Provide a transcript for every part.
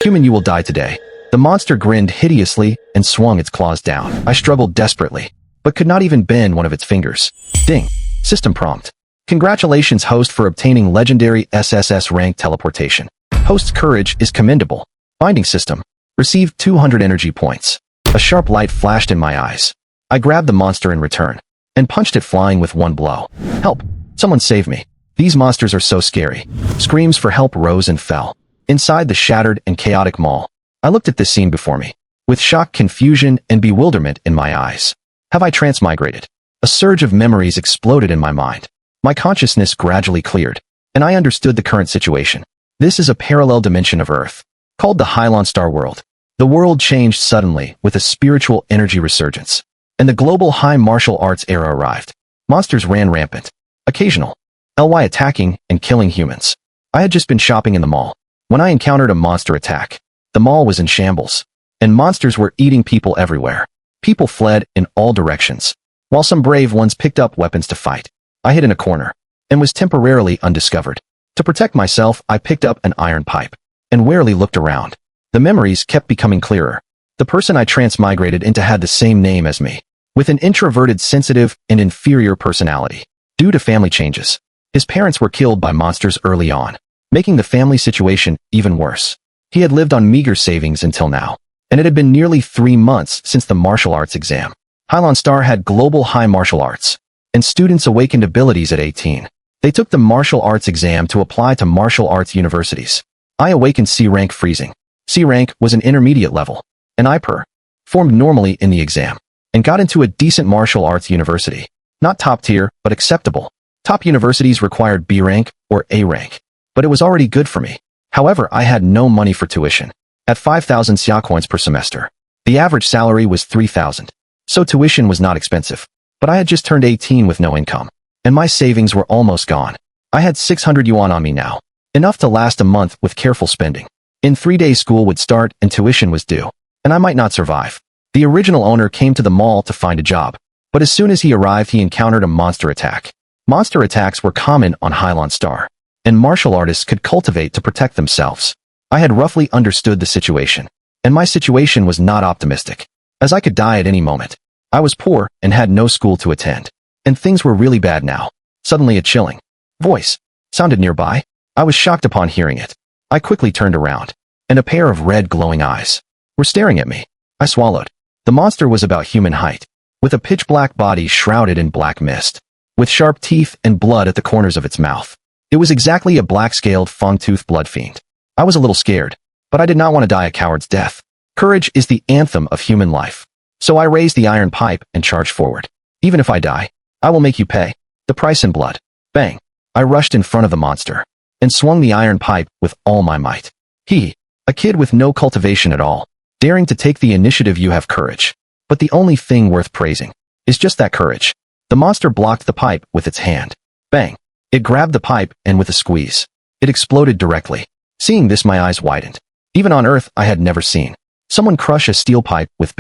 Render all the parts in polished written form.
Human, you will die today. The monster grinned hideously and swung its claws down. I struggled desperately, but could not even bend one of its fingers. Ding. System prompt. Congratulations, host, for obtaining legendary SSS rank teleportation. Host's courage is commendable. Binding system. Received 200 energy points. A sharp light flashed in my eyes. I grabbed the monster in return and punched it, flying with one blow. Help! Someone save me. These monsters are so scary. Screams for help rose and fell. Inside the shattered and chaotic mall, I looked at this scene before me, with shock, confusion, and bewilderment in my eyes. Have I transmigrated? A surge of memories exploded in my mind. My consciousness gradually cleared, and I understood the current situation. This is a parallel dimension of Earth, called the Hailan Star world. The world changed suddenly with a spiritual energy resurgence, and the global high martial arts era arrived. Monsters ran rampant, occasional, LY attacking and killing humans. I had just been shopping in the mall when I encountered a monster attack. The mall was in shambles, and monsters were eating people everywhere. People fled in all directions, while some brave ones picked up weapons to fight. I hid in a corner and was temporarily undiscovered. To protect myself, I picked up an iron pipe and warily looked around. The memories kept becoming clearer. The person I transmigrated into had the same name as me, with an introverted, sensitive, and inferior personality. Due to family changes, his parents were killed by monsters early on, making the family situation even worse. He had lived on meager savings until now, and it had been nearly 3 months since the martial arts exam. Hailan Star had global high martial arts, and students awakened abilities at 18. They took the martial arts exam to apply to martial arts universities. I awakened C rank freezing. C rank was an intermediate level, and I performed normally in the exam, and got into a decent martial arts university. Not top tier, but acceptable. Top universities required B rank or A rank, but it was already good for me. However, I had no money for tuition. At 5,000 xia coins per semester, the average salary was 3,000, so tuition was not expensive. But I had just turned 18 with no income, and my savings were almost gone. I had 600 yuan on me now, enough to last a month with careful spending. In 3 days, school would start and tuition was due, and I might not survive. The original owner came to the mall to find a job, but as soon as he arrived, he encountered a monster attack. Monster attacks were common on Hailan Star, and martial artists could cultivate to protect themselves. I had roughly understood the situation, and my situation was not optimistic, as I could die at any moment. I was poor and had no school to attend, and things were really bad now. Suddenly a chilling voice sounded nearby. I was shocked upon hearing it. I quickly turned around, and a pair of red glowing eyes were staring at me. I swallowed. The monster was about human height, with a pitch-black body shrouded in black mist, with sharp teeth and blood at the corners of its mouth. It was exactly a black-scaled, fang-toothed blood fiend. I was a little scared, but I did not want to die a coward's death. Courage is the anthem of human life. So I raised the iron pipe and charged forward. Even if I die, I will make you pay the price in blood. Bang! I rushed in front of the monster and swung the iron pipe with all my might. A kid with no cultivation at all, daring to take the initiative. You have courage. But the only thing worth praising is just that courage. The monster blocked the pipe with its hand. Bang! It grabbed the pipe, and with a squeeze, it exploded directly. Seeing this, my eyes widened. Even on Earth, I had never seen someone crush a steel pipe with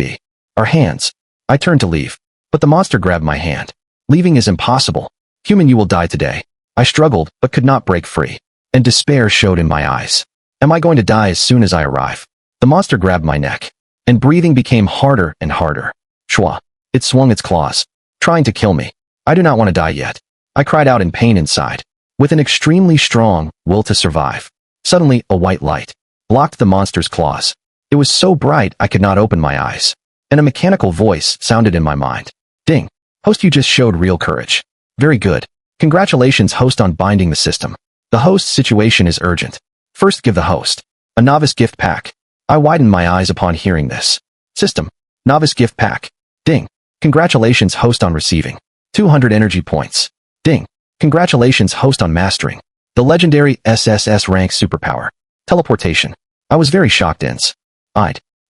our hands. I turned to leave, but the monster grabbed my hand. Leaving is impossible. Human, you will die today. I struggled, but could not break free, and despair showed in my eyes. Am I going to die as soon as I arrive? The monster grabbed my neck, and breathing became harder and harder. Shwa! It swung its claws, trying to kill me. I do not want to die yet. I cried out in pain inside, with an extremely strong will to survive. Suddenly, a white light blocked the monster's claws. It was so bright I could not open my eyes, and a mechanical voice sounded in my mind. Ding! Host, you just showed real courage. Very good. Congratulations, host, on binding the system. The host's situation is urgent. First, give the host a novice gift pack. I widened my eyes upon hearing this. System. Novice gift pack. Ding. Congratulations, host, on receiving 200 energy points. Ding. Congratulations, host, on mastering the legendary SSS rank superpower. Teleportation. I was very shocked.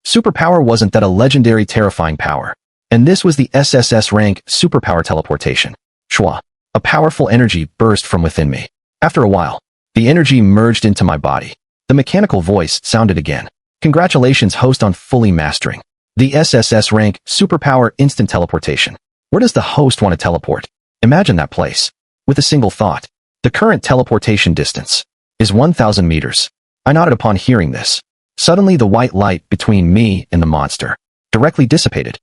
Superpower wasn't that a legendary terrifying power, and this was the SSS rank superpower teleportation. Shwa. A powerful energy burst from within me. After a while, the energy merged into my body. The mechanical voice sounded again. Congratulations, host, on fully mastering the SSS rank superpower instant teleportation. Where does the host want to teleport? Imagine that place. With a single thought. The current teleportation distance is 1,000 meters. I nodded upon hearing this. Suddenly the white light between me and the monster directly dissipated.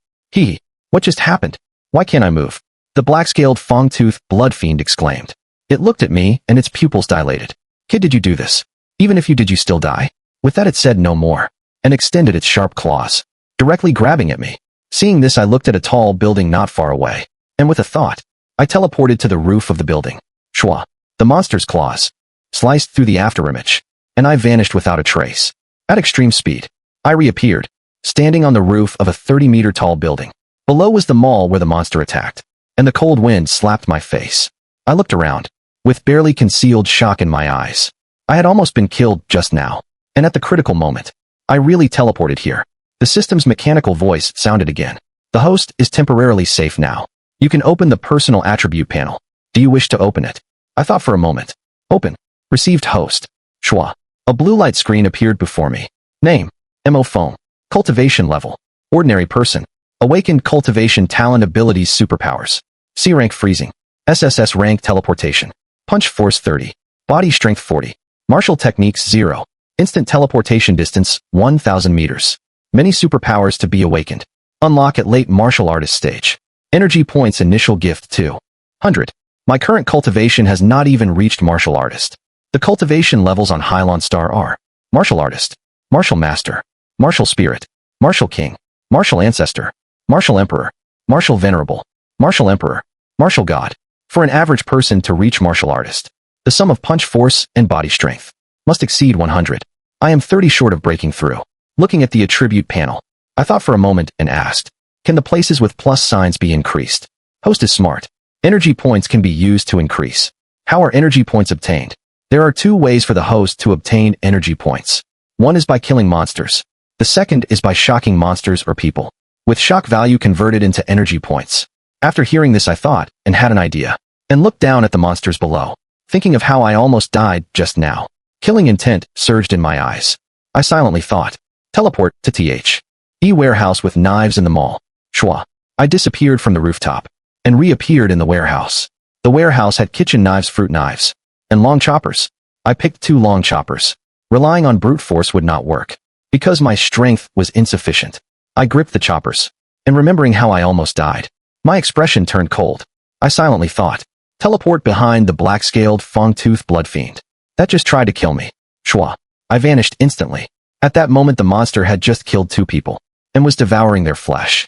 What just happened? Why can't I move? The black-scaled fang-toothed blood fiend exclaimed. It looked at me and its pupils dilated. Kid, did you do this? Even if you did, you still die? With that it said no more, and extended its sharp claws, directly grabbing at me. Seeing this, I looked at a tall building not far away, and with a thought, I teleported to the roof of the building. Shwa. The monster's claws sliced through the afterimage, and I vanished without a trace. At extreme speed, I reappeared, standing on the roof of a 30-meter-tall building. Below was the mall where the monster attacked, and the cold wind slapped my face. I looked around, with barely concealed shock in my eyes. I had almost been killed just now, and at the critical moment, I really teleported here. The system's mechanical voice sounded again. The host is temporarily safe now. You can open the personal attribute panel. Do you wish to open it? I thought for a moment. Open. Received host. Shwa. A blue light screen appeared before me. Name. MO phone. Cultivation level. Ordinary person. Awakened cultivation talent abilities superpowers. C rank freezing. SSS rank teleportation. Punch force 30. Body strength 40. Martial techniques 0. Instant teleportation distance 1000 meters. Many superpowers to be awakened. Unlock at late martial artist stage. Energy points initial gift 200. My current cultivation has not even reached martial artist. The cultivation levels on Hailan Star are martial artist, martial master, martial spirit, martial king, martial ancestor, martial emperor, martial venerable, martial emperor, martial god. For an average person to reach martial artist, the sum of punch force and body strength must exceed 100. I am 30 short of breaking through. Looking at the attribute panel, I thought for a moment and asked, can the places with plus signs be increased? Host is smart. Energy points can be used to increase. How are energy points obtained? There are two ways for the host to obtain energy points. One is by killing monsters. The second is by shocking monsters or people, with shock value converted into energy points. After hearing this, I thought and had an idea, and looked down at the monsters below, thinking of how I almost died just now. Killing intent surged in my eyes. I silently thought, teleport to THE warehouse with knives in the mall. Shwa. I disappeared from the rooftop and reappeared in the warehouse. The warehouse had kitchen knives, fruit knives, and long choppers. I picked 2 long choppers. Relying on brute force would not work, because my strength was insufficient. I gripped the choppers, and remembering how I almost died, my expression turned cold. I silently thought, teleport behind the black-scaled fang-toothed blood fiend that just tried to kill me. Shwa. I vanished instantly. At that moment, the monster had just killed 2 people and was devouring their flesh.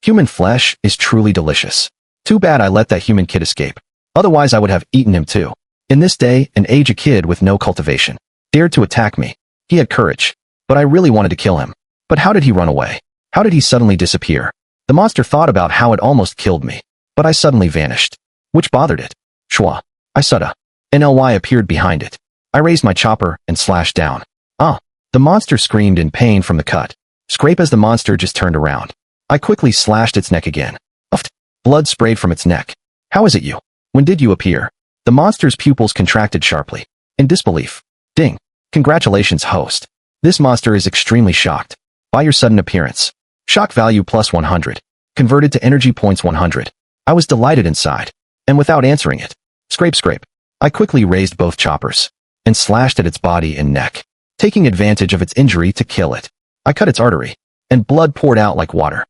Human flesh is truly delicious. Too bad I let that human kid escape. Otherwise, I would have eaten him too. In this day and age, a kid with no cultivation dared to attack me. He had courage, but I really wanted to kill him. But how did he run away? How did he suddenly disappear? The monster thought about how it almost killed me, but I suddenly vanished, which bothered it. Shwa. I saw NLY appeared behind it. I raised my chopper and slashed down. The monster screamed in pain from the cut. Scrape as the monster just turned around. I quickly slashed its neck again. Uffed. Blood sprayed from its neck. How is it you? When did you appear? The monster's pupils contracted sharply. In disbelief. Ding. Congratulations, host. This monster is extremely shocked by your sudden appearance. Shock value plus 100. Converted to energy points 100. I was delighted inside, and without answering it. Scrape. I quickly raised both choppers and slashed at its body and neck, taking advantage of its injury to kill it. I cut its artery, and blood poured out like water.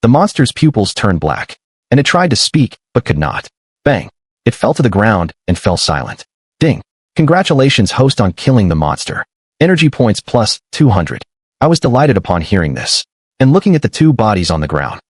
The monster's pupils turned black, and it tried to speak, but could not. Bang. It fell to the ground and fell silent. Ding. Congratulations, host, on killing the monster. Energy points plus 200. I was delighted upon hearing this, and looking at the 2 bodies on the ground.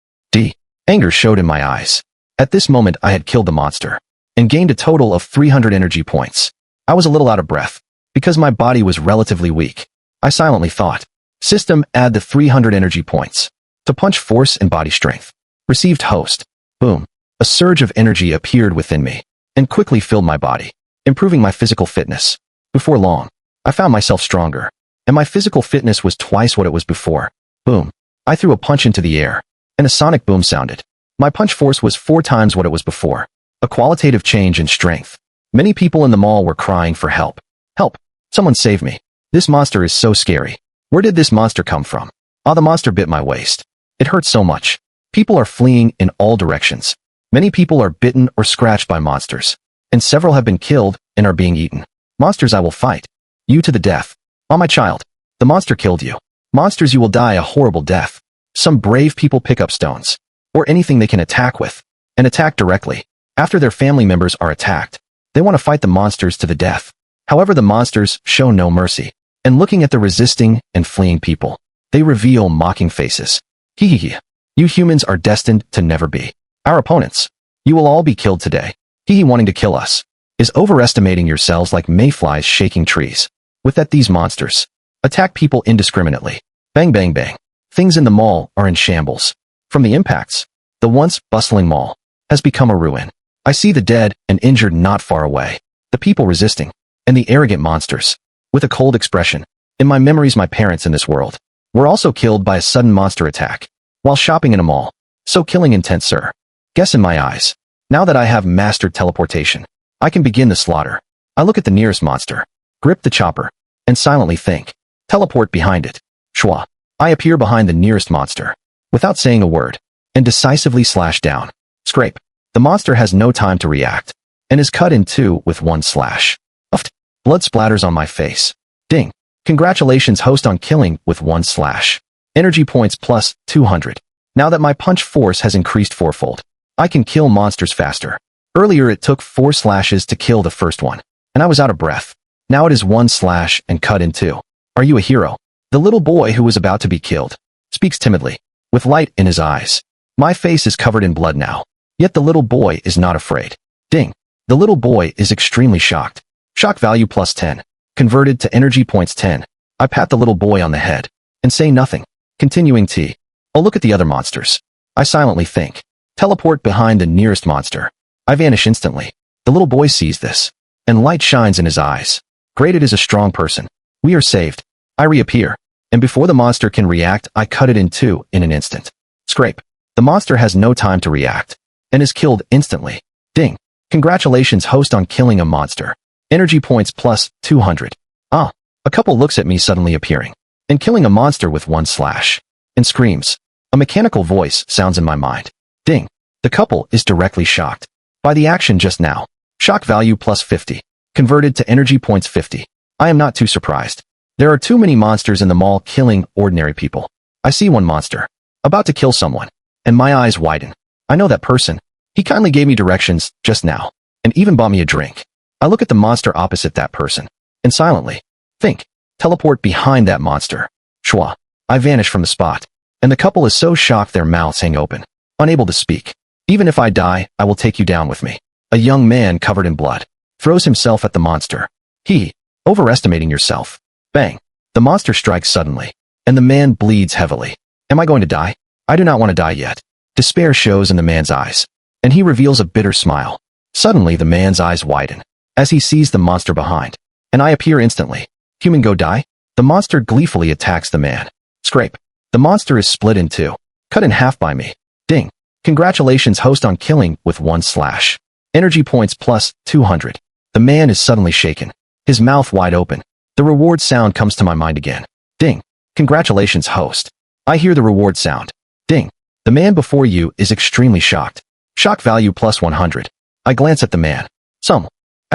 Anger showed in my eyes. At this moment, I had killed the monster, and gained a total of 300 energy points. I was a little out of breath, because my body was relatively weak. I silently thought, system, add the 300 energy points to punch force and body strength. Received host. Boom. A surge of energy appeared within me, and quickly filled my body, improving my physical fitness. Before long, I found myself stronger, and my physical fitness was twice what it was before. Boom. I threw a punch into the air, and a sonic boom sounded. My punch force was 4 times what it was before. A qualitative change in strength. Many people in the mall were crying for help. Help. Someone save me. This monster is so scary. Where did this monster come from? The monster bit my waist. It hurt so much. People are fleeing in all directions. Many people are bitten or scratched by monsters, and several have been killed and are being eaten. Monsters, I will fight you to the death. My child. The monster killed you. Monsters, you will die a horrible death. Some brave people pick up stones, or anything they can attack with, and attack directly. After their family members are attacked, they want to fight the monsters to the death. However, the monsters show no mercy, and looking at the resisting and fleeing people, they reveal mocking faces. Hehehe. You humans are destined to never be our opponents. You will all be killed today. Hehe, wanting to kill us is overestimating yourselves like mayflies shaking trees. With that, these monsters attack people indiscriminately. Bang, bang, bang. Things in the mall are in shambles. From the impacts, the once bustling mall has become a ruin. I see the dead and injured not far away, the people resisting, and the arrogant monsters. With a cold expression, in my memories, my parents in this world were also killed by a sudden monster attack while shopping in a mall. So killing intent, sir. Guess in my eyes. Now that I have mastered teleportation, I can begin the slaughter. I look at the nearest monster, grip the chopper, and silently think. Teleport behind it. Shwa. I appear behind the nearest monster, without saying a word, and decisively slash down. Scrape. The monster has no time to react, and is cut in two with one slash. Uft. Blood splatters on my face. Ding. Congratulations, host, on killing with one slash. Energy points plus 200. Now that my punch force has increased fourfold, I can kill monsters faster. Earlier it took 4 slashes to kill the first one, and I was out of breath. Now it is 1 slash and cut in 2. Are you a hero? The little boy who was about to be killed speaks timidly, with light in his eyes. My face is covered in blood now, yet the little boy is not afraid. Ding. The little boy is extremely shocked. Shock value plus 10. Converted to energy points 10. I pat the little boy on the head and say nothing. Continuing T. Oh, look at the other monsters. I silently think. Teleport behind the nearest monster. I vanish instantly. The little boy sees this, and light shines in his eyes. Great, it is a strong person. We are saved. I reappear, and before the monster can react, I cut it in two in an instant. Scrape. The monster has no time to react, and is killed instantly. Ding. Congratulations, host, on killing a monster. Energy points plus 200. Ah. A couple looks at me suddenly appearing, and killing a monster with one slash, and screams. A mechanical voice sounds in my mind. Ding. The couple is directly shocked by the action just now. Shock value plus 50. Converted to energy points 50. I am not too surprised. There are too many monsters in the mall killing ordinary people. I see one monster about to kill someone, and my eyes widen. I know that person. He kindly gave me directions just now, and even bought me a drink. I look at the monster opposite that person, and silently think. Teleport behind that monster. Shwa. I vanish from the spot, and the couple is so shocked their mouths hang open, unable to speak. Even if I die, I will take you down with me. A young man covered in blood throws himself at the monster. He, overestimating yourself. Bang. The monster strikes suddenly, and the man bleeds heavily. Am I going to die? I do not want to die yet. Despair shows in the man's eyes, and he reveals a bitter smile. Suddenly the man's eyes widen, as he sees the monster behind, and I appear instantly. Human, go die? The monster gleefully attacks the man. Scrape. The monster is split in two, cut in half by me. Ding. Congratulations, host, on killing with one slash. Energy points plus 200. The man is suddenly shaken, his mouth wide open. The reward sound comes to my mind again. Ding. Congratulations, host. I hear the reward sound. Ding. The man before you is extremely shocked. Shock value plus 100. I glance at the man. Somewhat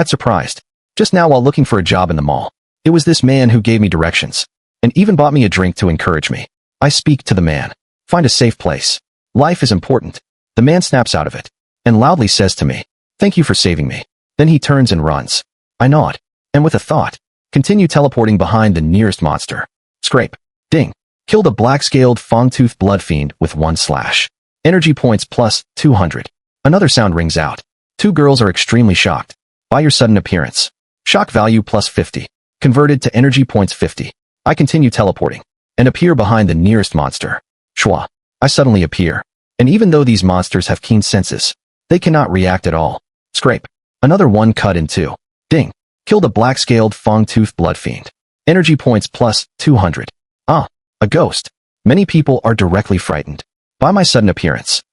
surprised. Just now while looking for a job in the mall, it was this man who gave me directions, and even bought me a drink to encourage me. I speak to the man. Find a safe place. Life is important. The man snaps out of it, and loudly says to me, thank you for saving me. Then he turns and runs. I nod, and with a thought, continue teleporting behind the nearest monster. Scrape. Ding. Killed a black-scaled fang-toothed blood fiend with one slash. Energy points plus 200. Another sound rings out. Two girls are extremely shocked by your sudden appearance. Shock value plus 50. Converted to energy points 50. I continue teleporting, and appear behind the nearest monster. Shwa. I suddenly appear, and even though these monsters have keen senses, they cannot react at all. Scrape. Another one cut in two. Ding. Killed a black-scaled fang-toothed blood fiend. Energy points plus 200. Ah. A ghost. Many people are directly frightened by my sudden appearance.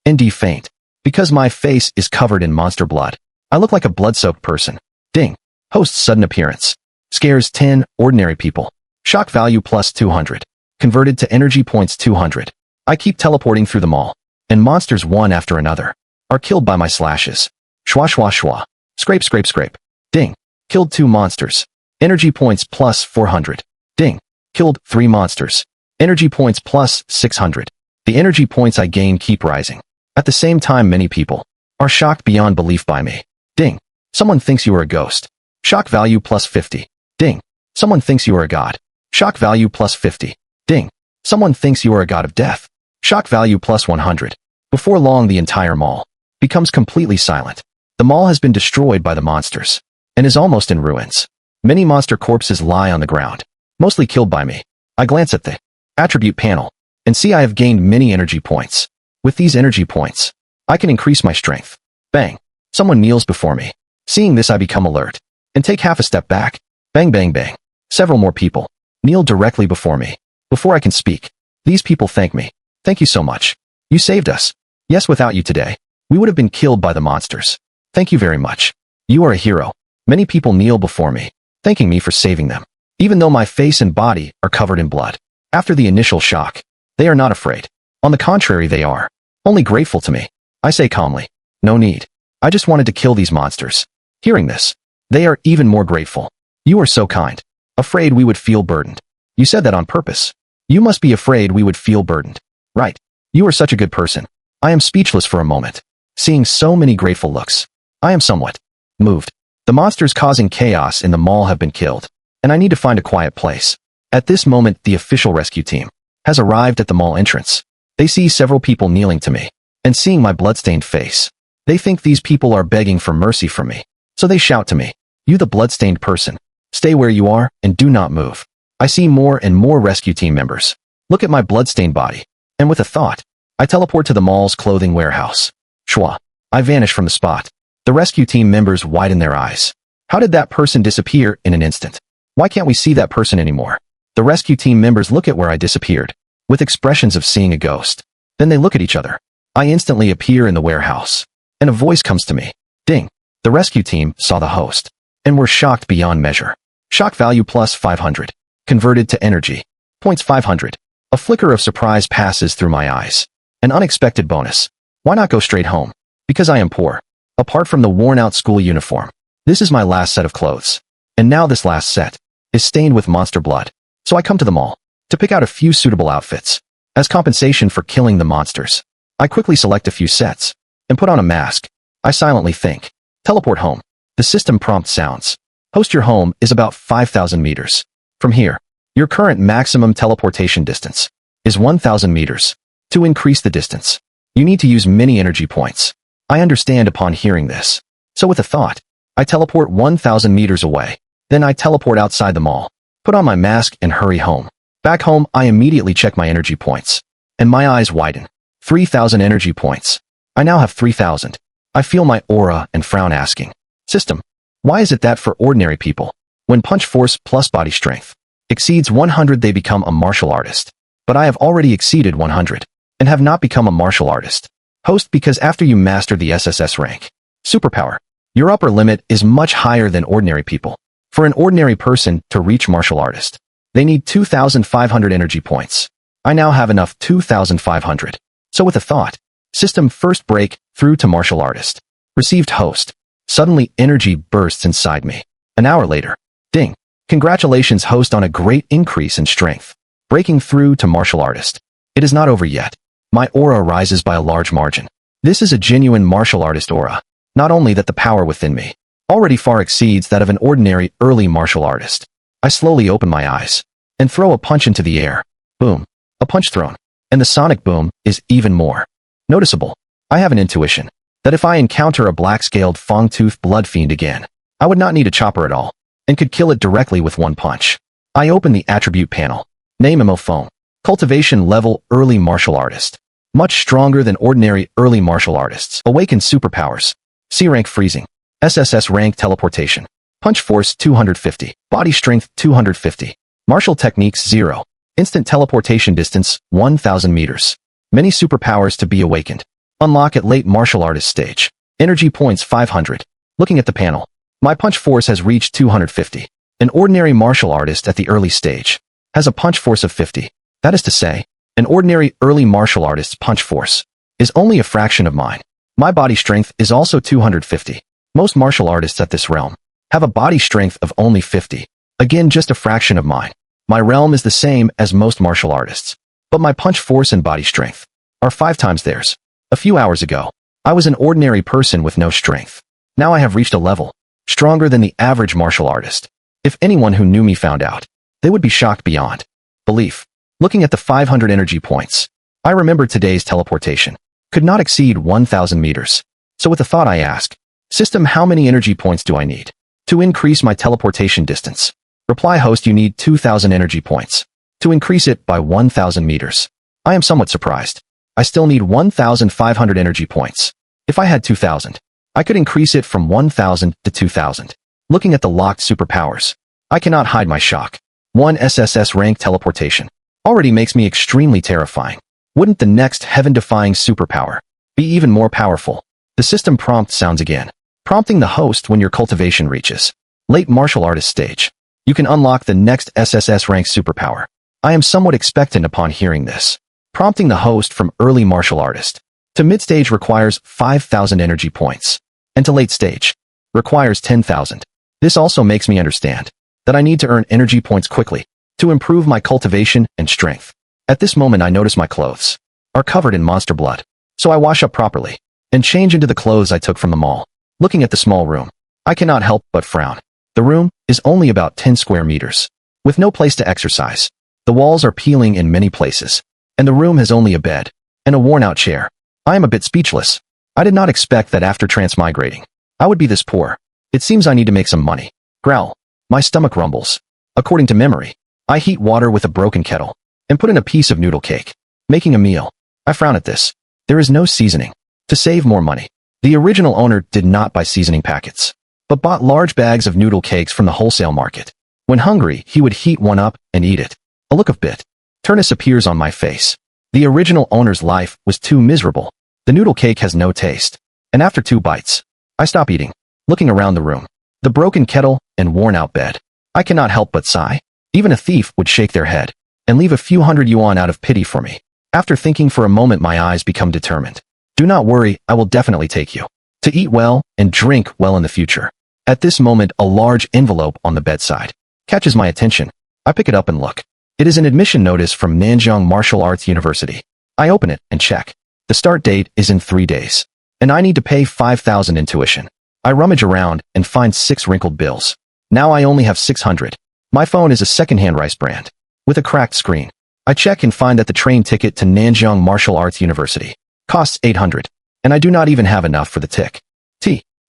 ND faint. Because my face is covered in monster blood, I look like a blood-soaked person. Ding. Host's sudden appearance scares 10 ordinary people. Shock value plus 200. Converted to energy points 200. I keep teleporting through the mall, and monsters one after another are killed by my slashes. Shwa shwa shwa. Scrape scrape scrape. Ding. Killed 2 monsters. Energy points plus 400. Ding. Killed 3 monsters. Energy points plus 600. The energy points I gain keep rising. At the same time, many people are shocked beyond belief by me. Ding. Someone thinks you are a ghost. Shock value plus 50. Ding. Someone thinks you are a god. Shock value plus 50. Ding. Someone thinks you are a god of death. Shock value plus 100. Before long, the entire mall becomes completely silent. The mall has been destroyed by the monsters and is almost in ruins. Many monster corpses lie on the ground, mostly killed by me. I glance at the attribute panel and see I have gained many energy points. With these energy points, I can increase my strength. Bang. Someone kneels before me. Seeing this, I become alert and take half a step back. Bang, bang, bang. Several more people kneel directly before me. Before I can speak, these people thank me. Thank you so much. You saved us. Yes, without you today, we would have been killed by the monsters. Thank you very much. You are a hero. Many people kneel before me, thanking me for saving them. Even though my face and body are covered in blood. After the initial shock, they are not afraid. On the contrary, they are only grateful to me. I say calmly, no need. I just wanted to kill these monsters. Hearing this, they are even more grateful. You are so kind. Afraid we would feel burdened. You said that on purpose. You must be afraid we would feel burdened. Right. You are such a good person. I am speechless for a moment, seeing so many grateful looks. I am somewhat moved. The monsters causing chaos in the mall have been killed, and I need to find a quiet place. At this moment, the official rescue team has arrived at the mall entrance. They see several people kneeling to me, and seeing my bloodstained face, they think these people are begging for mercy from me. So they shout to me, "You the bloodstained person, stay where you are and do not move." I see more and more rescue team members. Look at my bloodstained body, and with a thought, I teleport to the mall's clothing warehouse. Shwa. I vanish from the spot. The rescue team members widen their eyes. How did that person disappear in an instant? Why can't we see that person anymore? The rescue team members look at where I disappeared, with expressions of seeing a ghost. Then they look at each other. I instantly appear in the warehouse, and a voice comes to me. Ding. The rescue team saw the host, and were shocked beyond measure. Shock value plus 500. Converted to energy. Points 500. A flicker of surprise passes through my eyes. An unexpected bonus. Why not go straight home? Because I am poor. Apart from the worn-out school uniform, this is my last set of clothes. And now this last set is stained with monster blood. So I come to the mall to pick out a few suitable outfits. As compensation for killing the monsters, I quickly select a few sets and put on a mask. I silently think. Teleport home. The system prompt sounds. Host, your home is about 5,000 meters. From here, your current maximum teleportation distance is 1,000 meters. To increase the distance, you need to use many energy points. I understand upon hearing this. So with a thought, I teleport 1,000 meters away. Then I teleport outside the mall, put on my mask and hurry home. Back home, I immediately check my energy points, and my eyes widen. 3,000 energy points. I now have 3,000. I feel my aura and frown, asking, "System, why is it that for ordinary people, when punch force plus body strength exceeds 100, they become a martial artist? But I have already exceeded 100. And have not become a martial artist." Host, because after you master the SSS rank superpower, your upper limit is much higher than ordinary people. For an ordinary person to reach martial artist, they need 2,500 energy points. I now have enough 2,500. So with a thought, system first break through to martial artist. Received host. Suddenly energy bursts inside me. An hour later. Ding. Congratulations host on a great increase in strength. Breaking through to martial artist. It is not over yet. My aura rises by a large margin. This is a genuine martial artist aura. Not only that, the power within me already far exceeds that of an ordinary early martial artist. I slowly open my eyes and throw a punch into the air. Boom. A punch thrown. And the sonic boom is even more noticeable. I have an intuition that if I encounter a black-scaled fang-toothed blood fiend again, I would not need a chopper at all and could kill it directly with one punch. I open the attribute panel. Name phone. Cultivation level early martial artist. Much stronger than ordinary early martial artists. Awakens superpowers. C rank freezing. SSS rank teleportation. Punch force 250. Body strength 250. Martial techniques 0. Instant teleportation distance 1,000 meters. Many superpowers to be awakened. Unlock at late martial artist stage. Energy points 500. Looking at the panel, my punch force has reached 250. An ordinary martial artist at the early stage has a punch force of 50. That is to say, an ordinary early martial artist's punch force is only a fraction of mine. My body strength is also 250. Most martial artists at this realm have a body strength of only 50. Again, just a fraction of mine. My realm is the same as most martial artists, but my punch force and body strength are 5 times theirs. A few hours ago, I was an ordinary person with no strength. Now I have reached a level stronger than the average martial artist. If anyone who knew me found out, they would be shocked beyond belief. Looking at the 500 energy points, I remembered today's teleportation could not exceed 1,000 meters. So with a thought I ask, system, how many energy points do I need to increase my teleportation distance? Reply, host, you need 2,000 energy points to increase it by 1,000 meters. I am somewhat surprised. I still need 1,500 energy points. If I had 2,000, I could increase it from 1,000 to 2,000. Looking at the locked superpowers, I cannot hide my shock. 1 SSS rank teleportation already makes me extremely terrifying. Wouldn't the next heaven-defying superpower be even more powerful? The system prompt sounds again, prompting the host when your cultivation reaches late martial artist stage. You can unlock the next SSS rank superpower. I am somewhat expectant upon hearing this. Prompting the host from early martial artist to mid-stage requires 5,000 energy points, and to late stage requires 10,000. This also makes me understand that I need to earn energy points quickly to improve my cultivation and strength. At this moment I notice my clothes are covered in monster blood, so I wash up properly and change into the clothes I took from the mall. Looking at the small room, I cannot help but frown. The room is only about 10 square meters, with no place to exercise. The walls are peeling in many places, and the room has only a bed and a worn-out chair. I am a bit speechless. I did not expect that after transmigrating, I would be this poor. It seems I need to make some money. Growl. My stomach rumbles. According to memory, I heat water with a broken kettle and put in a piece of noodle cake, making a meal. I frown at this. There is no seasoning. To save more money, the original owner did not buy seasoning packets, but bought large bags of noodle cakes from the wholesale market. When hungry, he would heat one up and eat it. A look of bitterness appears on my face. The original owner's life was too miserable. The noodle cake has no taste, and after 2 bites, I stop eating. Looking around the room, the broken kettle and worn-out bed, I cannot help but sigh. Even a thief would shake their head and leave a few hundred yuan out of pity for me. After thinking for a moment, my eyes become determined. Do not worry, I will definitely take you to eat well and drink well in the future. At this moment, a large envelope on the bedside catches my attention. I pick it up and look. It is an admission notice from Nanjing Martial Arts University. I open it and check. The start date is in 3 days, and I need to pay 5,000 in tuition. I rummage around and find 6 wrinkled bills. Now I only have 600. My phone is a second-hand rice brand with a cracked screen. I check and find that the train ticket to Nanjing Martial Arts University costs 800, and I do not even have enough for the ticket.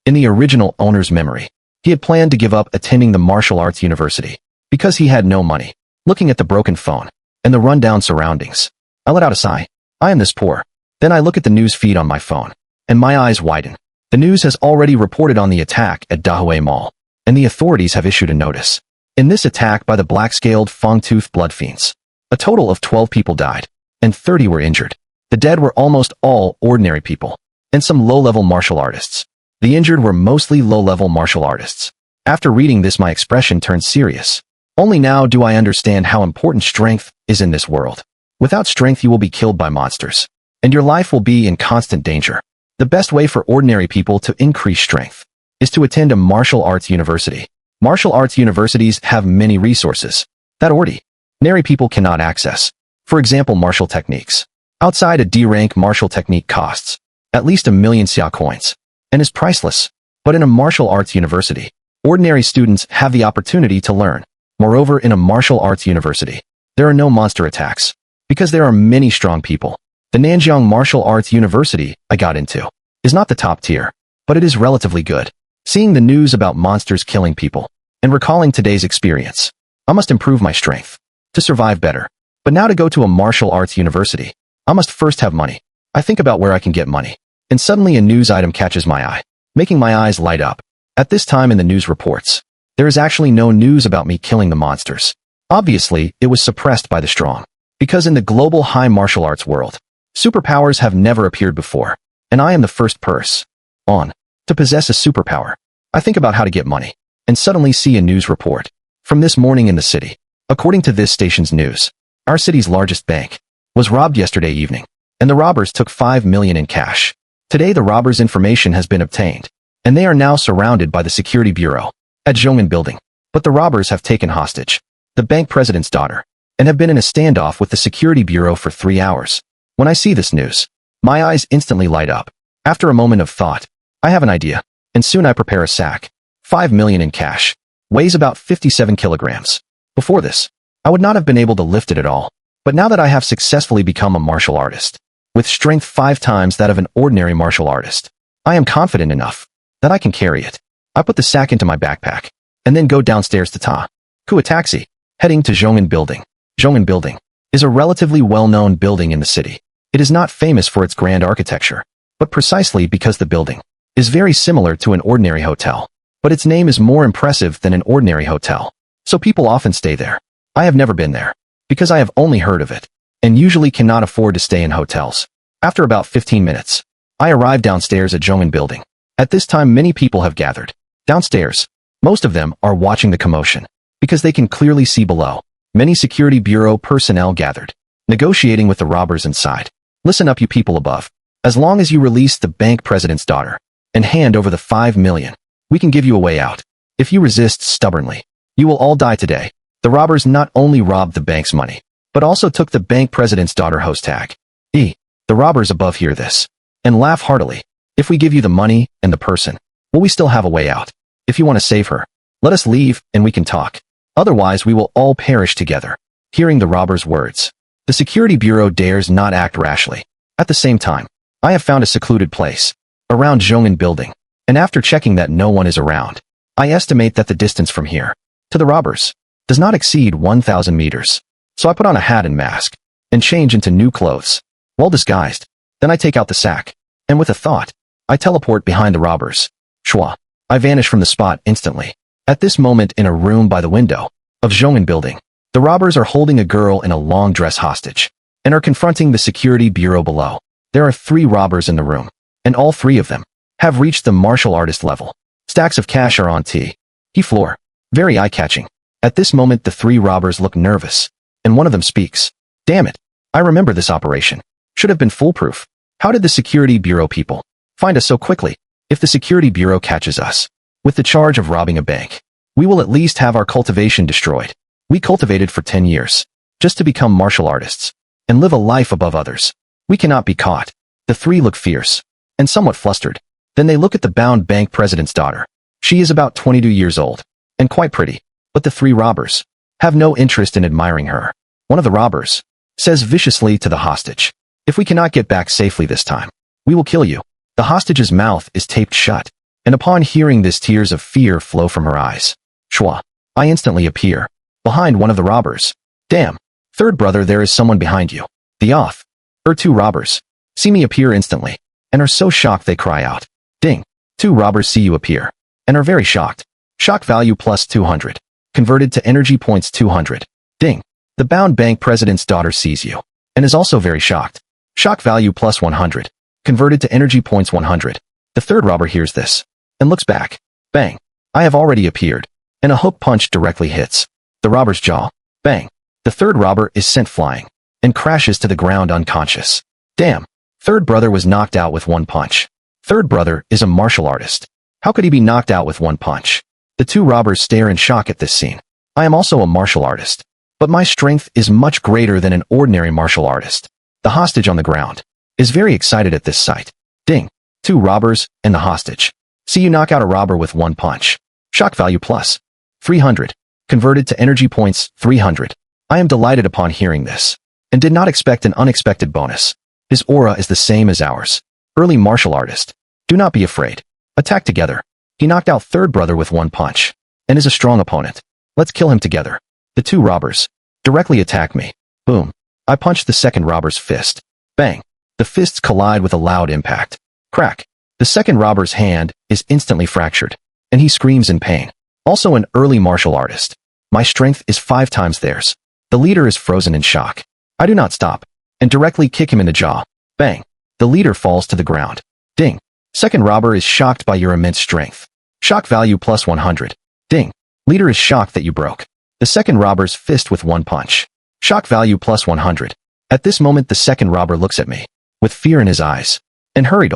In the original owner's memory, he had planned to give up attending the martial arts university because he had no money. Looking at the broken phone and the rundown surroundings, I let out a sigh. I am this poor. Then I look at the news feed on my phone, and my eyes widen. The news has already reported on the attack at Dahue Mall, and the authorities have issued a notice. In this attack by the black-scaled fang-toothed blood fiends, a total of 12 people died, and 30 were injured. The dead were almost all ordinary people, and some low-level martial artists. The injured were mostly low-level martial artists. After reading this, my expression turned serious. Only now do I understand how important strength is in this world. Without strength, you will be killed by monsters, and your life will be in constant danger. The best way for ordinary people to increase strength is to attend a martial arts university. Martial arts universities have many resources that ordinary people cannot access. For example, martial techniques. Outside, a D-rank martial technique costs at least 1 million xia coins and is priceless. But in a martial arts university, ordinary students have the opportunity to learn. Moreover, in a martial arts university, there are no monster attacks because there are many strong people. The Nanjing Martial Arts University I got into is not the top tier, but it is relatively good. Seeing the news about monsters killing people and recalling today's experience, I must improve my strength to survive better. But now to go to a martial arts university, I must first have money. I think about where I can get money, and suddenly a news item catches my eye, making my eyes light up. At this time in the news reports, there is actually no news about me killing the monsters. Obviously, it was suppressed by the strong, because in the global high martial arts world, superpowers have never appeared before, and I am the first person to possess a superpower. I think about how to get money, and suddenly see a news report from this morning in the city. According to this station's news, our city's largest bank was robbed yesterday evening, and the robbers took 5 million in cash. Today the robbers' information has been obtained, and they are now surrounded by the security bureau at Zhongin building. But the robbers have taken hostage the bank president's daughter, and have been in a standoff with the security bureau for 3 hours. When I see this news, my eyes instantly light up. After a moment of thought, I have an idea, and soon I prepare a sack. 5 million in cash. Weighs about 57 kilograms. Before this, I would not have been able to lift it at all. But now that I have successfully become a martial artist, with strength 5 times that of an ordinary martial artist, I am confident enough that I can carry it. I put the sack into my backpack, and then go downstairs to a taxi, heading to Zhongin Building. Zhongin Building is a relatively well-known building in the city. It is not famous for its grand architecture, but precisely because the building is very similar to an ordinary hotel. But its name is more impressive than an ordinary hotel, so people often stay there. I have never been there, because I have only heard of it, and usually cannot afford to stay in hotels. After about 15 minutes, I arrive downstairs at Zhongin Building. At this time many people have gathered. Downstairs, most of them are watching the commotion, because they can clearly see below. Many security bureau personnel gathered, negotiating with the robbers inside. Listen up, you people above. As long as you release the bank president's daughter and hand over the 5 million, we can give you a way out. If you resist stubbornly, you will all die today. The robbers not only robbed the bank's money, but also took the bank president's daughter host tag. The robbers above hear this and laugh heartily. If we give you the money and the person, will we still have a way out? If you want to save her, let us leave and we can talk. Otherwise we will all perish together. Hearing the robbers' words, the security bureau dares not act rashly. At the same time, I have found a secluded place around Zhongin Building, and after checking that no one is around, I estimate that the distance from here to the robbers does not exceed 1,000 meters. So I put on a hat and mask and change into new clothes, well disguised. Then I take out the sack, and with a thought, I teleport behind the robbers. Shwa. I vanish from the spot instantly. At this moment, in a room by the window of Zhongin Building, the robbers are holding a girl in a long dress hostage and are confronting the security bureau below. There are 3 robbers in the room, and all 3 of them have reached the martial artist level. Stacks of cash are on the floor. Very eye-catching. At this moment the 3 robbers look nervous, and one of them speaks. Damn it. I remember this operation. Should have been foolproof. How did the security bureau people find us so quickly? If the security bureau catches us with the charge of robbing a bank, we will at least have our cultivation destroyed. We cultivated for 10 years, just to become martial artists, and live a life above others. We cannot be caught. The 3 look fierce, and somewhat flustered. Then they look at the bound bank president's daughter. She is about 22 years old, and quite pretty, but the 3 robbers have no interest in admiring her. One of the robbers says viciously to the hostage, if we cannot get back safely this time, we will kill you. The hostage's mouth is taped shut, and upon hearing this tears of fear flow from her eyes. Shwa. I instantly appear behind one of the robbers. Damn. Third brother, there is someone behind you. The 2 robbers see me appear instantly, and are so shocked they cry out. Ding. 2 robbers see you appear, and are very shocked. Shock value plus 200. Converted to energy points 200. Ding. The bound bank president's daughter sees you, and is also very shocked. Shock value plus 100. Converted to energy points 100. The 3rd robber hears this, and looks back. Bang. I have already appeared, and a hook punch directly hits the robber's jaw. Bang. The 3rd robber is sent flying, and crashes to the ground unconscious. Damn. 3rd brother was knocked out with 1 punch. 3rd brother is a martial artist. How could he be knocked out with 1 punch? The 2 robbers stare in shock at this scene. I am also a martial artist, but my strength is much greater than an ordinary martial artist. The hostage on the ground is very excited at this sight. Ding. 2 robbers and the hostage see you knock out a robber with 1 punch. Shock value plus 300. Converted to energy points 300. I am delighted upon hearing this, and did not expect an unexpected bonus. His aura is the same as ours. Early martial artist. Do not be afraid. Attack together. He knocked out 3rd brother with 1 punch, and is a strong opponent. Let's kill him together. The 2 robbers directly attack me. Boom. I punch the 2nd robber's fist. Bang. The fists collide with a loud impact. Crack. The 2nd robber's hand is instantly fractured, and he screams in pain. Also an early martial artist. My strength is 5 times theirs. The leader is frozen in shock. I do not stop, and directly kick him in the jaw. Bang. The leader falls to the ground. Ding. 2nd robber is shocked by your immense strength. Shock value plus 100. Ding. Leader is shocked that you broke the 2nd robber's fist with 1 punch. Shock value plus 100. At this moment the 2nd robber looks at me, with fear in his eyes, and hurried.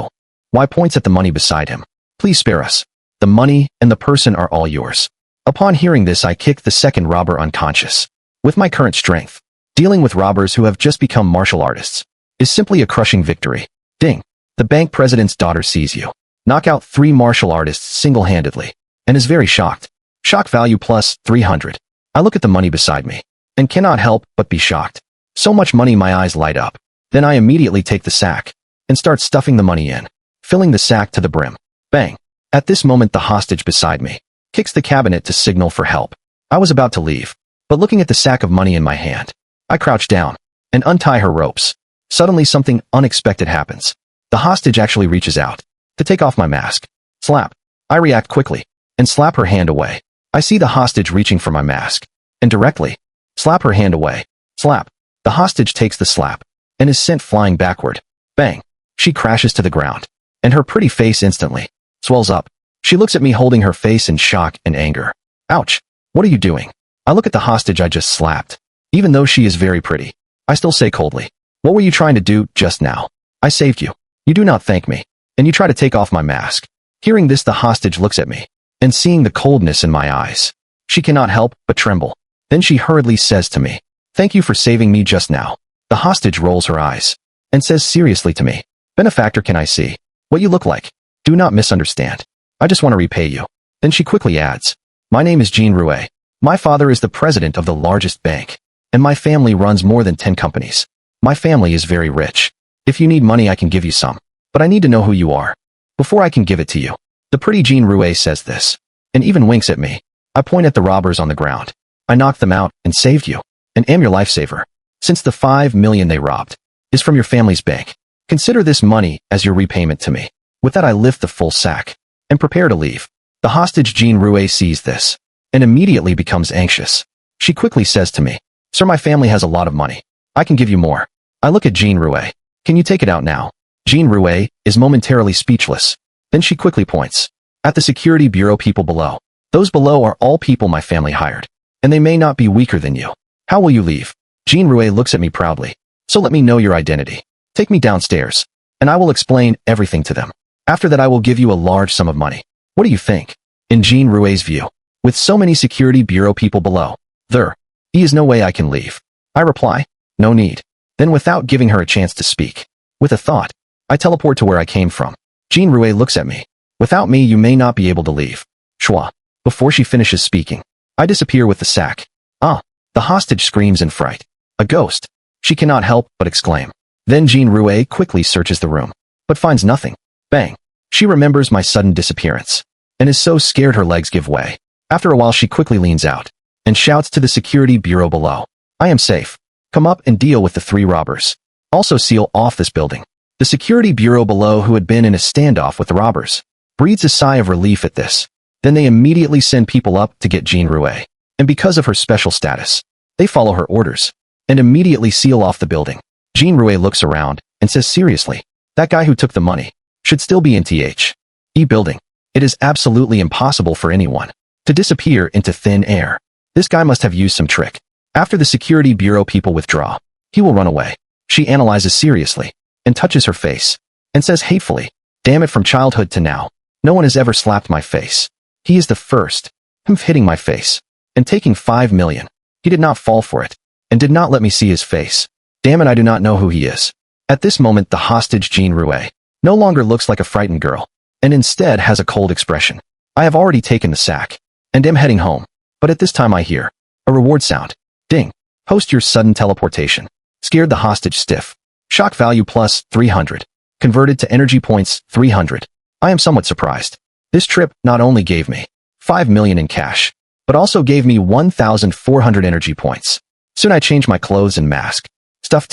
Why points at the money beside him. Please spare us. The money and the person are all yours. Upon hearing this I kick the 2nd robber unconscious. With my current strength, dealing with robbers who have just become martial artists is simply a crushing victory. Ding. The bank president's daughter sees you knock out 3 martial artists single-handedly and is very shocked. Shock value plus 300. I look at the money beside me and cannot help but be shocked. So much money, my eyes light up. Then I immediately take the sack and start stuffing the money in, filling the sack to the brim. Bang. At this moment, the hostage beside me kicks the cabinet to signal for help. I was about to leave, but looking at the sack of money in my hand, I crouch down and untie her ropes. Suddenly something unexpected happens. The hostage actually reaches out to take off my mask. Slap. I react quickly and slap her hand away. I see the hostage reaching for my mask and directly slap her hand away. Slap. The hostage takes the slap and is sent flying backward. Bang. She crashes to the ground and her pretty face instantly swells up. She looks at me holding her face in shock and anger. Ouch. What are you doing? I look at the hostage I just slapped. Even though she is very pretty, I still say coldly, what were you trying to do just now? I saved you. You do not thank me. And you try to take off my mask. Hearing this, the hostage looks at me and seeing the coldness in my eyes, she cannot help but tremble. Then she hurriedly says to me, thank you for saving me just now. The hostage rolls her eyes and says seriously to me, benefactor, can I see what you look like? Do not misunderstand. I just want to repay you. Then she quickly adds, my name is Jean Rouet. My father is the president of the largest bank, and my family runs more than 10 companies. My family is very rich. If you need money, I can give you some, but I need to know who you are before I can give it to you. The pretty Jean Rouet says this, and even winks at me. I point at the robbers on the ground. I knocked them out and saved you, and am your lifesaver. Since the 5 million they robbed is from your family's bank, consider this money as your repayment to me. With that, I lift the full sack and prepare to leave. The hostage Jean Rouet sees this and immediately becomes anxious. She quickly says to me, sir, my family has a lot of money. I can give you more. I look at Jean Rouet. Can you take it out now? Jean Rouet is momentarily speechless. Then she quickly points at the security bureau people below. Those below are all people my family hired, and they may not be weaker than you. How will you leave? Jean Rouet looks at me proudly. So let me know your identity. Take me downstairs, and I will explain everything to them. After that, I will give you a large sum of money. What do you think? In Jean Rouet's view, with so many security bureau people below, there is no way I can leave. I reply, no need. Then without giving her a chance to speak, with a thought, I teleport to where I came from. Jean Rouet looks at me. Without me, you may not be able to leave. Schwa. Before she finishes speaking, I disappear with the sack. Ah! The hostage screams in fright. A ghost. She cannot help but exclaim. Then Jean Rouet quickly searches the room, but finds nothing. Bang. She remembers my sudden disappearance, and is so scared her legs give way. After a while, she quickly leans out, and shouts to the security bureau below. I am safe. Come up and deal with the 3 robbers. Also seal off this building. The security bureau below, who had been in a standoff with the robbers, breathes a sigh of relief at this. Then they immediately send people up to get Jean Rouet, and because of her special status, they follow her orders, and immediately seal off the building. Jean Rouet looks around, and says seriously, that guy who took the money should still be in the building. It is absolutely impossible for anyone to disappear into thin air. This guy must have used some trick. After the security bureau people withdraw, he will run away. She analyzes seriously, and touches her face, and says hatefully, damn it, from childhood to now, no one has ever slapped my face. He is the first. Him hitting my face, and taking 5 million. He did not fall for it, and did not let me see his face. Damn it, I do not know who he is. At this moment, the hostage Jean Rouet no longer looks like a frightened girl, and instead has a cold expression. I have already taken the sack, and am heading home, but at this time I hear a reward sound. Ding. Post your sudden teleportation. Scared the hostage stiff. Shock value plus 300. Converted to energy points 300. I am somewhat surprised. This trip not only gave me 5 million in cash, but also gave me 1,400 energy points. Soon I change my clothes and mask, stuff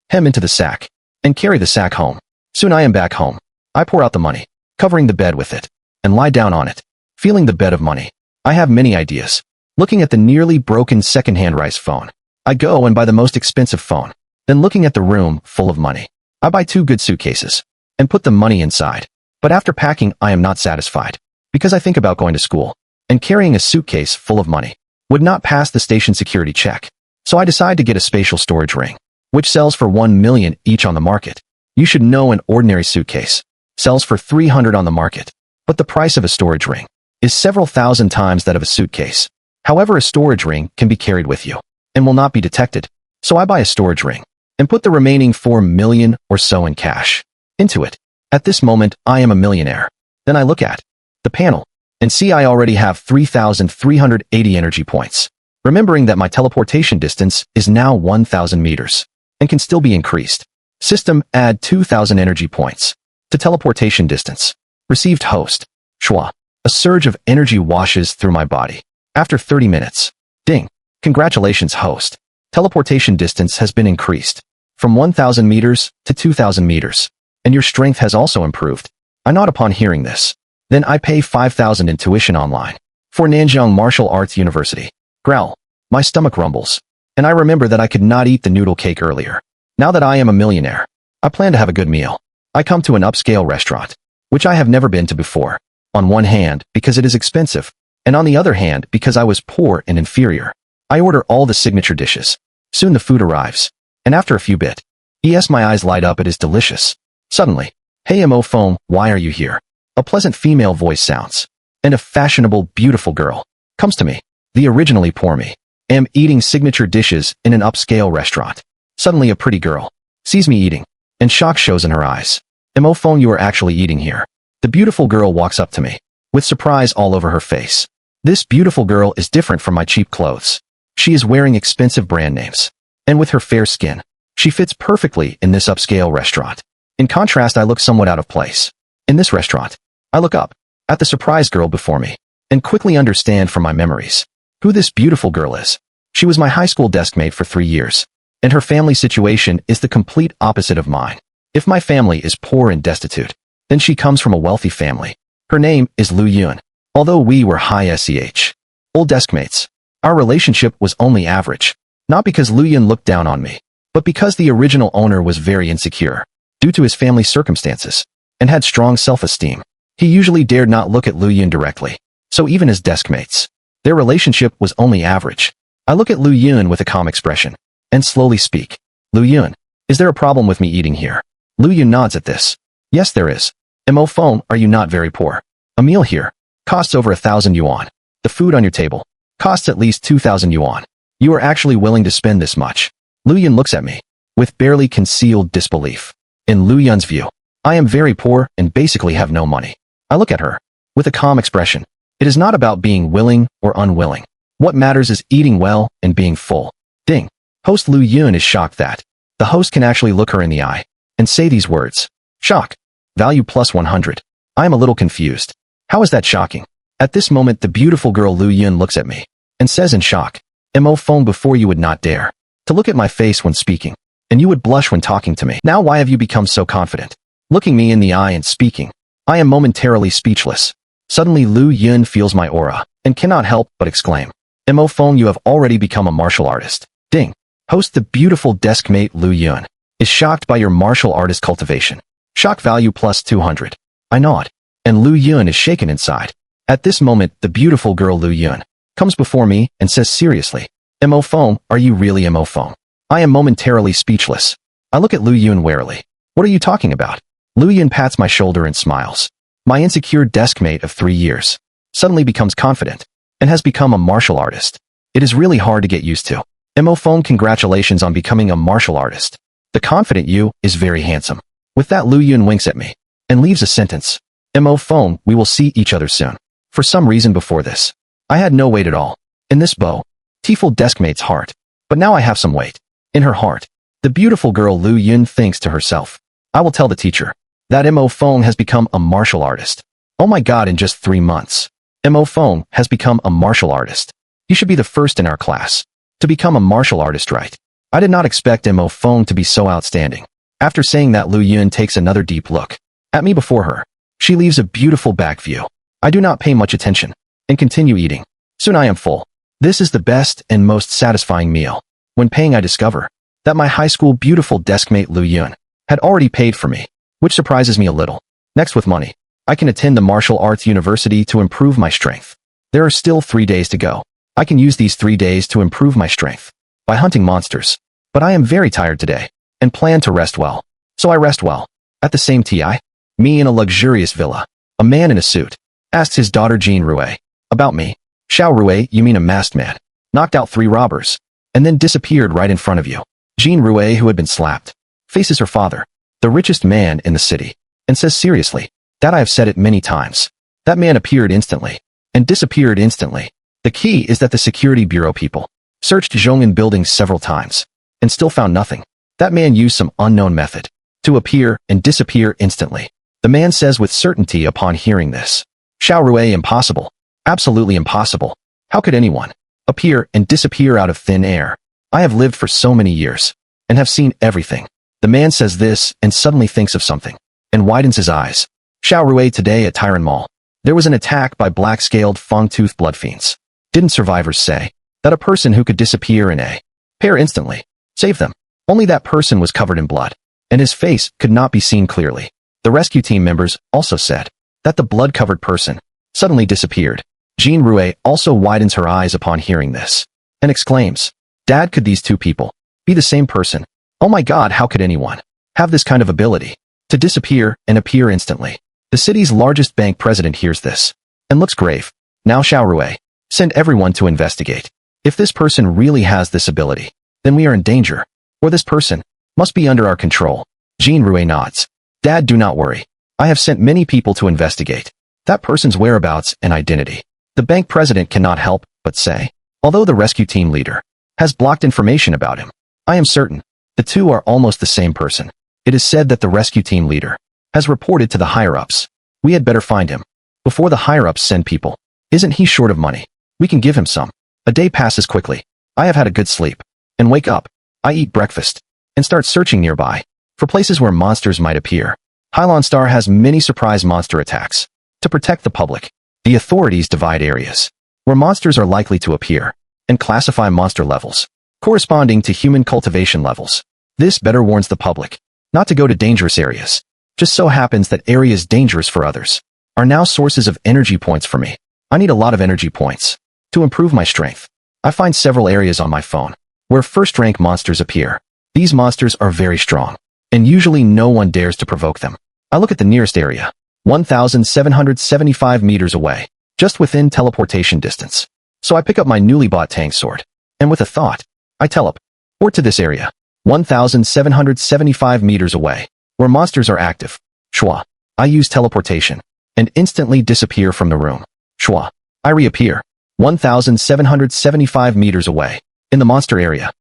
hem into the sack, and carry the sack home. Soon I am back home. I pour out the money, covering the bed with it, and lie down on it, feeling the bed of money. I have many ideas. Looking at the nearly broken second-hand rice phone, I go and buy the most expensive phone. Then looking at the room full of money, I buy 2 good suitcases, and put the money inside. But after packing, I am not satisfied, because I think about going to school, and carrying a suitcase full of money would not pass the station security check. So I decide to get a spatial storage ring, which sells for 1 million each on the market. You should know an ordinary suitcase sells for 300 on the market, but the price of a storage ring is several thousand times that of a suitcase. However, a storage ring can be carried with you, and will not be detected, so I buy a storage ring and put the remaining 4 million or so in cash into it. At this moment, I am a millionaire. Then I look at the panel and see I already have 3,380 energy points, remembering that my teleportation distance is now 1,000 meters and can still be increased. System, add 2,000 energy points to teleportation distance. Received host. Shwa. A surge of energy washes through my body. After 30 minutes. Ding. Congratulations, host. Teleportation distance has been increased from 1,000 meters to 2,000 meters, and your strength has also improved. I nod upon hearing this. Then I pay 5,000 in tuition online for Nanjiang Martial Arts University. Growl. My stomach rumbles, and I remember that I could not eat the noodle cake earlier. Now that I am a millionaire, I plan to have a good meal. I come to an upscale restaurant, which I have never been to before. On one hand, because it is expensive, and on the other hand, because I was poor and inferior. I order all the signature dishes. Soon the food arrives, and after a few bit, yes, my eyes light up. It is delicious. Suddenly, hey Mo phone, why are you here? A pleasant female voice sounds, and a fashionable, beautiful girl comes to me. The originally poor me am eating signature dishes in an upscale restaurant. Suddenly a pretty girl sees me eating, and shock shows in her eyes. Mo phone, you are actually eating here. The beautiful girl walks up to me, with surprise all over her face. This beautiful girl is different from my cheap clothes. She is wearing expensive brand names, and with her fair skin, she fits perfectly in this upscale restaurant. In contrast, I look somewhat out of place. In this restaurant, I look up at the surprise girl before me, and quickly understand from my memories who this beautiful girl is. She was my high school deskmate for 3 years, and her family situation is the complete opposite of mine. If my family is poor and destitute, then she comes from a wealthy family. Her name is Lu Yun. Although we were high SEH, old deskmates, our relationship was only average, not because Lu Yun looked down on me, but because the original owner was very insecure, due to his family circumstances, and had strong self-esteem. He usually dared not look at Lu Yun directly, so even as deskmates, their relationship was only average. I look at Lu Yun with a calm expression, and slowly speak. Lu Yun, is there a problem with me eating here? Lu Yun nods at this. Yes, there is. Mo phone, are you not very poor? A meal here costs over 1,000 yuan. The food on your table costs at least 2,000 yuan. You are actually willing to spend this much? Lu Yun looks at me with barely concealed disbelief. In Lu Yun's view, I am very poor and basically have no money. I look at her with a calm expression. It is not about being willing or unwilling. What matters is eating well and being full. Ding. Host Lu Yun is shocked that the host can actually look her in the eye and say these words. Shock. Value plus 100. I am a little confused. How is that shocking? At this moment, the beautiful girl Lu Yun looks at me and says in shock, Mo phone, before you would not dare to look at my face when speaking, and you would blush when talking to me. Now why have you become so confident? Looking me in the eye and speaking, I am momentarily speechless. Suddenly Lu Yun feels my aura and cannot help but exclaim, Mo phone, you have already become a martial artist. Ding. Host, the beautiful deskmate Lu Yun is shocked by your martial artist cultivation. Shock value plus 200. I nod, and Lu Yun is shaken inside. At this moment, the beautiful girl Lu Yun comes before me and says seriously, Mo phone, are you really Mo phone? I am momentarily speechless. I look at Lu Yun warily. What are you talking about? Lu Yun pats my shoulder and smiles. My insecure deskmate of 3 years suddenly becomes confident and has become a martial artist. It is really hard to get used to. Mo phone, congratulations on becoming a martial artist. The confident you is very handsome. With that, Lu Yun winks at me and leaves a sentence. Mo phone, we will see each other soon. For some reason before this, I had no weight at all. In this beautiful deskmate's heart. But now I have some weight. In her heart, the beautiful girl Lu Yun thinks to herself, I will tell the teacher that Mo phone has become a martial artist. Oh my god, in just 3 months, Mo phone has become a martial artist. He should be the first in our class to become a martial artist, right? I did not expect Mo phone to be so outstanding. After saying that, Lu Yun takes another deep look at me before her. She leaves a beautiful back view. I do not pay much attention and continue eating. Soon I am full. This is the best and most satisfying meal. When paying, I discover that my high school beautiful deskmate Lu Yun had already paid for me, which surprises me a little. Next, with money, I can attend the martial arts university to improve my strength. There are still 3 days to go. I can use these 3 days to improve my strength by hunting monsters. But I am very tired today and plan to rest well. So I rest well. At the same time, me in a luxurious villa. A man in a suit asks his daughter Jean Rue about me. Xiao Rue, you mean a masked man knocked out 3 robbers? and then disappeared right in front of you. Jean Rouet, who had been slapped, faces her father, the richest man in the city, and says seriously, "That I have said it many times." That man appeared instantly, and disappeared instantly. The key is that the security bureau people searched Zhongin buildings several times, and still found nothing. That man used some unknown method to appear and disappear instantly. The man says with certainty upon hearing this, "Xiao Rui, impossible. Absolutely impossible. How could anyone appear and disappear out of thin air? I have lived for so many years, and have seen everything." The man says this and suddenly thinks of something, and widens his eyes. "Xiao Rui, today at Tyran Mall, there was an attack by black-scaled fang-toothed blood fiends. Didn't survivors say that a person who could disappear in a pair instantly saved them? Only that person was covered in blood, and his face could not be seen clearly. The rescue team members also said that the blood-covered person suddenly disappeared." Jean Rouet also widens her eyes upon hearing this, and exclaims, "Dad, could these two people be the same person? Oh my God, how could anyone have this kind of ability to disappear and appear instantly?" The city's largest bank president hears this, and looks grave. "Now Xiao Rui, send everyone to investigate. If this person really has this ability, then we are in danger, or this person must be under our control." Jean Rouet nods. "Dad, do not worry. I have sent many people to investigate that person's whereabouts and identity." The bank president cannot help but say, although the rescue team leader has blocked information about him, I am certain the two are almost the same person. It is said that the rescue team leader has reported to the higher-ups. We had better find him before the higher-ups send people. Isn't he short of money? We can give him some. A day passes quickly. I have had a good sleep, and wake up. I eat breakfast, and start searching nearby for places where monsters might appear. Hailan Star has many surprise monster attacks. To protect the public, the authorities divide areas where monsters are likely to appear and classify monster levels corresponding to human cultivation levels. This better warns the public not to go to dangerous areas. Just so happens that areas dangerous for others are now sources of energy points for me. I need a lot of energy points to improve my strength. I find several areas on my phone where first-rank monsters appear. These monsters are very strong, and usually no one dares to provoke them. I look at the nearest area, 1,775 meters away, just within teleportation distance. So I pick up my newly bought tank sword, and with a thought, I teleport to this area, 1,775 meters away, where monsters are active. Shwa. I use teleportation, and instantly disappear from the room. Shwa. I reappear, 1,775 meters away, in the monster area.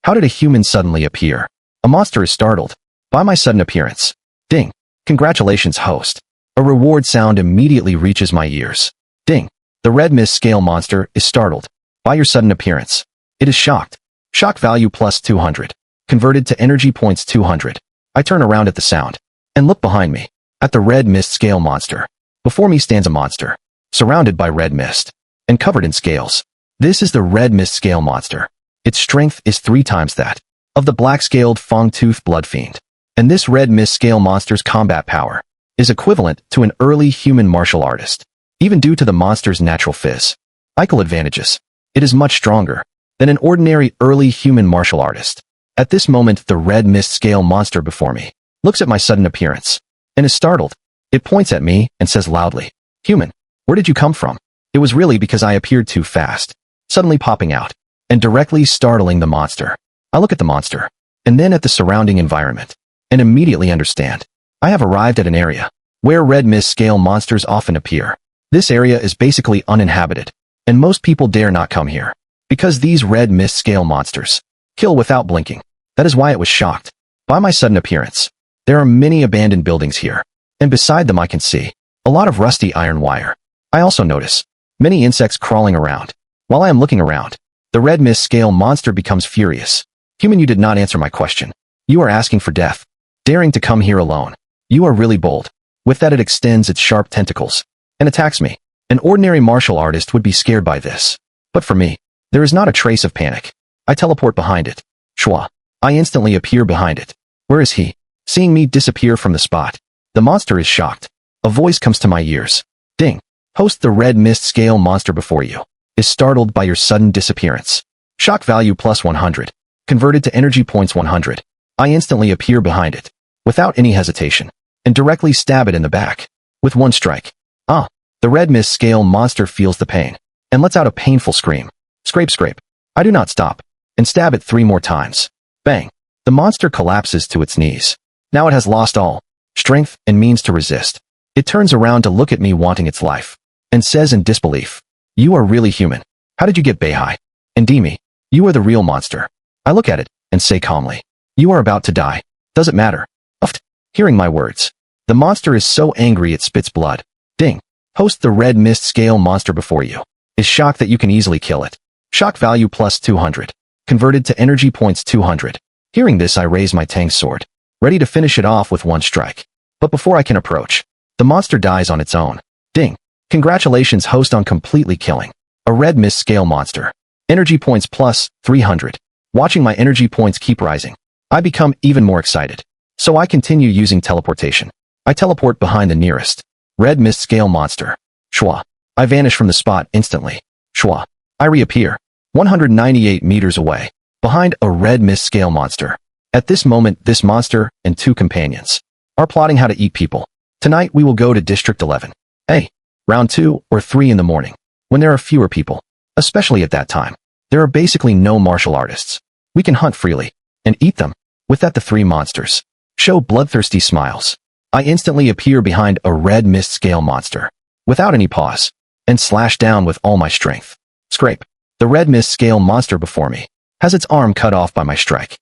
How did a human suddenly appear? A monster is startled by my sudden appearance. Ding. Congratulations, host. A reward sound immediately reaches my ears. Ding. The red mist scale monster is startled by your sudden appearance. It is shocked. Shock value plus 200. Converted to energy points 200. I turn around at the sound and look behind me at the red mist scale monster. Before me stands a monster, surrounded by red mist and covered in scales. This is the red mist scale monster. Its strength is 3 times that of the black-scaled fang-toothed blood fiend. And this red mist scale monster's combat power is equivalent to an early human martial artist. Even due to the monster's natural physical advantages, it is much stronger than an ordinary early human martial artist. At this moment, the red mist scale monster before me looks at my sudden appearance and is startled. It points at me and says loudly, "Human, where did you come from?" It was really because I appeared too fast, suddenly popping out and directly startling the monster. I look at the monster and then at the surrounding environment and immediately understand. I have arrived at an area where red mist scale monsters often appear. This area is basically uninhabited, and most people dare not come here because these red mist scale monsters kill without blinking. That is why it was shocked by my sudden appearance. There are many abandoned buildings here, and beside them I can see a lot of rusty iron wire. I also notice many insects crawling around. While I am looking around, the red mist scale monster becomes furious. "Human, you did not answer my question. You are asking for death, daring to come here alone. You are really bold." With that, it extends its sharp tentacles and attacks me. An ordinary martial artist would be scared by this, but for me, there is not a trace of panic. I teleport behind it. Shwa. I instantly appear behind it. Where is he? Seeing me disappear from the spot, the monster is shocked. A voice comes to my ears. Ding. Host, the red mist scale monster before you is startled by your sudden disappearance. Shock value plus 100. Converted to energy points 100. I instantly appear behind it, without any hesitation, and directly stab it in the back, with one strike. The red mist scale monster feels the pain, and lets out a painful scream. Scrape, scrape. I do not stop. and stab it 3 more times. Bang. The monster collapses to its knees. Now it has lost all strength and means to resist. It turns around to look at me wanting its life, and says in disbelief, "You are really human. How did you get Beihai?" And Demi, "You are the real monster." I look at it, and say calmly, "You are about to die. Does it matter?" Uft. Hearing my words, the monster is so angry it spits blood. Ding. Host the red mist scale monster before you is shocked that you can easily kill it. Shock value plus 200. Converted to energy points 200. Hearing this, I raise my Tang sword, ready to finish it off with one strike. But before I can approach, the monster dies on its own. Ding. Congratulations, host, on completely killing a red mist scale monster. Energy points plus 300. Watching my energy points keep rising, I become even more excited. So I continue using teleportation. I teleport behind the nearest red mist scale monster. Shwa. I vanish from the spot instantly. Shwa. I reappear 198 meters away, behind a red mist scale monster. At this moment, this monster and 2 companions are plotting how to eat people. Tonight we will go to District 11. Round 2 or 3 in the morning, when there are fewer people. Especially at that time, there are basically no martial artists. We can hunt freely and eat them. With that, the 3 monsters show bloodthirsty smiles. I instantly appear behind a red mist scale monster, without any pause, and slash down with all my strength. Scrape. The red mist scale monster before me has its arm cut off by my strike.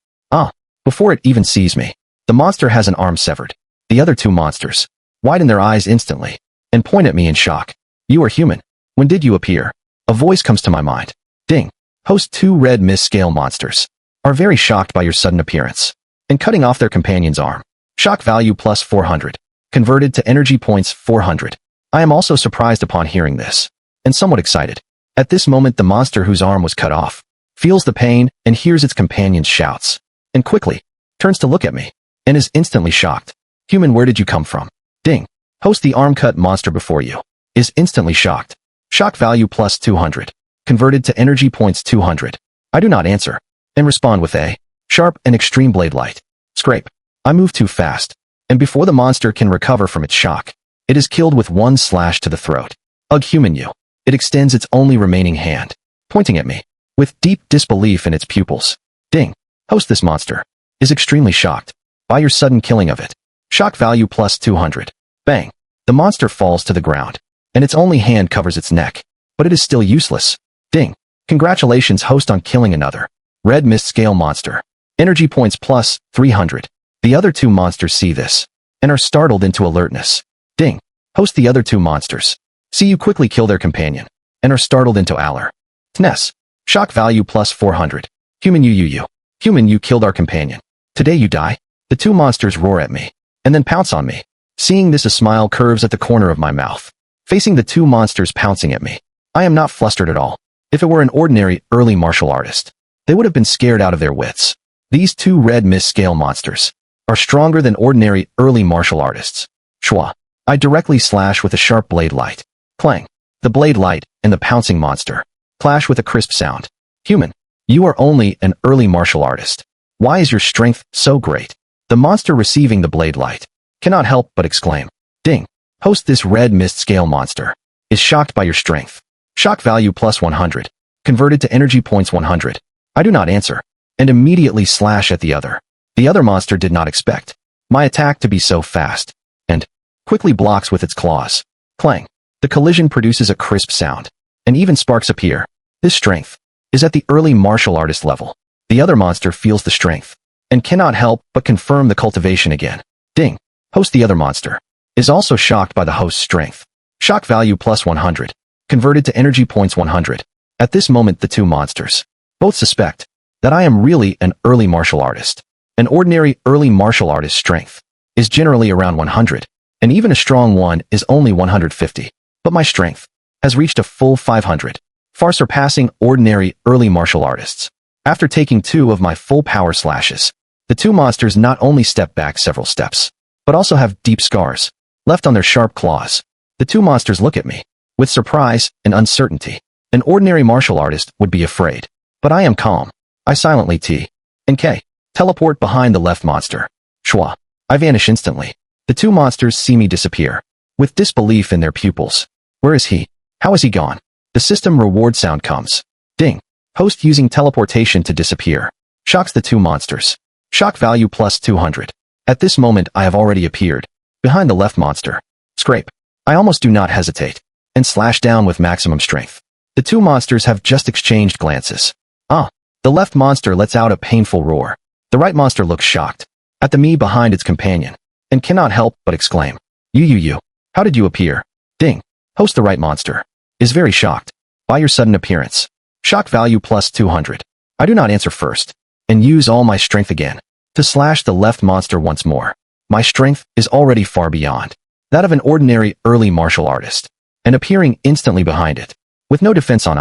Before it even sees me, the monster has an arm severed. The other 2 monsters widen their eyes instantly and point at me in shock. "You are human. When did you appear?" A voice comes to my mind. Ding. Host 2 red mist scale monsters are very shocked by your sudden appearance and cutting off their companion's arm. Shock value plus 400. Converted to energy points 400. I am also surprised upon hearing this, and somewhat excited. At this moment, the monster whose arm was cut off feels the pain and hears its companion's shouts, and quickly turns to look at me, and is instantly shocked. "Human, where did you come from?" Ding. Host the arm-cut monster before you is instantly shocked. Shock value plus 200. Converted to energy points 200. I do not answer, and respond with a sharp and extreme blade light. Scrape. I move too fast, and before the monster can recover from its shock, it is killed with 1 slash to the throat. Ugh, human you. It extends its only remaining hand, pointing at me, with deep disbelief in its pupils. Ding. Host, this monster is extremely shocked by your sudden killing of it. Shock value plus 200. Bang. The monster falls to the ground, and its only hand covers its neck, but it is still useless. Ding. Congratulations, host, on killing another red mist scale monster. Energy points plus 300. The other 2 monsters see this and are startled into alertness. Ding. Host, the other 2 monsters see you quickly kill their companion and are startled into alertness. Shock value plus 400. Human you. Human, you killed our companion. Today you die. The 2 monsters roar at me and then pounce on me. Seeing this, a smile curves at the corner of my mouth, facing the 2 monsters pouncing at me. I am not flustered at all. If it were an ordinary early martial artist, they would have been scared out of their wits. These 2 red mist scale monsters are stronger than ordinary early martial artists. Shwa. I directly slash with a sharp blade light. Clang. The blade light and the pouncing monster clash with a crisp sound. Human, you are only an early martial artist. Why is your strength so great? The monster receiving the blade light cannot help but exclaim. Ding. Host, this red mist scale monster is shocked by your strength. Shock value plus 100. Converted to energy points 100. I do not answer, and immediately slash at the other. The other monster did not expect my attack to be so fast, and quickly blocks with its claws. Clang. The collision produces a crisp sound, and even sparks appear. This strength is at the early martial artist level. The other monster feels the strength, and cannot help but confirm the cultivation again. Ding. Host, the other monster is also shocked by the host's strength. Shock value plus 100. Converted to energy points 100. At this moment, the 2 monsters both suspect that I am really an early martial artist. An ordinary early martial artist strength is generally around 100, and even a strong one is only 150. But my strength has reached a full 500, far surpassing ordinary early martial artists. After taking 2 of my full power slashes, the 2 monsters not only step back several steps, but also have deep scars left on their sharp claws. The 2 monsters look at me with surprise and uncertainty. An ordinary martial artist would be afraid, but I am calm. I silently teleport behind the left monster. Shwa. I vanish instantly. The 2 monsters see me disappear, with disbelief in their pupils. Where is he? How is he gone? The system reward sound comes. Ding. Host using teleportation to disappear. Shocks the two monsters. Shock value plus 200. At this moment I have already appeared. Behind the left monster. Scrape. I almost do not hesitate. And slash down with maximum strength. The two monsters have just exchanged glances. The left monster lets out a painful roar. The right monster looks shocked. At the me behind its companion. And cannot help but exclaim. You. How did you appear? Ding. Host the right monster. Is very shocked. By your sudden appearance. Shock value plus 200. I do not answer first. And use all my strength again. To slash the left monster once more. My strength is already far beyond that of an ordinary early martial artist. And appearing instantly behind it. With no defense on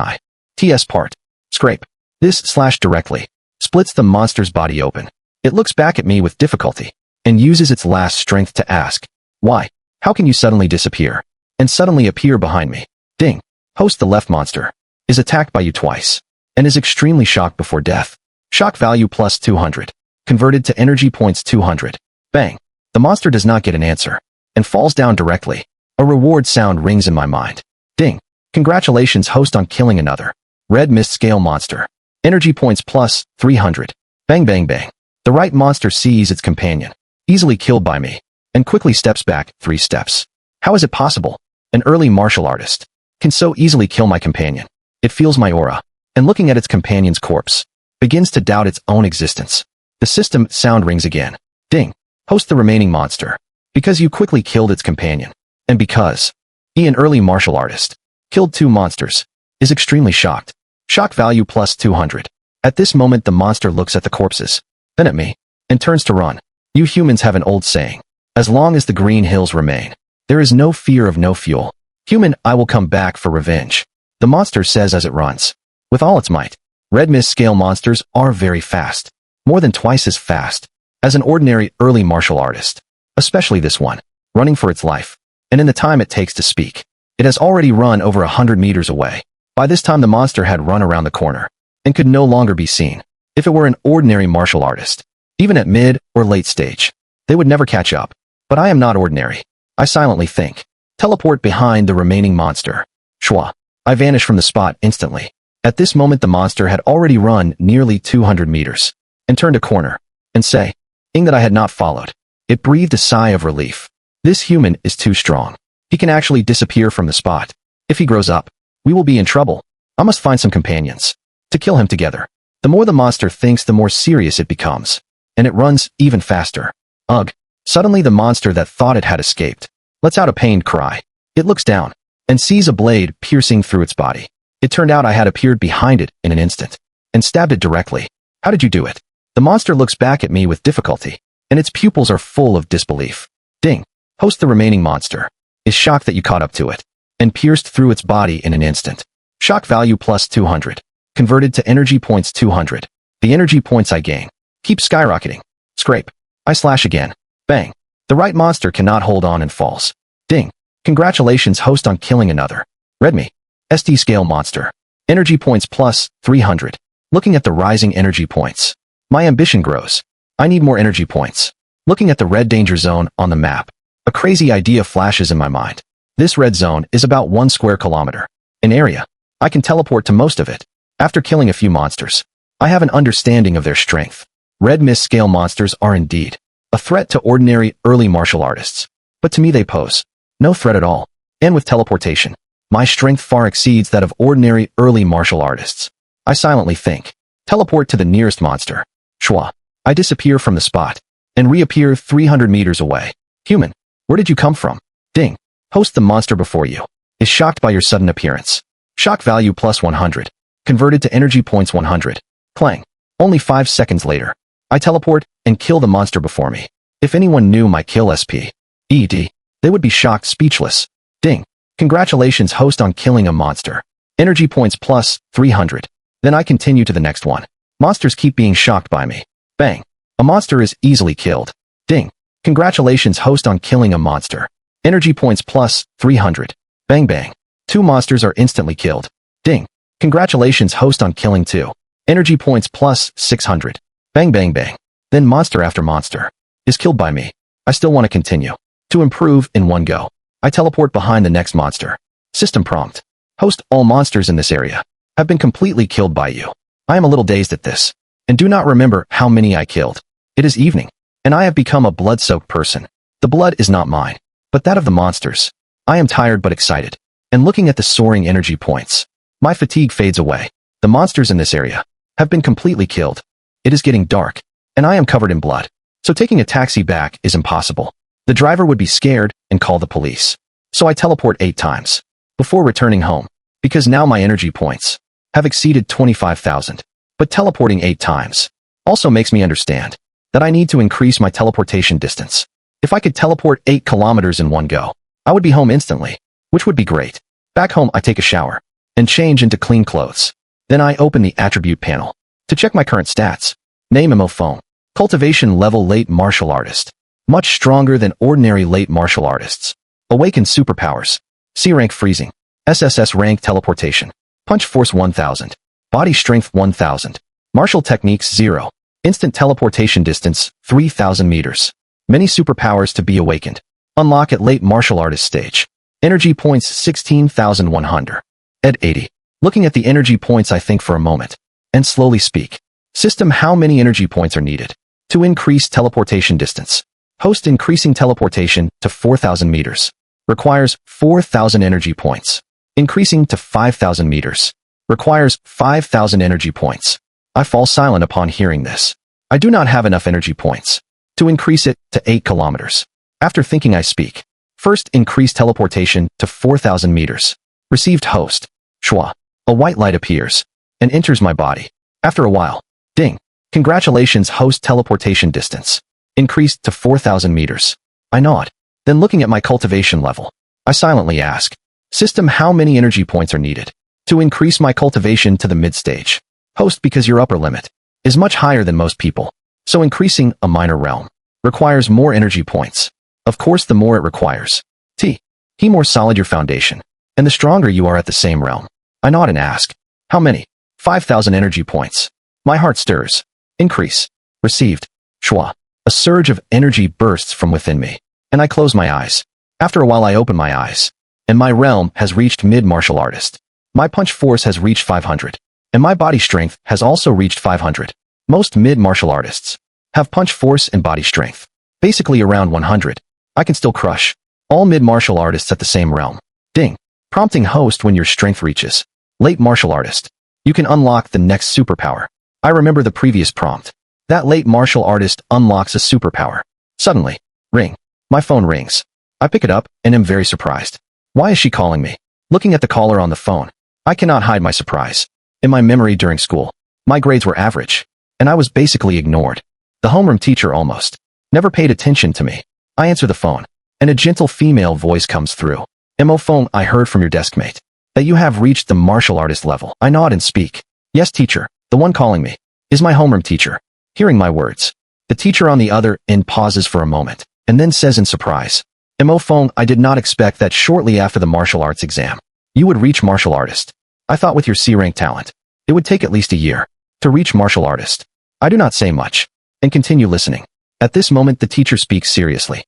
TS part. Scrape. This slash directly. Splits the monster's body open. It looks back at me with difficulty. And uses its last strength to ask. Why? How can you suddenly disappear? And suddenly appear behind me? Ding. Host the left monster. Is attacked by you twice. And is extremely shocked before death. Shock value plus 200. Converted to energy points 200. Bang. The monster does not get an answer. And falls down directly. A reward sound rings in my mind. Ding. Congratulations host on killing another. Red mist scale monster. Energy points plus 300. Bang bang bang. The right monster sees its companion. Easily killed by me. And quickly steps back 3 steps. How is it possible? An early martial artist. Can so easily kill my companion. It feels my aura. And looking at its companion's corpse. Begins to doubt its own existence. The system sound rings again. Ding. Host the remaining monster. Because you quickly killed its companion. And because an early martial artist. Killed 2 monsters. Is extremely shocked. Shock value plus 200. At this moment the monster looks at the corpses. Then at me. And turns to run. You humans have an old saying. As long as the green hills remain. There is no fear of no fuel. Human, I will come back for revenge. The monster says as it runs. With all its might. Red mist scale monsters are very fast. More than twice as fast. As an ordinary early martial artist. Especially this one. Running for its life. And in the time it takes to speak. It has already run over 100 meters away. By this time the monster had run around the corner. And could no longer be seen. If it were an ordinary martial artist. Even at mid or late stage. They would never catch up. But I am not ordinary. I silently think. Teleport behind the remaining monster. Shwa. I vanish from the spot instantly. At this moment the monster had already run nearly 200 meters. And turned a corner. And say. That I had not followed. It breathed a sigh of relief. This human is too strong. He can actually disappear from the spot. If he grows up, we will be in trouble. I must find some companions. To kill him together. The more the monster thinks the more serious it becomes. And it runs even faster. Ugh. Suddenly the monster that thought it had escaped. Lets out a pained cry. It looks down. And sees a blade piercing through its body. It turned out I had appeared behind it in an instant. And stabbed it directly. How did you do it? The monster looks back at me with difficulty. And its pupils are full of disbelief. Ding. Host the remaining monster. Is shocked that you caught up to it. And pierced through its body in an instant. Shock value plus 200. Converted to energy points 200. The energy points I gain. Keep skyrocketing. Scrape. I slash again. Bang. The right monster cannot hold on and falls. Ding. Congratulations host on killing another. Redmi. SD scale monster. Energy points plus 300. Looking at the rising energy points. My ambition grows. I need more energy points. Looking at the red danger zone on the map. A crazy idea flashes in my mind. This red zone is about 1 square kilometer. An area. I can teleport to most of it. After killing a few monsters. I have an understanding of their strength. Red mist scale monsters are indeed a threat to ordinary early martial artists. But to me they pose no threat at all. And with teleportation. My strength far exceeds that of ordinary early martial artists. I silently think. Teleport to the nearest monster. Shwa. I disappear from the spot. And reappear 300 meters away. Human. Where did you come from? Ding. Host the monster before you. Is shocked by your sudden appearance. Shock value plus 100. Converted to energy points 100. Clang. Only 5 seconds later. I teleport and kill the monster before me. If anyone knew my kill SP. ED. They would be shocked speechless. Ding. Congratulations host on killing a monster. Energy points plus 300. Then I continue to the next one. Monsters keep being shocked by me. Bang. A monster is easily killed. Ding. Congratulations host on killing a monster. Energy points plus 300. Bang bang. 2 monsters are instantly killed. Ding. Congratulations host on killing 2. Energy points plus 600. Bang bang bang. Then monster after monster is killed by me. I still want to continue. To improve in one go. I teleport behind the next monster. System prompt. Host all monsters in this area have been completely killed by you. I am a little dazed at this, and do not remember how many I killed. It is evening, and I have become a blood-soaked person. The blood is not mine, but that of the monsters. I am tired but excited, and looking at the soaring energy points. My fatigue fades away. The monsters in this area have been completely killed. It is getting dark, and I am covered in blood, so taking a taxi back is impossible. The driver would be scared and call the police. So I teleport 8 times before returning home, because now my energy points have exceeded 25,000. But teleporting 8 times also makes me understand that I need to increase my teleportation distance. If I could teleport 8 kilometers in one go, I would be home instantly, which would be great. Back home, I take a shower and change into clean clothes. Then I open the attribute panel to check my current stats. Name phone. Cultivation level late martial artist. Much stronger than ordinary late martial artists. Awakens superpowers. C rank freezing. SSS rank teleportation. Punch force 1000. Body strength 1000. Martial techniques 0. Instant teleportation distance 3000 meters. Many superpowers to be awakened. Unlock at late martial artist stage. Energy points 16,100. Ed 80. Looking at the energy points, I think for a moment and slowly speak. System, how many energy points are needed to increase teleportation distance? Host, increasing teleportation to 4,000 meters. Requires 4,000 energy points. Increasing to 5,000 meters. Requires 5,000 energy points. I fall silent upon hearing this. I do not have enough energy points to increase it to 8 kilometers. After thinking, I speak. First, increase teleportation to 4,000 meters. Received host. Shwa. A white light appears and enters my body. After a while, ding. Congratulations, host, teleportation distance increased to 4,000 meters. I nod. Then looking at my cultivation level, I silently ask, system, how many energy points are needed to increase my cultivation to the mid-stage? Host, because your upper limit is much higher than most people, so increasing a minor realm requires more energy points. Of course, the more it requires. He more solid your foundation, and the stronger you are at the same realm. I nod and ask, how many? 5,000 energy points. My heart stirs. Increase. Received. Shwa. A surge of energy bursts from within me, and I close my eyes. After a while, I open my eyes, and my realm has reached mid-martial artist. My punch force has reached 500, and my body strength has also reached 500. Most mid-martial artists have punch force and body strength basically around 100. I can still crush all mid-martial artists at the same realm. Ding. Prompting host, when your strength reaches late martial artist, you can unlock the next superpower. I remember the previous prompt. That late martial artist unlocks a superpower. Suddenly, ring. My phone rings. I pick it up and am very surprised. Why is she calling me? Looking at the caller on the phone, I cannot hide my surprise. In my memory during school, my grades were average, and I was basically ignored. The homeroom teacher almost never paid attention to me. I answer the phone, and a gentle female voice comes through. Phone, I heard from your deskmate that you have reached the martial artist level. I nod and speak. Yes, teacher. The one calling me is my homeroom teacher. Hearing my words, the teacher on the other end pauses for a moment, and then says in surprise, Phone, I did not expect that shortly after the martial arts exam, you would reach martial artist. I thought with your C-rank talent, it would take at least a year to reach martial artist. I do not say much, and continue listening. At this moment, the teacher speaks seriously.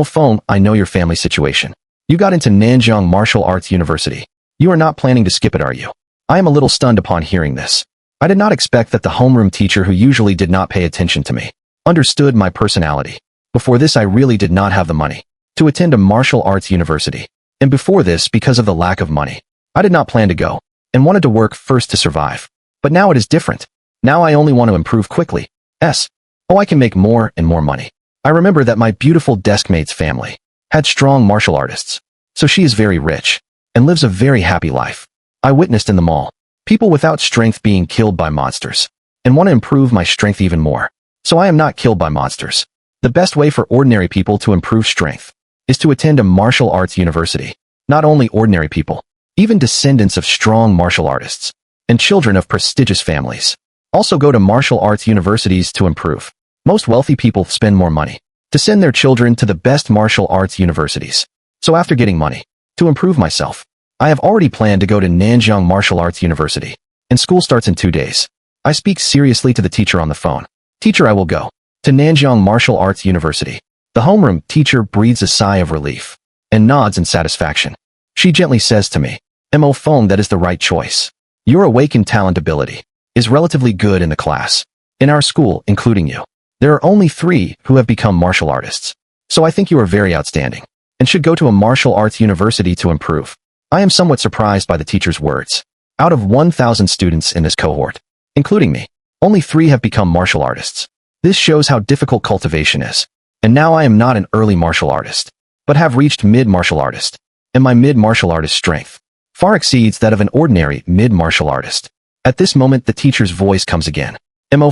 Phone, I know your family situation. You got into Nanjing Martial Arts University. You are not planning to skip it, are you? I am a little stunned upon hearing this. I did not expect that the homeroom teacher, who usually did not pay attention to me, understood my personality. Before this, I really did not have the money to attend a martial arts university. And before this, because of the lack of money, I did not plan to go and wanted to work first to survive. But now it is different. Now I only want to improve quickly. I can make more and more money. I remember that my beautiful deskmate's family had strong martial artists, so she is very rich and lives a very happy life. I witnessed in the mall people without strength being killed by monsters, and want to improve my strength even more, so I am not killed by monsters. The best way for ordinary people to improve strength is to attend a martial arts university. Not only ordinary people, even descendants of strong martial artists and children of prestigious families also go to martial arts universities to improve. Most wealthy people spend more money to send their children to the best martial arts universities. So after getting money to improve myself, I have already planned to go to Nanjing Martial Arts University, and school starts in 2 days. I speak seriously to the teacher on the phone. Teacher, I will go to Nanjing Martial Arts University. The homeroom teacher breathes a sigh of relief and nods in satisfaction. She gently says to me, Phone, that is the right choice. Your awakened talent ability is relatively good in the class. In our school, including you, there are only 3 who have become martial artists. So I think you are very outstanding and should go to a martial arts university to improve. I am somewhat surprised by the teacher's words. Out of 1,000 students in this cohort, including me, only 3 have become martial artists. This shows how difficult cultivation is. And now I am not an early martial artist, but have reached mid-martial artist, and my mid-martial artist strength far exceeds that of an ordinary mid-martial artist. At this moment, the teacher's voice comes again.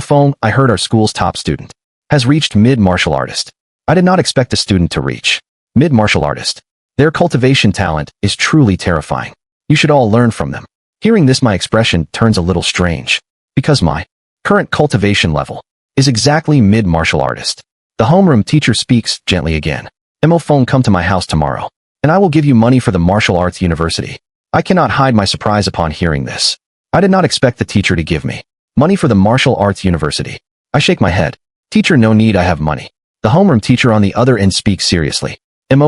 Phone, I heard our school's top student has reached mid-martial artist. I did not expect a student to reach mid-martial artist. Their cultivation talent is truly terrifying. You should all learn from them. Hearing this, my expression turns a little strange, because my current cultivation level is exactly mid-martial artist. The homeroom teacher speaks gently again. Phone, come to my house tomorrow, and I will give you money for the martial arts university. I cannot hide my surprise upon hearing this. I did not expect the teacher to give me money for the martial arts university. I shake my head. Teacher, no need, I have money. The homeroom teacher on the other end speaks seriously.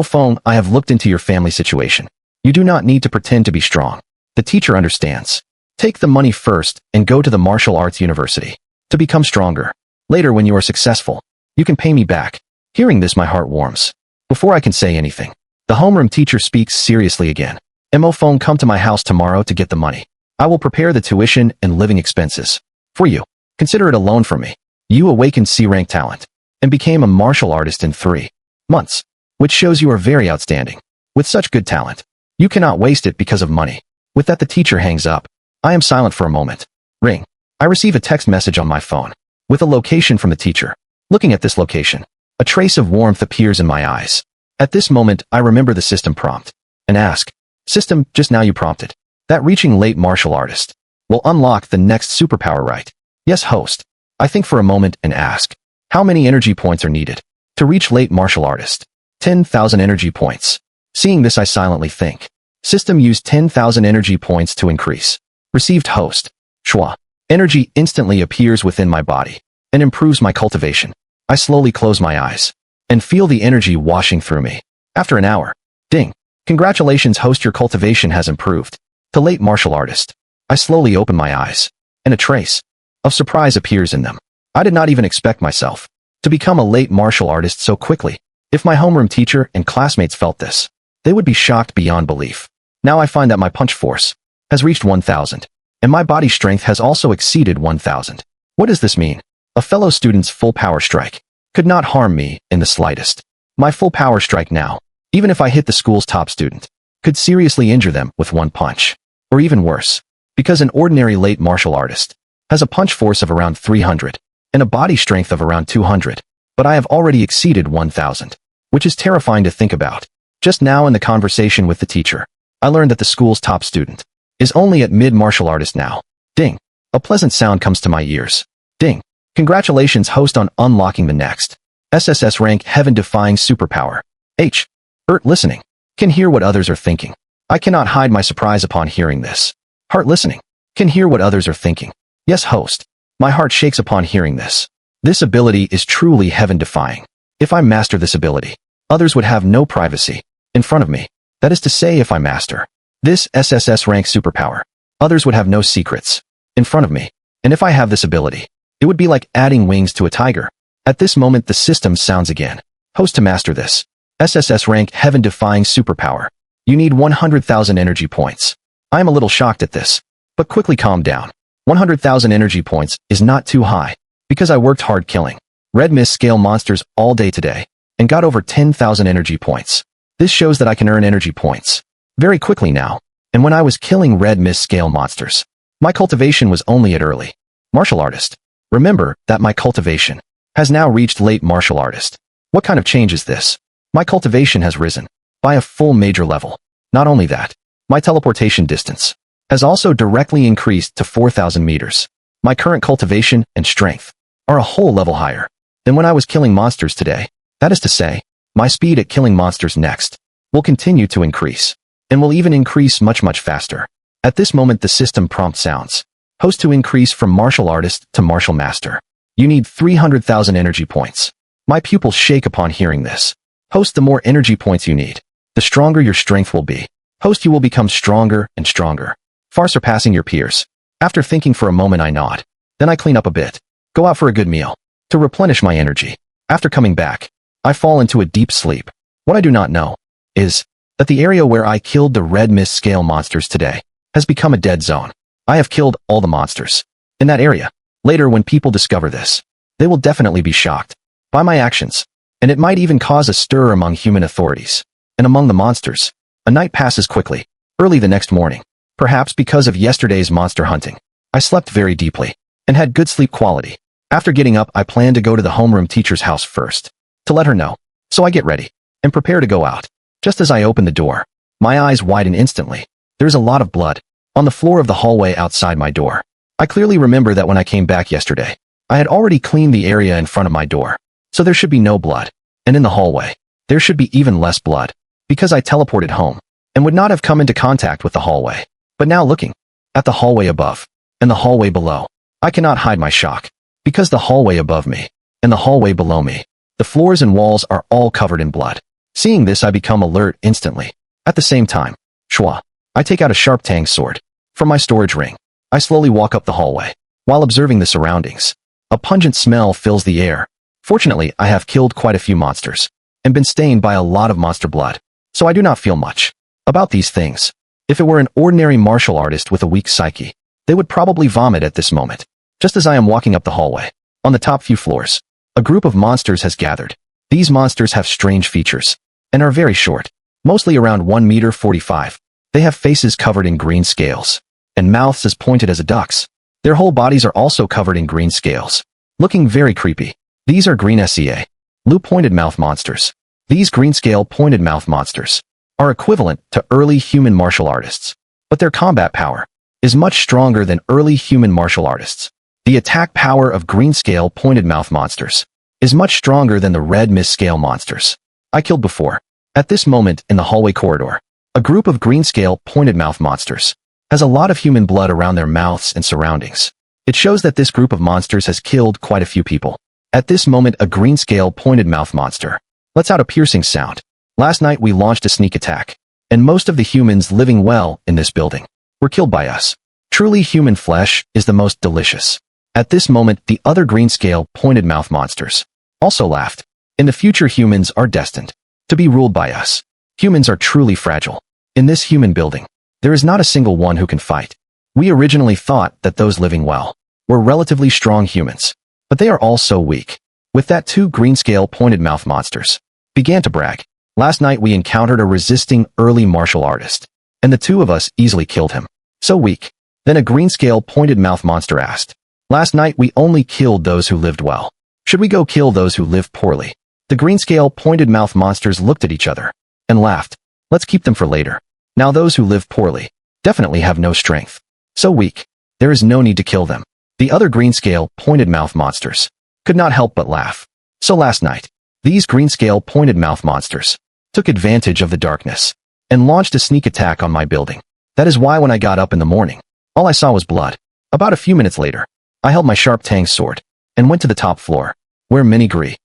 Phone, I have looked into your family situation. You do not need to pretend to be strong. The teacher understands. Take the money first and go to the martial arts university to become stronger. Later, when you are successful, you can pay me back. Hearing this, my heart warms. Before I can say anything, the homeroom teacher speaks seriously again. Phone, come to my house tomorrow to get the money. I will prepare the tuition and living expenses for you. Consider it a loan from me. You awakened C-rank talent and became a martial artist in 3 months, which shows you are very outstanding. With such good talent, you cannot waste it because of money. With that, the teacher hangs up. I am silent for a moment. Ring. I receive a text message on my phone with a location from the teacher. Looking at this location, a trace of warmth appears in my eyes. At this moment, I remember the system prompt and ask, System, just now you prompted that reaching late martial artist will unlock the next superpower, right? Yes, host. I think for a moment and ask, how many energy points are needed to reach late martial artist? 10,000 energy points. Seeing this, I silently think. System used 10,000 energy points to increase. Received host. Shwa. Energy instantly appears within my body and improves my cultivation. I slowly close my eyes and feel the energy washing through me. After an hour. Ding. Congratulations, host, your cultivation has improved to late martial artist. I slowly open my eyes, and a trace of surprise appears in them. I did not even expect myself to become a late martial artist so quickly. If my homeroom teacher and classmates felt this, they would be shocked beyond belief. Now I find that my punch force has reached 1,000, and my body strength has also exceeded 1,000. What does this mean? A fellow student's full power strike could not harm me in the slightest. My full power strike now, even if I hit the school's top student, could seriously injure them with one punch. Or even worse, because an ordinary late martial artist has a punch force of around 300 and a body strength of around 200, but I have already exceeded 1,000, which is terrifying to think about. Just now in the conversation with the teacher, I learned that the school's top student is only at mid-martial artist now. Ding. A pleasant sound comes to my ears. Ding. Congratulations, host, on unlocking the next SSS rank heaven-defying superpower. Listening. Can hear what others are thinking. I cannot hide my surprise upon hearing this. Heart listening. Can hear what others are thinking. Yes, host. My heart shakes upon hearing this. This ability is truly heaven-defying. If I master this ability, others would have no privacy in front of me. That is to say, if I master this SSS rank superpower, others would have no secrets in front of me. And if I have this ability, it would be like adding wings to a tiger. At this moment, the system sounds again. Host, to master this SSS rank heaven-defying superpower, you need 100,000 energy points. I am a little shocked at this, but quickly calm down. 100,000 energy points is not too high, because I worked hard killing red mist scale monsters all day today, and got over 10,000 energy points. This shows that I can earn energy points very quickly now, and when I was killing red mist scale monsters, my cultivation was only at early martial artist. Remember that my cultivation has now reached late martial artist. What kind of change is this? My cultivation has risen by a full major level. Not only that, my teleportation distance has also directly increased to 4,000 meters. My current cultivation and strength are a whole level higher than when I was killing monsters today. That is to say, my speed at killing monsters next will continue to increase, and will even increase much faster. At this moment, the system prompt sounds. Host, to increase from martial artist to martial master, you need 300,000 energy points. My pupils shake upon hearing this. Host, the more energy points you need, the stronger your strength will be. Host, you will become stronger and stronger, far surpassing your peers. After thinking for a moment, I nod. Then I clean up a bit, go out for a good meal, to replenish my energy. After coming back, I fall into a deep sleep. What I do not know is that the area where I killed the red mist scale monsters today has become a dead zone. I have killed all the monsters in that area. Later, when people discover this, they will definitely be shocked by my actions, and it might even cause a stir among human authorities and among the monsters. A night passes quickly. Early the next morning, perhaps because of yesterday's monster hunting, I slept very deeply and had good sleep quality. After getting up, I plan to go to the homeroom teacher's house first to let her know. So I get ready and prepare to go out. Just as I open the door, my eyes widen instantly. There's a lot of blood on the floor of the hallway outside my door. I clearly remember that when I came back yesterday, I had already cleaned the area in front of my door, so there should be no blood. And in the hallway, there should be even less blood, because I teleported home and would not have come into contact with the hallway. But now looking at the hallway above and the hallway below, I cannot hide my shock, because the hallway above me and the hallway below me, the floors and walls are all covered in blood. Seeing this, I become alert instantly. At the same time, shwa, I take out a sharp tang sword from my storage ring. I slowly walk up the hallway. While observing the surroundings, a pungent smell fills the air. Fortunately, I have killed quite a few monsters and been stained by a lot of monster blood, so I do not feel much about these things. If it were an ordinary martial artist with a weak psyche, they would probably vomit at this moment. Just as I am walking up the hallway, on the top few floors, a group of monsters has gathered. These monsters have strange features and are very short, mostly around 1.45 meters. They have faces covered in green scales and mouths as pointed as a duck's. Their whole bodies are also covered in green scales, looking very creepy. These are green SEA, blue pointed mouth monsters. These green scale pointed mouth monsters are equivalent to early human martial artists, but their combat power is much stronger than early human martial artists. The attack power of green scale pointed mouth monsters is much stronger than the red mist scale monsters I killed before. At this moment in the hallway corridor, a group of green scale pointed mouth monsters has a lot of human blood around their mouths and surroundings. It shows that this group of monsters has killed quite a few people. At this moment, a green scale pointed mouth monster lets out a piercing sound. Last night we launched a sneak attack, and most of the humans living well in this building were killed by us. Truly, human flesh is the most delicious. At this moment, the other green scale pointed mouth monsters also laughed. In the future, humans are destined to be ruled by us. Humans are truly fragile. In this human building, there is not a single one who can fight. We originally thought that those living well were relatively strong humans, but they are all so weak. With that, two green scale pointed mouth monsters began to brag. Last night we encountered a resisting early martial artist, and the two of us easily killed him. So weak. Then a green scale pointed mouth monster asked, last night we only killed those who lived well. Should we go kill those who live poorly? The green scale pointed mouth monsters looked at each other and laughed. Let's keep them for later. Now those who live poorly definitely have no strength. So weak. There is no need to kill them. The other green scale pointed mouth monsters could not help but laugh. So last night, these green scale pointed mouth monsters took advantage of the darkness and launched a sneak attack on my building. That is why when I got up in the morning, all I saw was blood. About a few minutes later, I held my sharp tang sword and went to the top floor, where many green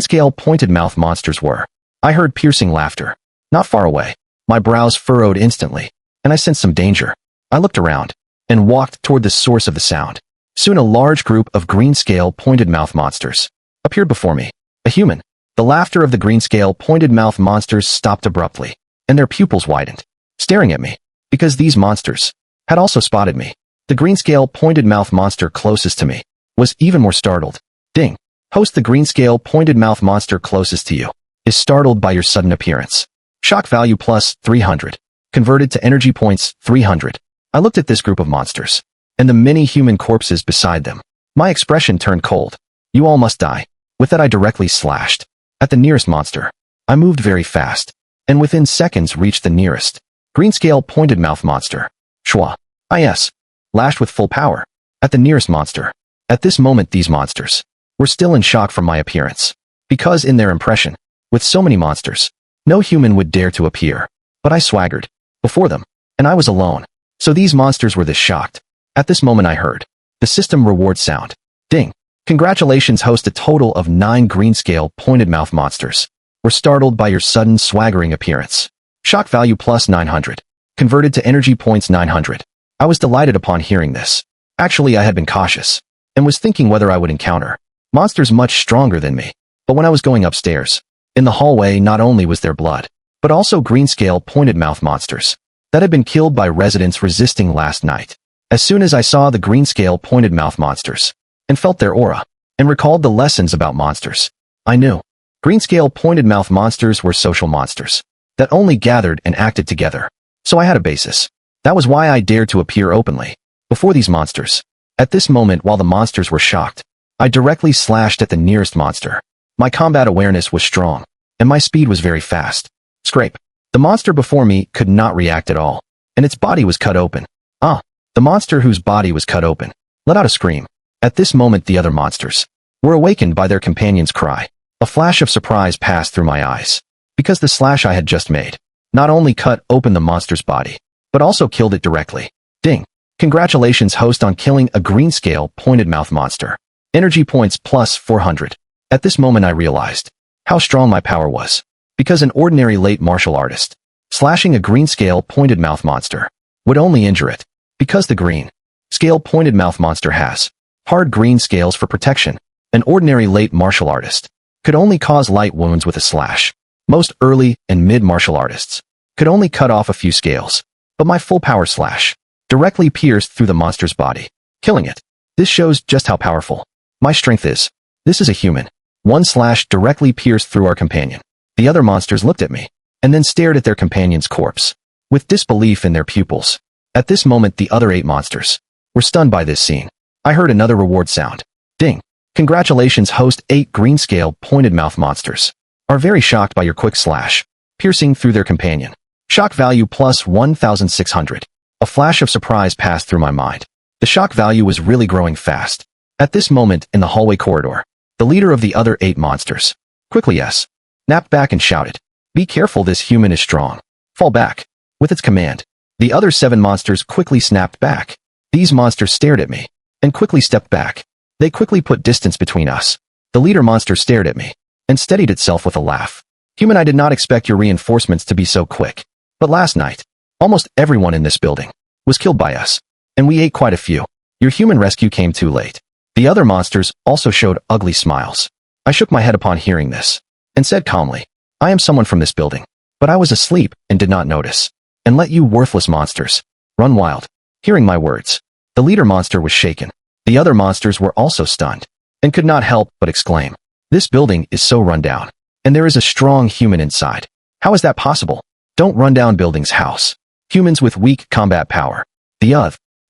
scale pointed mouth monsters were. I heard piercing laughter not far away. My brows furrowed instantly, and I sensed some danger. I looked around and walked toward the source of the sound. Soon a large group of green scale pointed mouth monsters appeared before me. A human. The laughter of the green scale pointed mouth monsters stopped abruptly, and their pupils widened, staring at me, because these monsters had also spotted me. The green scale pointed mouth monster closest to me was even more startled. Ding. Host, the green scale pointed mouth monster closest to you is startled by your sudden appearance. Shock value plus 300. Converted to energy points 300. I looked at this group of monsters and the many human corpses beside them. My expression turned cold. You all must die. With that, I directly slashed at the nearest monster. I moved very fast and within seconds reached the nearest green scale pointed mouth monster. Shwa. Is. Lashed with full power at the nearest monster. At this moment, these monsters were still in shock from my appearance, because in their impression, with so many monsters, no human would dare to appear. But I swaggered before them, and I was alone. So these monsters were this shocked. At this moment I heard the system reward sound. Ding. Congratulations, host. A total of 9 green scale pointed mouth monsters were startled by your sudden swaggering appearance. Shock value plus 900. Converted to energy points 900. I was delighted upon hearing this. Actually, I had been cautious, and was thinking whether I would encounter monsters much stronger than me. But when I was going upstairs, in the hallway not only was there blood, but also green-scale pointed mouth monsters that had been killed by residents resisting last night. As soon as I saw the green-scale pointed mouth monsters, and felt their aura, and recalled the lessons about monsters, I knew green-scale pointed mouth monsters were social monsters that only gathered and acted together. So I had a basis. That was why I dared to appear openly before these monsters. At this moment, while the monsters were shocked, I directly slashed at the nearest monster. My combat awareness was strong, and my speed was very fast. Scrape. The monster before me could not react at all, and its body was cut open. The monster whose body was cut open let out a scream. At this moment, the other monsters were awakened by their companion's cry. A flash of surprise passed through my eyes, because the slash I had just made not only cut open the monster's body, but also killed it directly. Ding. Congratulations, host, on killing a green-scale pointed mouth monster. Energy points plus 400. At this moment I realized how strong my power was, because an ordinary late martial artist slashing a green-scale pointed mouth monster would only injure it, because the green-scale pointed mouth monster has hard green scales for protection. An ordinary late martial artist could only cause light wounds with a slash. Most early and mid-martial artists could only cut off a few scales, but my full power slash directly pierced through the monster's body, killing it. This shows just how powerful my strength is. This is a human. One slash directly pierced through our companion. The other monsters looked at me, and then stared at their companion's corpse, with disbelief in their pupils. At this moment, the other 8 monsters were stunned by this scene. I heard another reward sound. Ding. Congratulations, host. 8 green-scale pointed mouth monsters are very shocked by your quick slash, piercing through their companion. Shock value plus 1,600. A flash of surprise passed through my mind. The shock value was really growing fast. At this moment, in the hallway corridor, the leader of the other 8 monsters quickly snapped back and shouted, "Be careful, this human is strong. Fall back." With its command, the other 7 monsters quickly snapped back. These monsters stared at me and quickly stepped back. They quickly put distance between us. The leader monster stared at me and steadied itself with a laugh. Human, I did not expect your reinforcements to be so quick. But last night, almost everyone in this building was killed by us, and we ate quite a few. Your human rescue came too late. The other monsters also showed ugly smiles. I shook my head upon hearing this, and said calmly, "I am someone from this building, but I was asleep and did not notice, and let you worthless monsters run wild." Hearing my words, the leader monster was shaken. The other monsters were also stunned, and could not help but exclaim, "This building is so run down, and there is a strong human inside. How is that possible? Don't run down buildings, house. Humans with weak combat power."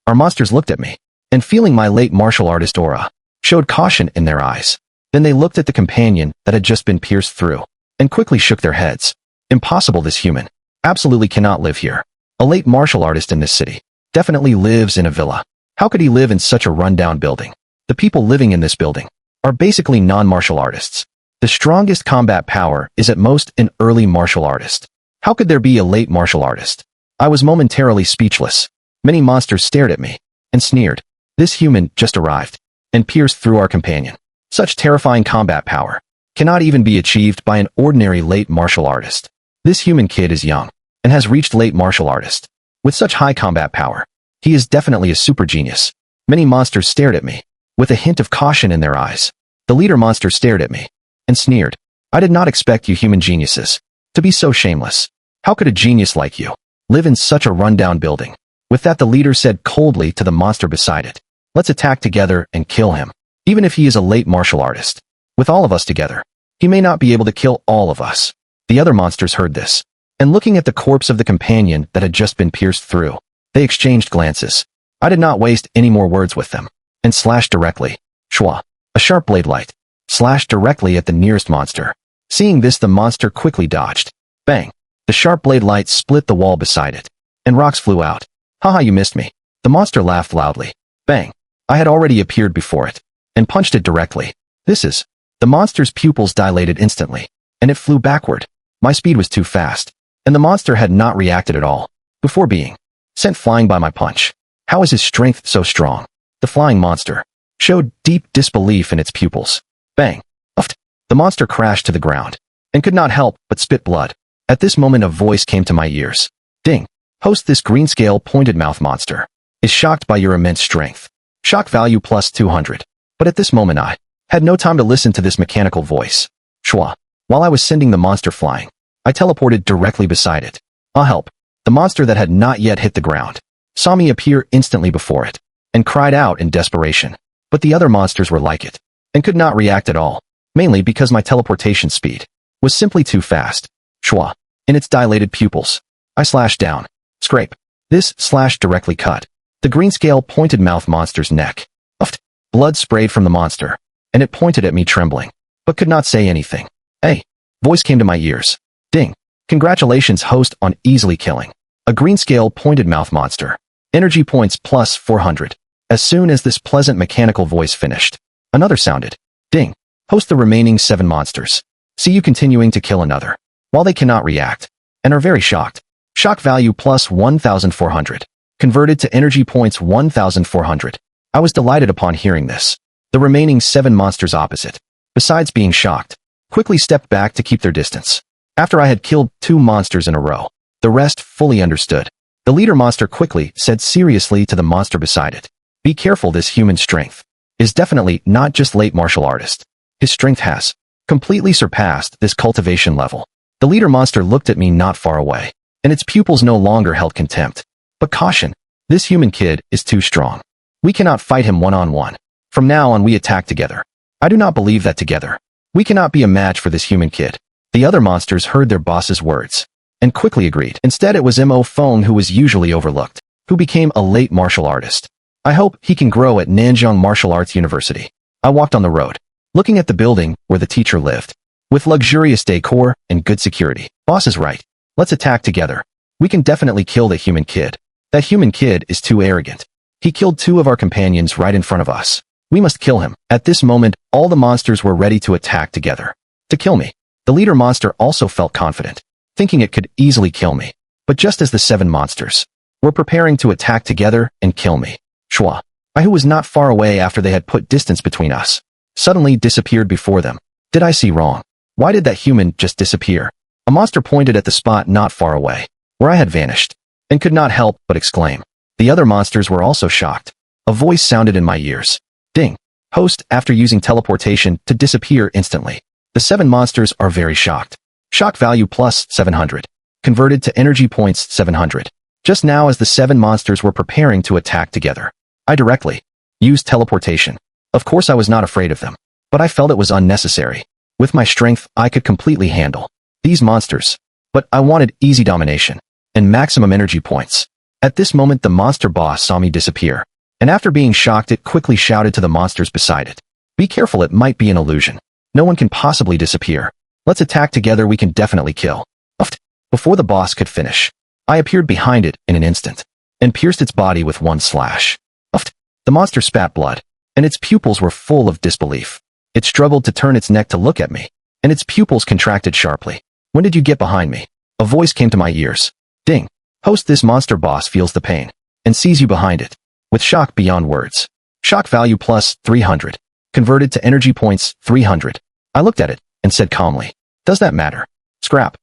Our monsters looked at me, and feeling my late martial artist aura, showed caution in their eyes. Then they looked at the companion that had just been pierced through, and quickly shook their heads. Impossible, this human absolutely cannot live here. A late martial artist in this city definitely lives in a villa. How could he live in such a rundown building? The people living in this building are basically non-martial artists. The strongest combat power is at most an early martial artist. How could there be a late martial artist? I was momentarily speechless. Many monsters stared at me and sneered. This human just arrived and pierced through our companion. Such terrifying combat power cannot even be achieved by an ordinary late martial artist. This human kid is young and has reached late martial artist. With such high combat power, he is definitely a super genius. Many monsters stared at me with a hint of caution in their eyes. The leader monster stared at me and sneered. "I did not expect you human geniuses to be so shameless. How could a genius like you live in such a rundown building?" With that, the leader said coldly to the monster beside it, "Let's attack together and kill him. Even if he is a late martial artist, with all of us together, he may not be able to kill all of us." The other monsters heard this, and looking at the corpse of the companion that had just been pierced through, they exchanged glances. I did not waste any more words with them, and slashed directly. Shwa. A sharp blade light slashed directly at the nearest monster. Seeing this, the monster quickly dodged. Bang. The sharp blade light split the wall beside it, and rocks flew out. "Haha, you missed me." The monster laughed loudly. Bang. I had already appeared before it, and punched it directly. The monster's pupils dilated instantly, and it flew backward. My speed was too fast, and the monster had not reacted at all, before being sent flying by my punch. How is his strength so strong? The flying monster showed deep disbelief in its pupils. Bang. Uffed. The monster crashed to the ground, and could not help but spit blood. At this moment, a voice came to my ears. "Ding. Host, this green-scale pointed mouth monster is shocked by your immense strength. Shock value plus 200. But at this moment I had no time to listen to this mechanical voice. Shwa. While I was sending the monster flying, I teleported directly beside it. Help. The monster that had not yet hit the ground saw me appear instantly before it and cried out in desperation. But the other monsters were like it and could not react at all, mainly because my teleportation speed was simply too fast. Shwa. In its dilated pupils, I slashed down. Scrape. This slash directly cut the green scale pointed mouth monster's neck. Uffed. Blood sprayed from the monster, and it pointed at me trembling, but could not say anything. Hey. Voice came to my ears. Ding. Congratulations, host, on easily killing a green scale pointed mouth monster. Energy points plus 400. As soon as this pleasant mechanical voice finished, another sounded. Ding. Host the remaining 7 monsters. See you continuing to kill another, while they cannot react, and are very shocked. Shock value plus 1,400. Converted to energy points 1,400. I was delighted upon hearing this. The remaining 7 monsters opposite, besides being shocked, quickly stepped back to keep their distance. After I had killed 2 monsters in a row, the rest fully understood. The leader monster quickly said seriously to the monster beside it, "Be careful, this human strength is definitely not just late martial artist. His strength has completely surpassed this cultivation level." The leader monster looked at me not far away, and its pupils no longer held contempt. But caution, this human kid is too strong. We cannot fight him one-on-one. From now on we attack together. I do not believe that together we cannot be a match for this human kid. The other monsters heard their boss's words and quickly agreed. Instead it was Mo Feng, who was usually overlooked, who became a late martial artist. I hope he can grow at Nanjing Martial Arts University. I walked on the road, looking at the building where the teacher lived, with luxurious decor and good security. Boss is right. Let's attack together. We can definitely kill the human kid. That human kid is too arrogant. He killed 2 of our companions right in front of us. We must kill him. At this moment, all the monsters were ready to attack together to kill me. The leader monster also felt confident, thinking it could easily kill me. But just as the 7 monsters were preparing to attack together and kill me, Shwa, I, who was not far away after they had put distance between us, suddenly disappeared before them. Did I see wrong? Why did that human just disappear? A monster pointed at the spot not far away, where I had vanished, and could not help but exclaim. The other monsters were also shocked. A voice sounded in my ears. Ding. Host, after using teleportation to disappear instantly. The 7 monsters are very shocked. Shock value plus 700. Converted to energy points 700. Just now as the 7 monsters were preparing to attack together, I directly used teleportation. Of course I was not afraid of them, but I felt it was unnecessary. With my strength I could completely handle these monsters, but I wanted easy domination and maximum energy points. At this moment the monster boss saw me disappear, and after being shocked it quickly shouted to the monsters beside it, "Be careful, it might be an illusion. No one can possibly disappear. Let's attack together, we can definitely kill." Uffed. Before the boss could finish, I appeared behind it in an instant, and pierced its body with 1 slash. Uffed. The monster spat blood, and its pupils were full of disbelief. It struggled to turn its neck to look at me, and its pupils contracted sharply. "When did you get behind me?" A voice came to my ears. Ding. Host, this monster boss feels the pain and sees you behind it, with shock beyond words. Shock value plus 300. Converted to energy points 300. I looked at it and said calmly, "Does that matter? Scrap."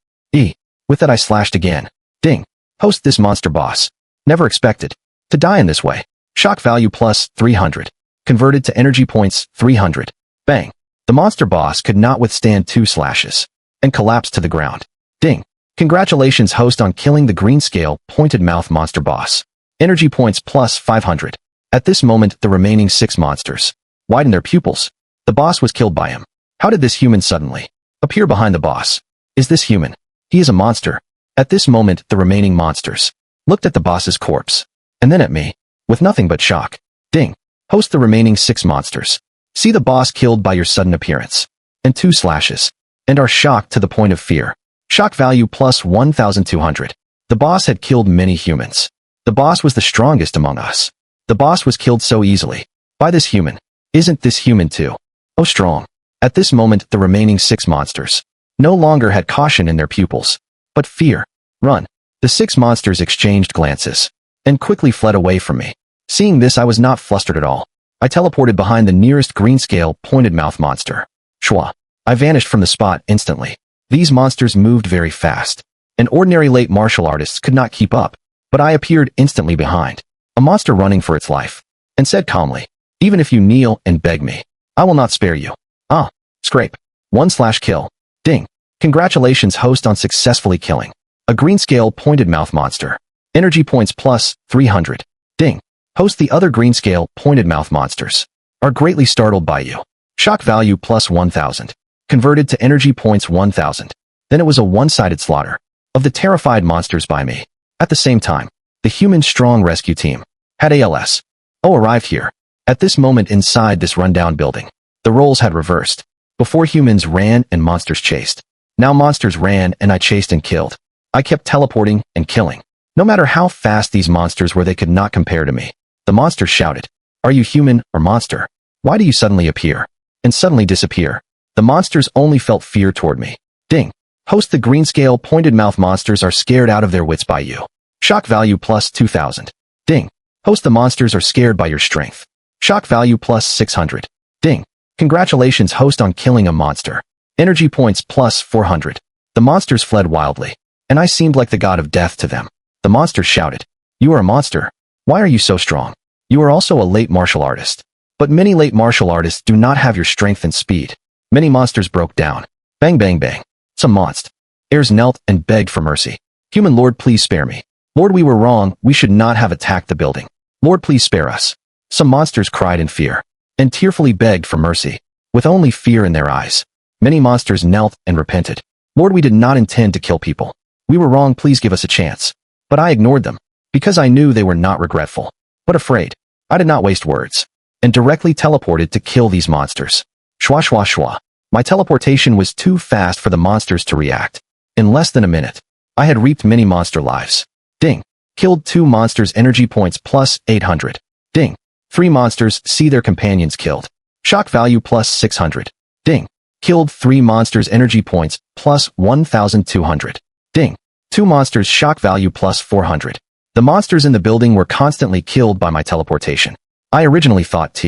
With that I slashed again. Ding. Host, this monster boss never expected to die in this way. Shock value plus 300. Converted to energy points 300. Bang. The monster boss could not withstand 2 slashes and collapsed to the ground. Ding. Congratulations, host, on killing the green scale pointed mouth monster boss. Energy points plus 500. At this moment the remaining 6 monsters widened their pupils. The boss was killed by him. How did this human suddenly appear behind the boss? Is this human? He is a monster. At this moment the remaining monsters looked at the boss's corpse, and then at me, with nothing but shock. Ding. Host, the remaining 6 monsters see the boss killed by your sudden appearance and 2 slashes, and are shocked to the point of fear. Shock value plus 1,200. The boss had killed many humans. The boss was the strongest among us. The boss was killed so easily by this human. Isn't this human too oh strong? At this moment the remaining 6 monsters no longer had caution in their pupils, but fear. Run. The 6 monsters exchanged glances and quickly fled away from me. Seeing this I was not flustered at all. I teleported behind the nearest green scale pointed mouth monster. Shwa. I vanished from the spot instantly. These monsters moved very fast, and ordinary late martial artists could not keep up, but I appeared instantly behind a monster running for its life, and said calmly, Even if you kneel and beg me, I will not spare you. Ah, scrape. 1/kill. Ding. Congratulations host on successfully killing a green scale pointed mouth monster. Energy points plus 300. Ding. Host the other green scale pointed mouth monsters are greatly startled by you. Shock value plus 1000. Converted to energy points 1000. Then it was a one-sided slaughter of the terrified monsters by me. At the same time, the human strong rescue team had ALS. Arrived here. At this moment inside this rundown building, the roles had reversed. Before humans ran and monsters chased. Now monsters ran and I chased and killed. I kept teleporting and killing. No matter how fast these monsters were, they could not compare to me. The monsters shouted, "Are you human or monster? Why do you suddenly appear and suddenly disappear?" The monsters only felt fear toward me. Ding. Host the green scale pointed mouth monsters are scared out of their wits by you. Shock value plus 2000. Ding. Host the monsters are scared by your strength. Shock value plus 600. Ding. Congratulations host on killing a monster. Energy points plus 400. The monsters fled wildly, and I seemed like the god of death to them. The monsters shouted, "You are a monster. Why are you so strong? You are also a late martial artist." But many late martial artists do not have your strength and speed. Many monsters broke down. Bang bang bang. Some monst. Heirs knelt and begged for mercy. "Human Lord, please spare me. Lord, we were wrong. We should not have attacked the building. Lord, please spare us." Some monsters cried in fear and tearfully begged for mercy, with only fear in their eyes. Many monsters knelt and repented. "Lord, we did not intend to kill people. We were wrong. Please give us a chance." But I ignored them, because I knew they were not regretful, but afraid. I did not waste words, and directly teleported to kill these monsters. Shwa shwa shwa. My teleportation was too fast for the monsters to react. In less than a minute, I had reaped many monster lives. Ding. Killed 2 monsters, energy points plus 800. Ding. 3 monsters see their companions killed. Shock value plus 600. Ding. Killed 3 monsters, energy points plus 1200. Ding. 2 monsters, shock value plus 400. The monsters in the building were constantly killed by my teleportation. I originally thought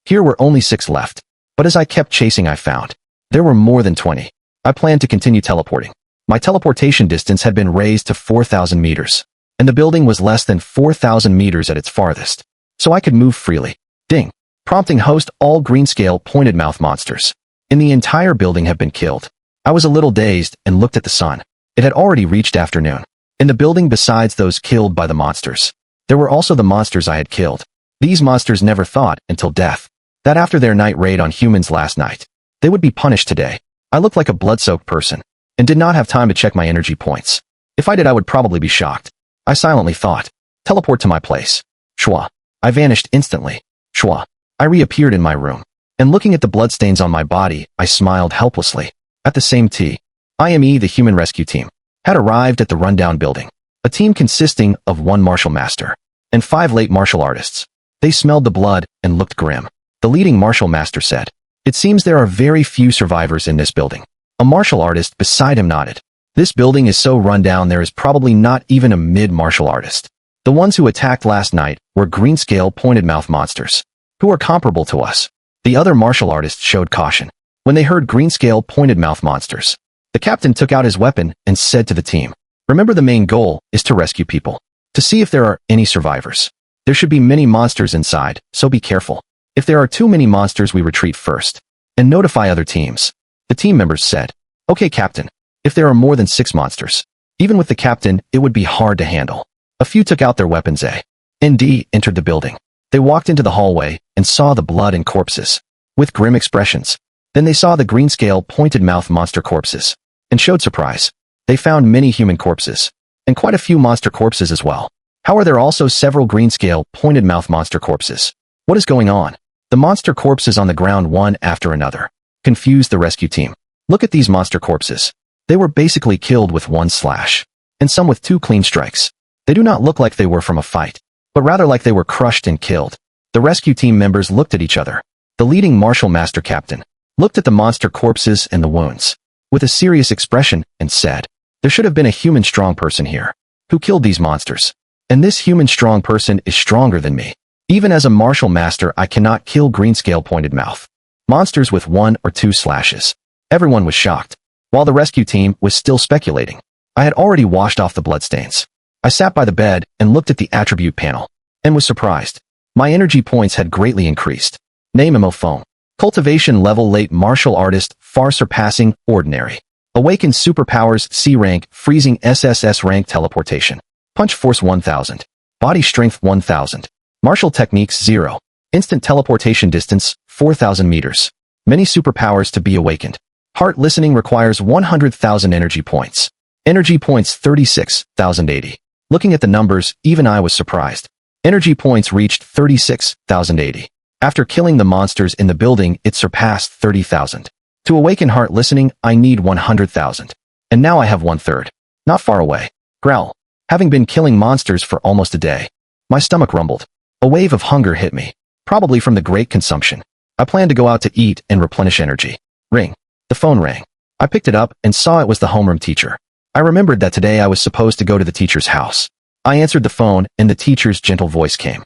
here were only 6 left, but as I kept chasing I found there were more than 20. I planned to continue teleporting. My teleportation distance had been raised to 4,000 meters, and the building was less than 4,000 meters at its farthest, so I could move freely. Ding. Prompting host all green scale pointed mouth monsters in the entire building have been killed. I was a little dazed and looked at the sun. It had already reached afternoon. In the building, besides those killed by the monsters, there were also the monsters I had killed. These monsters never thought, until death, that after their night raid on humans last night, they would be punished today. I looked like a blood-soaked person, and did not have time to check my energy points. If I did, I would probably be shocked. I silently thought, teleport to my place. Shwa. I vanished instantly. Shwa. I reappeared in my room, and looking at the bloodstains on my body, I smiled helplessly. At the same time, the human rescue team had arrived at the rundown building, a team consisting of 1 martial master and 5 late martial artists. They smelled the blood and looked grim. The leading martial master said, "It seems there are very few survivors in this building." A martial artist beside him nodded. "This building is so run down there is probably not even a mid-martial artist. The ones who attacked last night were green-scale pointed mouth monsters, who are comparable to us." The other martial artists showed caution when they heard green-scale pointed mouth monsters. The captain took out his weapon and said to the team, "Remember, the main goal is to rescue people, to see if there are any survivors. There should be many monsters inside, so be careful. If there are too many monsters, we retreat first and notify other teams." The team members said, "Okay, Captain. If there are more than 6 monsters, even with the captain, it would be hard to handle." A few took out their weapons. A&D entered the building. They walked into the hallway and saw the blood and corpses, with grim expressions. Then they saw the green-scale pointed mouth monster corpses, and showed surprise. They found many human corpses, and quite a few monster corpses as well. How are there also several green-scale pointed mouth monster corpses? What is going on? The monster corpses on the ground one after another confused the rescue team. Look at these monster corpses. They were basically killed with 1 slash, and some with 2 clean strikes. They do not look like they were from a fight, but rather like they were crushed and killed. The rescue team members looked at each other. The leading martial master captain looked at the monster corpses and the wounds with a serious expression and said, "There should have been a human strong person here who killed these monsters. And this human strong person is stronger than me. Even as a martial master, I cannot kill green-scale pointed mouth monsters with 1 or 2 slashes." Everyone was shocked, while the rescue team was still speculating. I had already washed off the bloodstains. I sat by the bed and looked at the attribute panel, and was surprised. My energy points had greatly increased. Name Phone. Cultivation level late martial artist, far surpassing, ordinary. Awakened superpowers, C rank, freezing SSS rank teleportation. Punch force 1000. Body strength 1000. Martial techniques 0. Instant teleportation distance, 4000 meters. Many superpowers to be awakened. Heart listening requires 100,000 energy points. Energy points 36,080. Looking at the numbers, even I was surprised. Energy points reached 36,080. After killing the monsters in the building, it surpassed 30,000. To awaken heart listening, I need 100,000. And now I have 1/3. Not far away. Growl. Having been killing monsters for almost a day, my stomach rumbled. A wave of hunger hit me, probably from the great consumption. I planned to go out to eat and replenish energy. Ring. The phone rang. I picked it up and saw it was the homeroom teacher. I remembered that today I was supposed to go to the teacher's house. I answered the phone and the teacher's gentle voice came.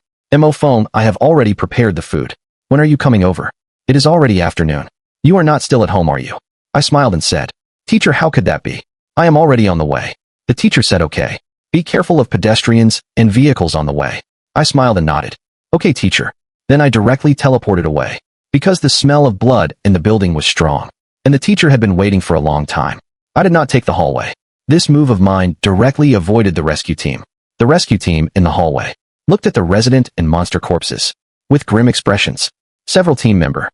Phone, I have already prepared the food. When are you coming over? It is already afternoon. You are not still at home, are you? I smiled and said, Teacher, how could that be? I am already on the way. The teacher said, okay. Be careful of pedestrians and vehicles on the way. I smiled and nodded. Okay, teacher. Then I directly teleported away. Because the smell of blood in the building was strong, and the teacher had been waiting for a long time. I did not take the hallway. This move of mine directly avoided the rescue team. The rescue team, in the hallway, looked at the resident and monster corpses. With grim expressions, several team members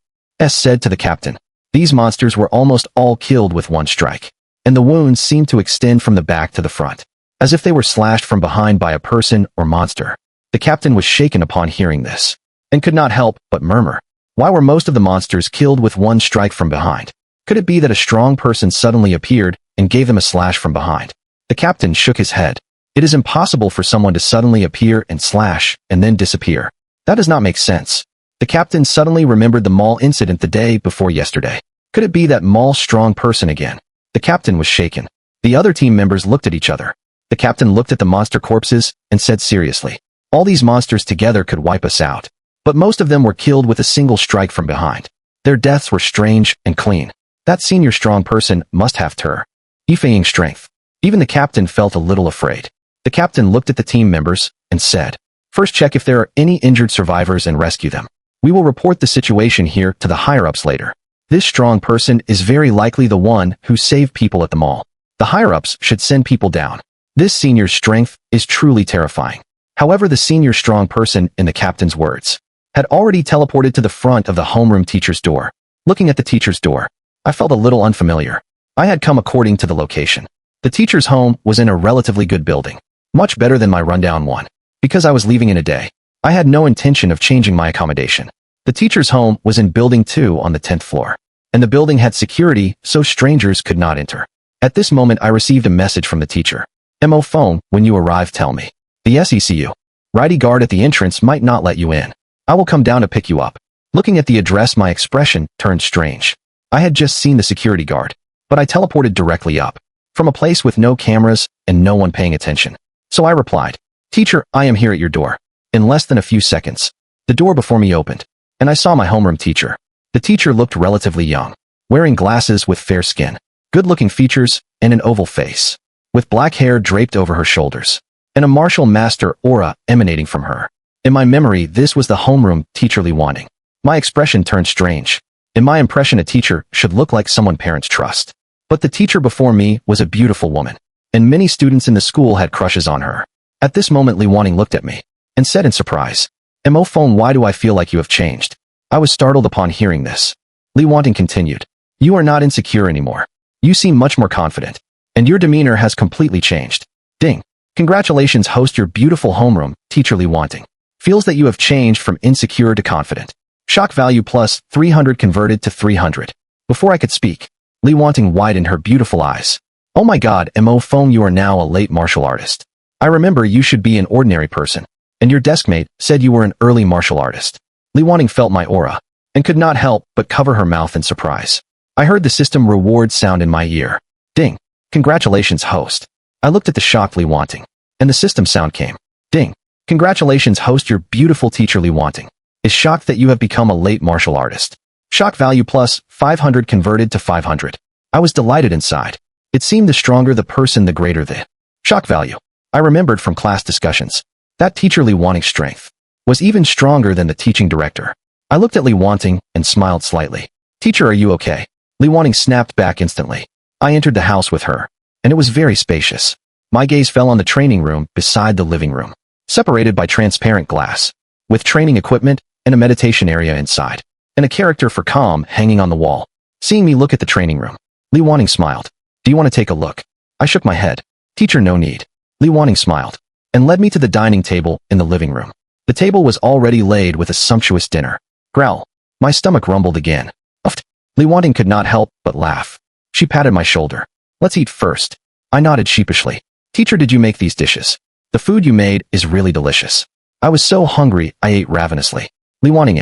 said to the captain, these monsters were almost all killed with one strike, and the wounds seemed to extend from the back to the front, as if they were slashed from behind by a person or monster. The captain was shaken upon hearing this, and could not help but murmur, why were most of the monsters killed with one strike from behind? Could it be that a strong person suddenly appeared and gave them a slash from behind? The captain shook his head. It is impossible for someone to suddenly appear and slash, and then disappear. That does not make sense. The captain suddenly remembered the mall incident the day before yesterday. Could it be that mall strong person again? The captain was shaken. The other team members looked at each other. The captain looked at the monster corpses and said seriously, all these monsters together could wipe us out. But most of them were killed with a single strike from behind. Their deaths were strange and clean. That senior strong person must have terrifying strength. Even the captain felt a little afraid. The captain looked at the team members and said, first check if there are any injured survivors and rescue them. We will report the situation here to the higher-ups later. This strong person is very likely the one who saved people at the mall. The higher-ups should send people down. This senior's strength is truly terrifying. However, the senior strong person, in the captain's words, had already teleported to the front of the homeroom teacher's door. Looking at the teacher's door, I felt a little unfamiliar. I had come according to the location. The teacher's home was in a relatively good building, much better than my rundown one. Because I was leaving in a day, I had no intention of changing my accommodation. The teacher's home was in building 2 on the 10th floor, and the building had security so strangers could not enter. At this moment I received a message from the teacher. Phone, when you arrive tell me. The SECU. Righty guard at the entrance might not let you in. I will come down to pick you up. Looking at the address my expression turned strange. I had just seen the security guard, but I teleported directly up, from a place with no cameras and no one paying attention. So I replied, Teacher, I am here at your door. In less than a few seconds, the door before me opened, and I saw my homeroom teacher. The teacher looked relatively young, wearing glasses with fair skin, good-looking features, and an oval face, with black hair draped over her shoulders, and a martial master aura emanating from her. In my memory, this was the homeroom teacherly wanting. My expression turned strange. In my impression, a teacher should look like someone parents trust. But the teacher before me was a beautiful woman, and many students in the school had crushes on her. At this moment, Lee Wanting looked at me and said in surprise, Phone, why do I feel like you have changed? I was startled upon hearing this. Lee Wanting continued, you are not insecure anymore. You seem much more confident, and your demeanor has completely changed. Ding. Congratulations, host. Your beautiful homeroom, teacher Lee Wanting, feels that you have changed from insecure to confident. Shock value plus 300 converted to 300. Before I could speak, Lee Wanting widened her beautiful eyes. Oh my god, Phone, you are now a late martial artist. I remember you should be an ordinary person, and your deskmate said you were an early martial artist. Lee Wanting felt my aura, and could not help but cover her mouth in surprise. I heard the system reward sound in my ear. Ding. Congratulations, host. I looked at the shocked Lee Wanting, and the system sound came. Ding. Congratulations, host. Your beautiful teacher Lee Wanting is shocked that you have become a late martial artist. Shock value plus 500 converted to 500. I was delighted inside. It seemed the stronger the person, the greater the shock value. I remembered from class discussions that teacher Lee Wanting's strength was even stronger than the teaching director. I looked at Li Wanting and smiled slightly. Teacher, are you okay? Li Wanting snapped back instantly. I entered the house with her, and it was very spacious. My gaze fell on the training room beside the living room, separated by transparent glass, with training equipment and a meditation area inside, and a character for calm hanging on the wall. Seeing me look at the training room, Li Wanting smiled. Do you want to take a look? I shook my head. Teacher, no need. Li Wanting smiled, and led me to the dining table in the living room. The table was already laid with a sumptuous dinner. Growl. My stomach rumbled again. Uffed. Li Wanting could not help but laugh. She patted my shoulder. Let's eat first. I nodded sheepishly. Teacher, did you make these dishes? The food you made is really delicious. I was so hungry I ate ravenously. Li Wanting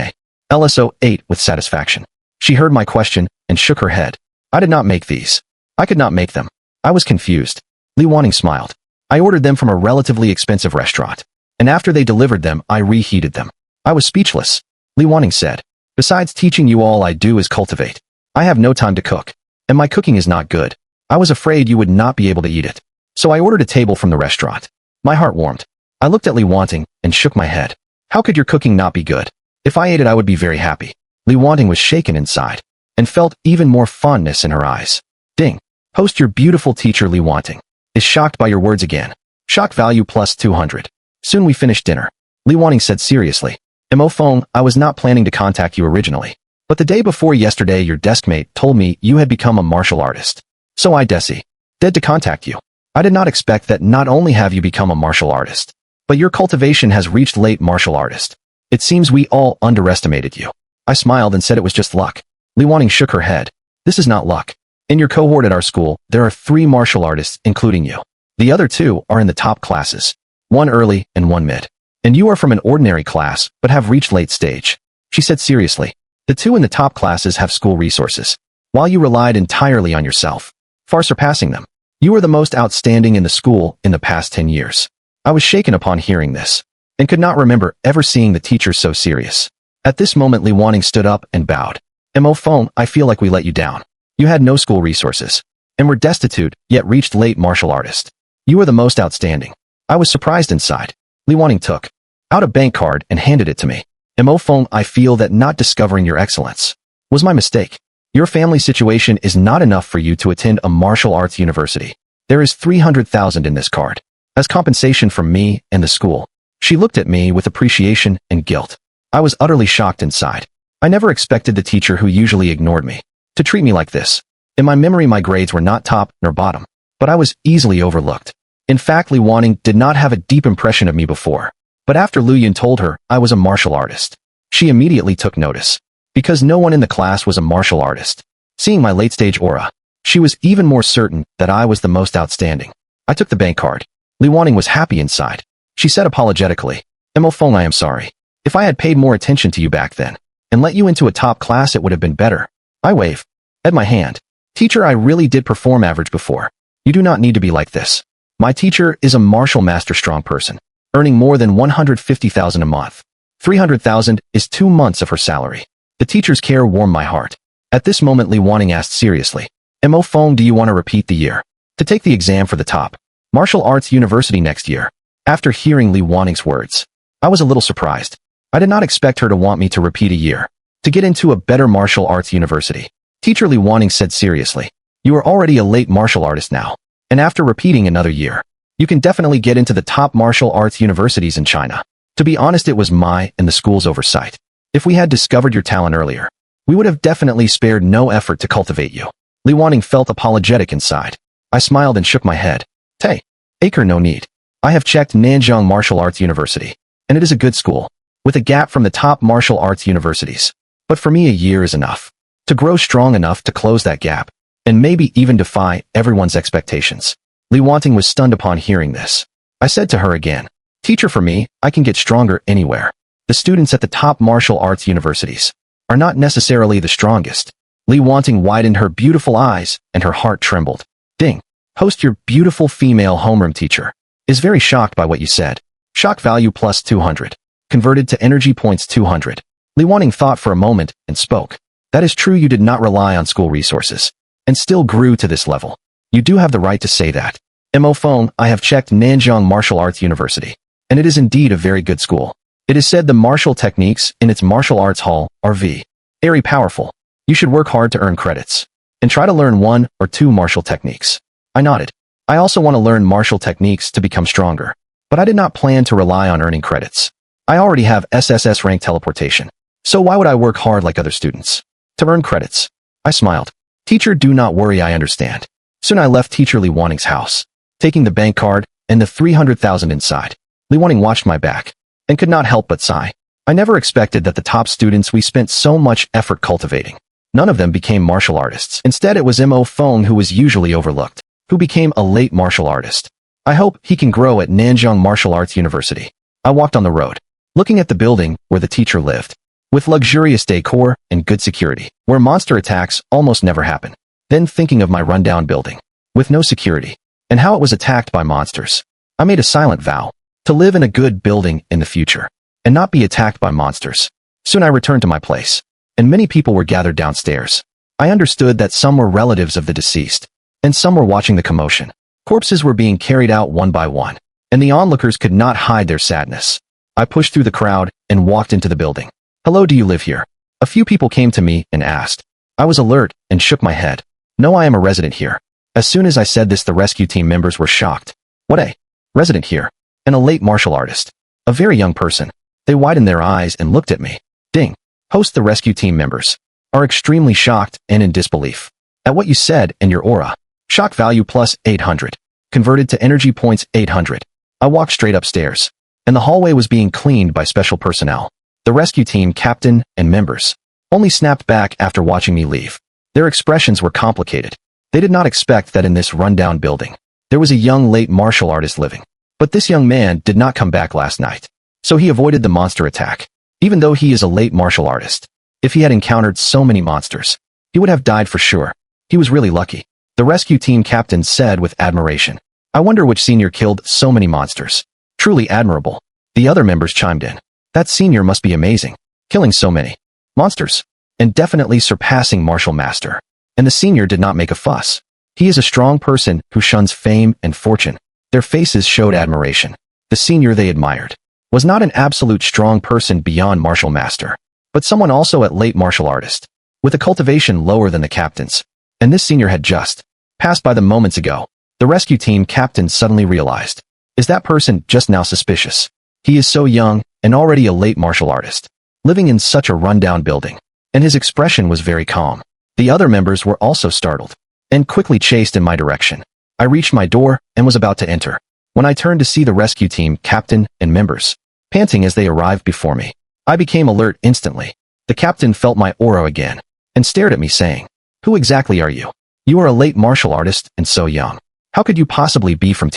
LSO ate with satisfaction. She heard my question and shook her head. I did not make these. I could not make them. I was confused. Li Wanting smiled. I ordered them from a relatively expensive restaurant, and after they delivered them, I reheated them. I was speechless. Li Wanting said, besides teaching you, all I do is cultivate. I have no time to cook, and my cooking is not good. I was afraid you would not be able to eat it, so I ordered a table from the restaurant. My heart warmed. I looked at Li Wanting and shook my head. How could your cooking not be good? If I ate it, I would be very happy. Li Wanting was shaken inside, and felt even more fondness in her eyes. Ding. Post, your beautiful teacher Li Wanting is shocked by your words again. Shock value plus 200. Soon we finished dinner. Li Wanting said seriously. Mo Feng, I was not planning to contact you originally, but the day before yesterday your deskmate told me you had become a martial artist. So I dead to contact you. I did not expect that not only have you become a martial artist, but your cultivation has reached late martial artist. It seems we all underestimated you. I smiled and said it was just luck. Li Wanting shook her head. This is not luck. In your cohort at our school, there are 3 martial artists, including you. The other 2 are in the top classes, 1 early and 1 mid. And you are from an ordinary class, but have reached late stage. She said seriously. The 2 in the top classes have school resources, while you relied entirely on yourself, far surpassing them. You are the most outstanding in the school in the past 10 years. I was shaken upon hearing this, and could not remember ever seeing the teacher so serious. At this moment, Li Wanting stood up and bowed. Mo Feng, I feel like we let you down. You had no school resources, and were destitute, yet reached late martial artist. You are the most outstanding. I was surprised inside. Li Wanting took out a bank card and handed it to me. Mo Feng, I feel that not discovering your excellence was my mistake. Your family situation is not enough for you to attend a martial arts university. There is 300,000 in this card, as compensation from me and the school. She looked at me with appreciation and guilt. I was utterly shocked inside. I never expected the teacher who usually ignored me to treat me like this. In my memory, my grades were not top nor bottom, but I was easily overlooked. In fact, Li Wanting did not have a deep impression of me before, but after Lu Yun told her I was a martial artist, she immediately took notice, because no one in the class was a martial artist. Seeing my late-stage aura, she was even more certain that I was the most outstanding. I took the bank card. Li Wanting was happy inside. She said apologetically, Mo Feng, I am sorry. If I had paid more attention to you back then, and let you into a top class, it would have been better. I waved at my hand. Teacher, I really did perform average before. You do not need to be like this. My teacher is a martial master strong person, earning more than 150,000 a month. 300,000 is 2 months of her salary. The teacher's care warmed my heart. At this moment, Li Wanting asked seriously, Mo Feng, do you want to repeat the year to take the exam for the top martial arts university next year? After hearing Li Wanting's words, I was a little surprised. I did not expect her to want me to repeat a year to get into a better martial arts university. Teacher, Li Wanting said seriously, you are already a late martial artist now, and after repeating another year, you can definitely get into the top martial arts universities in China. To be honest, it was my and the school's oversight. If we had discovered your talent earlier, we would have definitely spared no effort to cultivate you. Li Wanting felt apologetic inside. I smiled and shook my head. Tay, Acre, no need. I have checked Nanjing Martial Arts University, and it is a good school, with a gap from the top martial arts universities. But for me, a year is enough to grow strong enough to close that gap, and maybe even defy everyone's expectations. Li Wanting was stunned upon hearing this. I said to her again, Teacher, for me, I can get stronger anywhere. The students at the top martial arts universities are not necessarily the strongest. Li Wanting widened her beautiful eyes, and her heart trembled. Ding. Host, your beautiful female homeroom teacher is very shocked by what you said. Shock value plus 200. Converted to energy points 200. Li Wanting thought for a moment and spoke. That is true, you did not rely on school resources, and still grew to this level. You do have the right to say that. Mo Feng, I have checked Nanjing Martial Arts University, and it is indeed a very good school. It is said the martial techniques in its martial arts hall are very powerful. You should work hard to earn credits and try to learn 1 or 2 martial techniques. I nodded. I also want to learn martial techniques to become stronger, but I did not plan to rely on earning credits. I already have SSS rank teleportation, so why would I work hard like other students to earn credits? I smiled. Teacher, do not worry, I understand. Soon I left teacher Li Wanning's house, taking the bank card and the 300,000 inside. Li Wanning watched my back and could not help but sigh. I never expected that the top students we spent so much effort cultivating, none of them became martial artists. Instead, it was Mo Feng, who was usually overlooked, who became a late martial artist. I hope he can grow at Nanjing Martial Arts University. I walked on the road, looking at the building where the teacher lived, with luxurious decor and good security, where monster attacks almost never happen. Then thinking of my rundown building, with no security, and how it was attacked by monsters. I made a silent vow to live in a good building in the future, and not be attacked by monsters. Soon I returned to my place, and many people were gathered downstairs. I understood that some were relatives of the deceased, and some were watching the commotion. Corpses were being carried out one by one, and the onlookers could not hide their sadness. I pushed through the crowd and walked into the building. Hello, do you live here? A few people came to me and asked. I was alert and shook my head. No, I am a resident here. As soon as I said this, the rescue team members were shocked. What, a resident here? And a late martial artist? A very young person. They widened their eyes and looked at me. Ding. Host, the rescue team members are extremely shocked and in disbelief at what you said and your aura. Shock value plus 800. Converted to energy points 800. I walked straight upstairs, and the hallway was being cleaned by special personnel. The rescue team captain and members only snapped back after watching me leave. Their expressions were complicated. They did not expect that in this rundown building there was a young late martial artist living. But this young man did not come back last night, so he avoided the monster attack. Even though he is a late martial artist, if he had encountered so many monsters, he would have died for sure. He was really lucky. The rescue team captain said with admiration. I wonder which senior killed so many monsters. Truly admirable. The other members chimed in. That senior must be amazing, killing so many monsters, and definitely surpassing Martial Master. And the senior did not make a fuss. He is a strong person who shuns fame and fortune. Their faces showed admiration. The senior they admired was not an absolute strong person beyond Martial Master, but someone also at late martial artist, with a cultivation lower than the captain's. And this senior had just passed by them moments ago. The rescue team captain suddenly realized. Is that person just now suspicious? He is so young and already a late martial artist, living in such a rundown building. And his expression was very calm. The other members were also startled and quickly chased in my direction. I reached my door and was about to enter when I turned to see the rescue team captain and members panting as they arrived before me. I became alert instantly. The captain felt my aura again and stared at me saying, who exactly are you? You are a late martial artist and so young. How could you possibly be from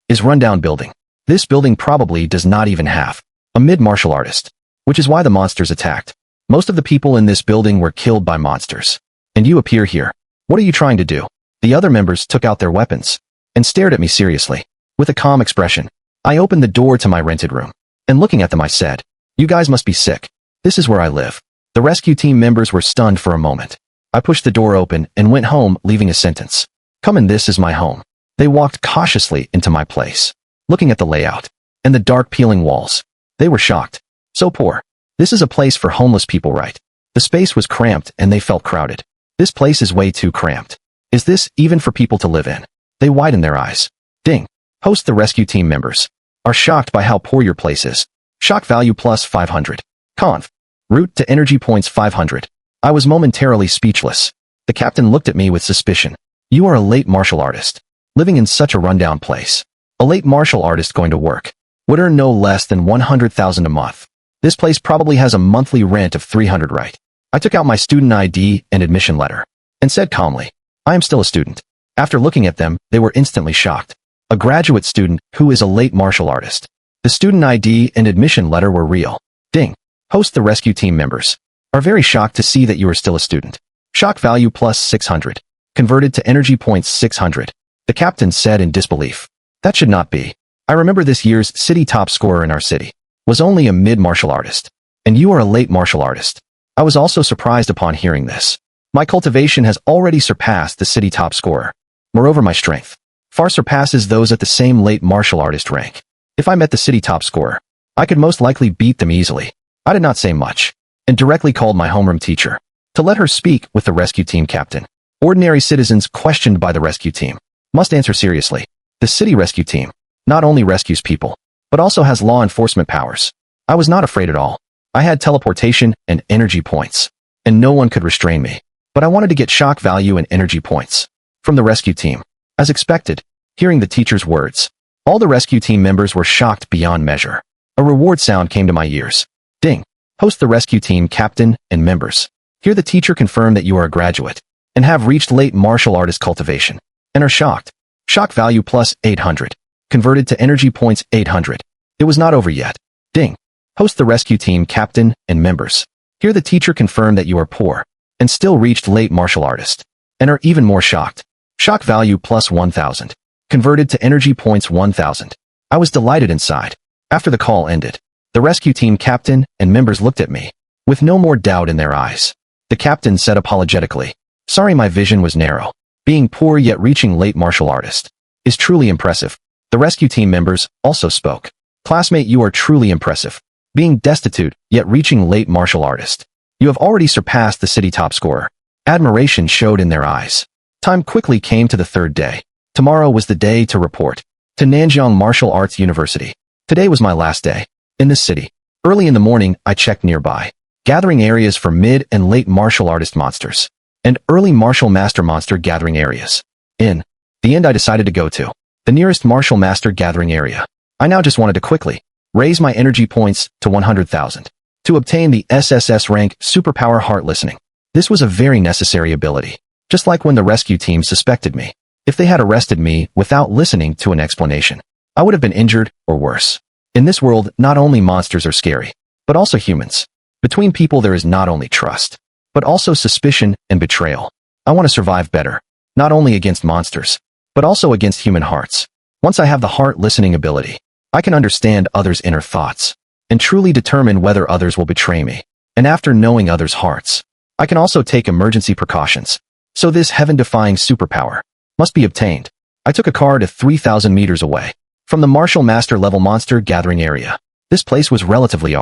is rundown building? This building probably does not even have a mid-martial artist, which is why the monsters attacked. Most of the people in this building were killed by monsters. And you appear here. What are you trying to do? The other members took out their weapons and stared at me seriously. With a calm expression, I opened the door to my rented room, and looking at them I said, you guys must be sick. This is where I live. The rescue team members were stunned for a moment. I pushed the door open and went home, leaving a sentence. Come in, this is my home. They walked cautiously into my place, looking at the layout and the dark peeling walls. They were shocked. So poor. This is a place for homeless people, right? The space was cramped and they felt crowded. This place is way too cramped. Is this even for people to live in? They widened their eyes. Ding. Host, the rescue team members are shocked by how poor your place is. Shock value plus 500. Conf. Root to energy points 500. I was momentarily speechless. The captain looked at me with suspicion. You are a late martial artist, living in such a rundown place. A late martial artist going to work would earn no less than 100,000 a month. This place probably has a monthly rent of 300, right? I took out my student ID and admission letter and said calmly, I am still a student. After looking at them, they were instantly shocked. A graduate student who is a late martial artist. The student ID and admission letter were real. Ding. Host, the rescue team members are very shocked to see that you are still a student. Shock value plus 600. Converted to energy points 600. The captain said in disbelief. That should not be. I remember this year's city top scorer in our city was only a mid-martial artist. And you are a late martial artist. I was also surprised upon hearing this. My cultivation has already surpassed the city top scorer. Moreover, my strength far surpasses those at the same late martial artist rank. If I met the city top scorer, I could most likely beat them easily. I did not say much, and directly called my homeroom teacher to let her speak with the rescue team captain. Ordinary citizens questioned by the rescue team must answer seriously. The city rescue team not only rescues people, but also has law enforcement powers. I was not afraid at all. I had teleportation and energy points, and no one could restrain me. But I wanted to get shock value and energy points from the rescue team. As expected, hearing the teacher's words, all the rescue team members were shocked beyond measure. A reward sound came to my ears. Ding. Host the rescue team captain and members. Here the teacher confirmed that you are a graduate and have reached late martial artist cultivation and are shocked. Shock value plus 800. Converted to energy points 800. It was not over yet. Ding. Host the rescue team captain and members. Here the teacher confirmed that you are poor and still reached late martial artist and are even more shocked. Shock value plus 1000. Converted to energy points 1000. I was delighted inside. After the call ended, the rescue team captain and members looked at me with no more doubt in their eyes. The captain said apologetically, "Sorry, my vision was narrow. Being poor yet reaching late martial artist is truly impressive." The rescue team members also spoke. "Classmate, you are truly impressive. Being destitute yet reaching late martial artist. You have already surpassed the city top scorer." Admiration showed in their eyes. Time quickly came to the third day. Tomorrow was the day to report to Nanjiang Martial Arts University. Today was my last day in this city. Early in the morning, I checked nearby gathering areas for mid and late martial artist monsters and early martial master monster gathering areas. In the end, I decided to go to the nearest martial master gathering area. I now just wanted to quickly raise my energy points to 100,000 to obtain the SSS rank superpower heart listening. This was a very necessary ability, just like when the rescue team suspected me. If they had arrested me without listening to an explanation, I would have been injured or worse. In this world, not only monsters are scary, but also humans. Between people there is not only trust, but also suspicion and betrayal. I want to survive better, not only against monsters, but also against human hearts. Once I have the heart listening ability, I can understand others' inner thoughts and truly determine whether others will betray me. And after knowing others' hearts, I can also take emergency precautions. So this heaven-defying superpower must be obtained. I took a car to 3,000 meters away from the martial master level monster gathering area. This place was relatively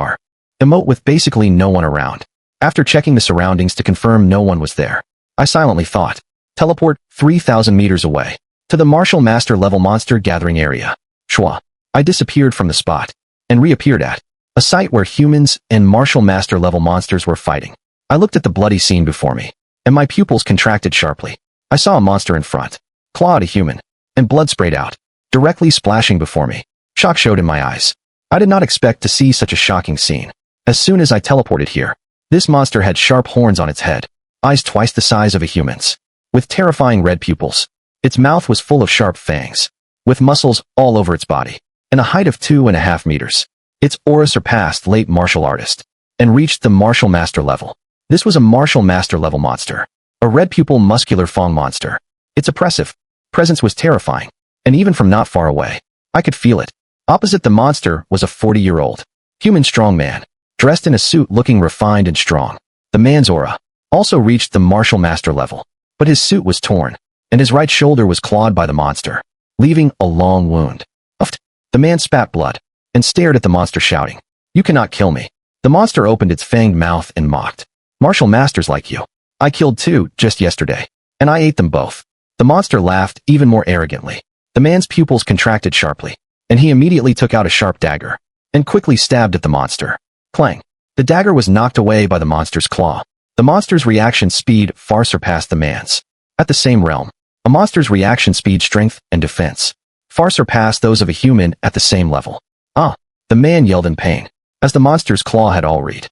remote with basically no one around. After checking the surroundings to confirm no one was there, I silently thought, teleport 3,000 meters away to the martial master level monster gathering area. Shwa. I disappeared from the spot and reappeared at a site where humans and martial master level monsters were fighting. I looked at the bloody scene before me, and my pupils contracted sharply. I saw a monster in front, clawed a human, and blood sprayed out, directly splashing before me. Shock showed in my eyes. I did not expect to see such a shocking scene. As soon as I teleported here, this monster had sharp horns on its head, eyes twice the size of a human's, with terrifying red pupils. Its mouth was full of sharp fangs, with muscles all over its body, and a height of 2.5 meters. Its aura surpassed late martial artist, and reached the martial master level. This was a martial master level monster, a red pupil muscular Fang monster. Its oppressive presence was terrifying, and even from not far away, I could feel it. Opposite the monster was a 40-year-old human strong man, dressed in a suit looking refined and strong. The man's aura also reached the martial master level, but his suit was torn, and his right shoulder was clawed by the monster, leaving a long wound. Uffed. The man spat blood and stared at the monster shouting, "You cannot kill me." The monster opened its fanged mouth and mocked. "Martial masters like you, I killed 2 just yesterday, and I ate them both." The monster laughed even more arrogantly. The man's pupils contracted sharply, and he immediately took out a sharp dagger and quickly stabbed at the monster. Clang! The dagger was knocked away by the monster's claw. The monster's reaction speed far surpassed the man's. At the same realm, a monster's reaction speed, strength, and defense far surpassed those of a human at the same level. "Ah!" The man yelled in pain, as the monster's claw had already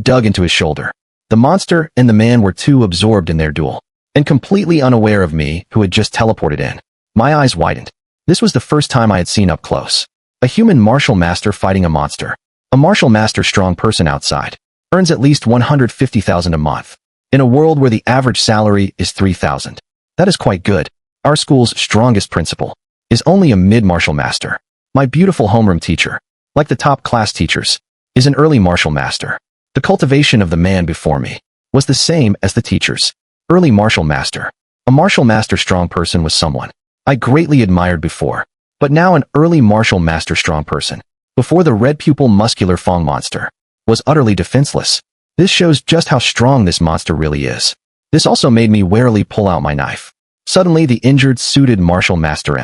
dug into his shoulder. The monster and the man were too absorbed in their duel, and completely unaware of me who had just teleported in. My eyes widened. This was the first time I had seen up close a human martial master fighting a monster. A martial master strong person outside earns at least 150,000 a month, in a world where the average salary is 3,000. That is quite good. Our school's strongest principal is only a mid-martial master. My beautiful homeroom teacher, like the top class teachers, is an early martial master. The cultivation of the man before me was the same as the teacher's. Early martial master. A martial master strong person was someone I greatly admired before, but now an early martial master strong person before the red pupil muscular Fang monster, was utterly defenseless. This shows just how strong this monster really is. This also made me warily pull out my knife. Suddenly the injured suited martial master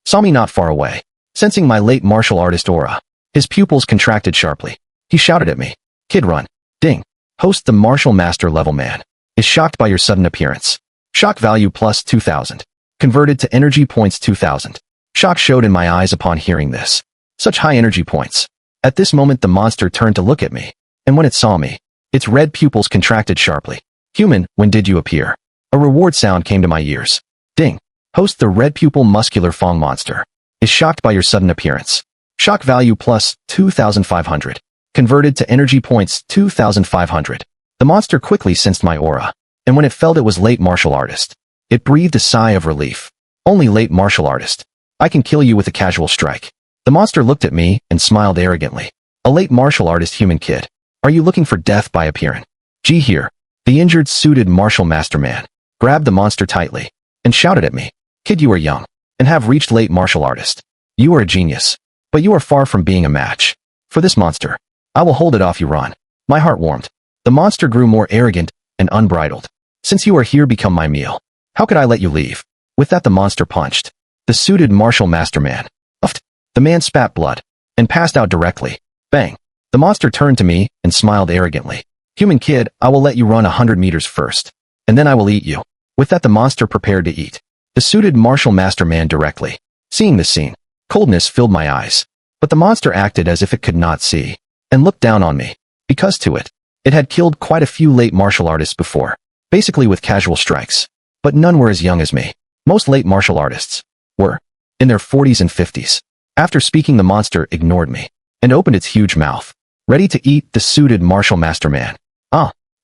saw me not far away. Sensing my late martial artist aura, his pupils contracted sharply. He shouted at me, "Kid, run." Ding. Host, the martial master level man is shocked by your sudden appearance. Shock value plus 2000. Converted to energy points 2000. Shock showed in my eyes upon hearing this. Such high energy points. At this moment the monster turned to look at me, and when it saw me, its red pupils contracted sharply. "Human, when did you appear?" A reward sound came to my ears. Ding. Host, the red pupil muscular Fang monster is shocked by your sudden appearance. Shock value plus 2500. Converted to energy points 2500. The monster quickly sensed my aura, and when it felt it was late martial artist, it breathed a sigh of relief. "Only late martial artist. I can kill you with a casual strike." The monster looked at me and smiled arrogantly. "A late martial artist human kid. Are you looking for death by appearing?" Gee here. The injured suited martial master man grabbed the monster tightly and shouted at me, "Kid, you are young and have reached late martial artist. You are a genius, but you are far from being a match for this monster. I will hold it off you, run." My heart warmed. The monster grew more arrogant and unbridled. "Since you are here, become my meal. How could I let you leave?" With that the monster punched the suited martial master man. Uffed. The man spat blood and passed out directly. Bang. The monster turned to me and smiled arrogantly. "Human kid, I will let you run 100 meters first, and then I will eat you." With that the monster prepared to eat the suited martial master man directly. Seeing this scene, coldness filled my eyes, but the monster acted as if it could not see and looked down on me, because to it had killed quite a few late martial artists before, basically with casual strikes, but none were as young as me. Most late martial artists were in their 40s and 50s. After speaking, the monster ignored me and opened its huge mouth, ready to eat the suited martial master man.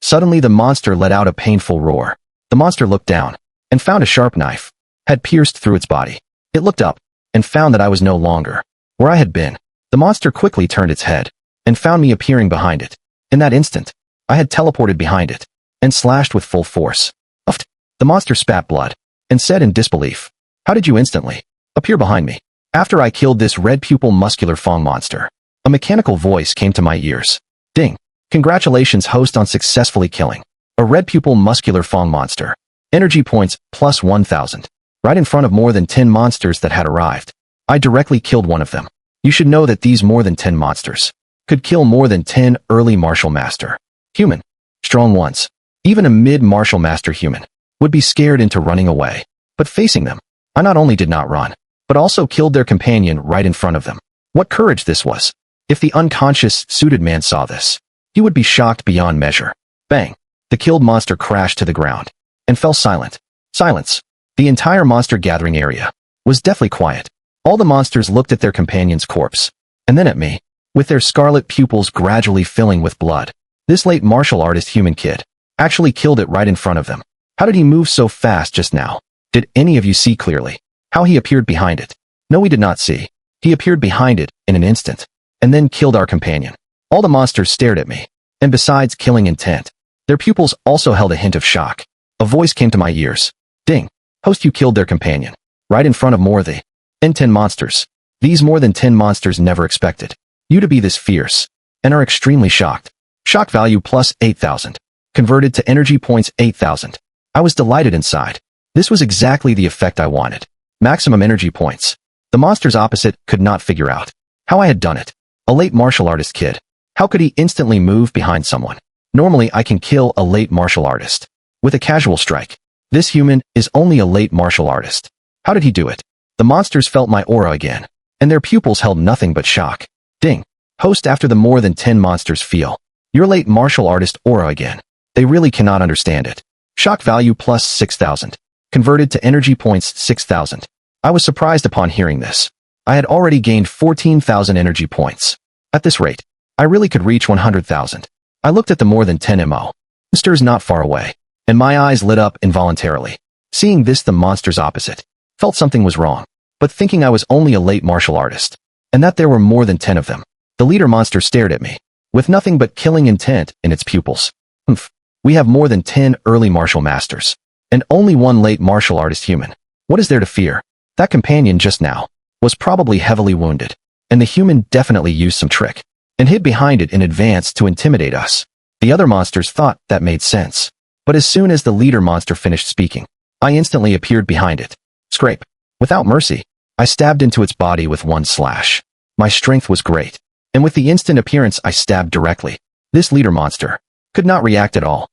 Suddenly the monster let out a painful roar. The monster looked down and found a sharp knife had pierced through its body. It looked up and found that I was no longer where I had been. The monster quickly turned its head and found me appearing behind it. In that instant, I had teleported behind it and slashed with full force. Uffed. The monster spat blood and said in disbelief, "How did you instantly appear behind me?" After I killed this red pupil muscular Fang monster, a mechanical voice came to my ears. Ding. Congratulations, host, on successfully killing a red pupil muscular Fang monster. Energy points plus 1000. Right in front of more than 10 monsters that had arrived, I directly killed one of them. You should know that these more than 10 monsters could kill more than 10 early martial master human strong ones. Even a mid-martial master human would be scared into running away. But facing them, I not only did not run, but also killed their companion right in front of them. What courage this was! If the unconscious, suited man saw this, he would be shocked beyond measure. Bang! The killed monster crashed to the ground and fell silent. Silence. The entire monster gathering area was deathly quiet. All the monsters looked at their companion's corpse, and then at me, with their scarlet pupils gradually filling with blood. This late martial artist human kid actually killed it right in front of them. How did he move so fast just now? Did any of you see clearly how he appeared behind it? No, we did not see. He appeared behind it in an instant, and then killed our companion. All the monsters stared at me, and besides killing intent, their pupils also held a hint of shock. A voice came to my ears. Ding. Host, you killed their companion right in front of more than 10 monsters. These more than 10 monsters never expected you to be this fierce, and are extremely shocked. Shock value plus 8000. Converted to energy points 8000. I was delighted inside. This was exactly the effect I wanted. Maximum energy points. The monsters opposite could not figure out how I had done it. A late martial artist kid. How could he instantly move behind someone? Normally I can kill a late martial artist with a casual strike. This human is only a late martial artist. How did he do it? The monsters felt my aura again, and their pupils held nothing but shock. Ding. Host, after the more than 10 monsters feel your late martial artist aura again, they really cannot understand it. Shock value plus 6000. Converted to energy points 6000. I was surprised upon hearing this. I had already gained 14,000 energy points. At this rate, I really could reach 100,000. I looked at the more than 10 monsters not far away, and my eyes lit up involuntarily. Seeing this, the monsters opposite felt something was wrong, but thinking I was only a late martial artist, and that there were more than 10 of them, the leader monster stared at me, with nothing but killing intent in its pupils. Humph. We have more than 10 early martial masters, and only one late martial artist human. What is there to fear? That companion just now was probably heavily wounded. and the human definitely used some trick and hid behind it in advance to intimidate us. The other monsters thought that made sense. But as soon as the leader monster finished speaking, I instantly appeared behind it. Scrape. Without mercy, I stabbed into its body with one slash. My strength was great, and with the instant appearance I stabbed directly. This leader monster could not react at all.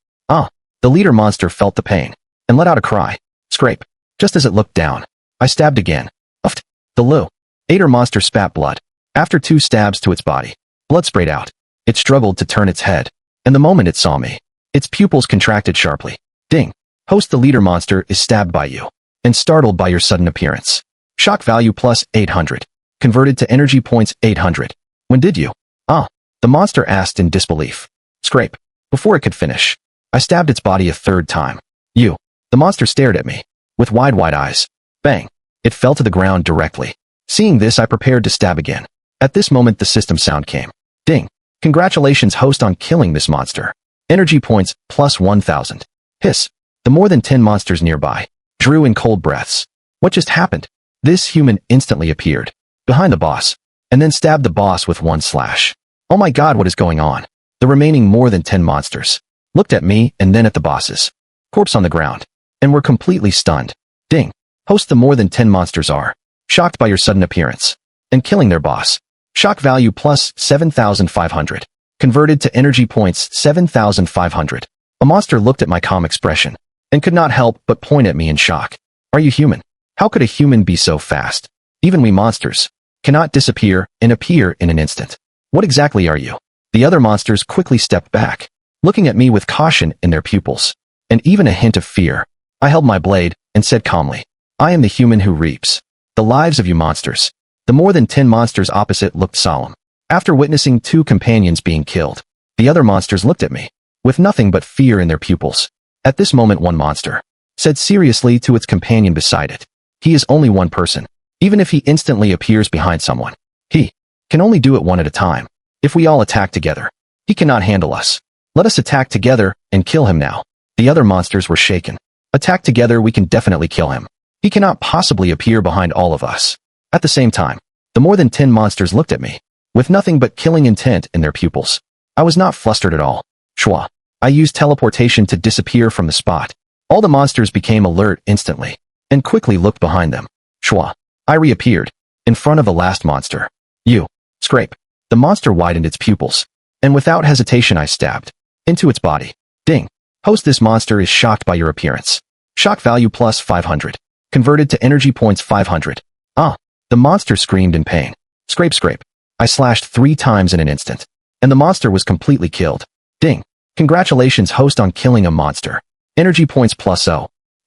The leader monster felt the pain and let out a cry. Scrape. Just as it looked down, I stabbed again. Uffed. The leader monster spat blood. After 2 stabs to its body, blood sprayed out. It struggled to turn its head, and the moment it saw me, its pupils contracted sharply. Ding. Host, the leader monster is stabbed by you and startled by your sudden appearance. Shock value plus 800. Converted to energy points 800. When did you? The monster asked in disbelief. Scrape. Before it could finish, I stabbed its body a 3rd time. You. The monster stared at me with wide eyes. Bang. It fell to the ground directly. Seeing this, I prepared to stab again. At this moment, the system sound came. Ding. Congratulations, host, on killing this monster. Energy points plus 1000. Hiss. The more than 10 monsters nearby drew in cold breaths. What just happened? This human instantly appeared behind the boss and then stabbed the boss with 1 slash. Oh my god, what is going on? The remaining more than 10 monsters looked at me and then at the boss's corpse on the ground and were completely stunned. Ding. Host, the more than 10 monsters are shocked by your sudden appearance and killing their boss. Shock value plus 7,500. Converted to energy points 7,500. A monster looked at my calm expression and could not help but point at me in shock. Are you human? How could a human be so fast? Even we monsters cannot disappear and appear in an instant. What exactly are you? The other monsters quickly stepped back, looking at me with caution in their pupils and even a hint of fear. I held my blade and said calmly, I am the human who reaps the lives of you monsters. The more than 10 monsters opposite looked solemn. After witnessing 2 companions being killed, the other monsters looked at me with nothing but fear in their pupils. At this moment, one monster said seriously to its companion beside it, he is only one person. Even if he instantly appears behind someone, he can only do it one at a time. If we all attack together, he cannot handle us. Let us attack together and kill him now. The other monsters were shaken. Attack together, we can definitely kill him. He cannot possibly appear behind all of us. At the same time, the more than 10 monsters looked at me with nothing but killing intent in their pupils. I was not flustered at all. Shwa. I used teleportation to disappear from the spot. All the monsters became alert instantly and quickly looked behind them. Shwa. I reappeared in front of the last monster. You. Scrape. The monster widened its pupils, and without hesitation I stabbed into its body. Ding. Host, this monster is shocked by your appearance. Shock value plus 500. Converted to energy points 500. The monster screamed in pain. Scrape, scrape. I slashed 3 times in an instant, and the monster was completely killed. Ding. Congratulations, host, on killing a monster. Energy points plus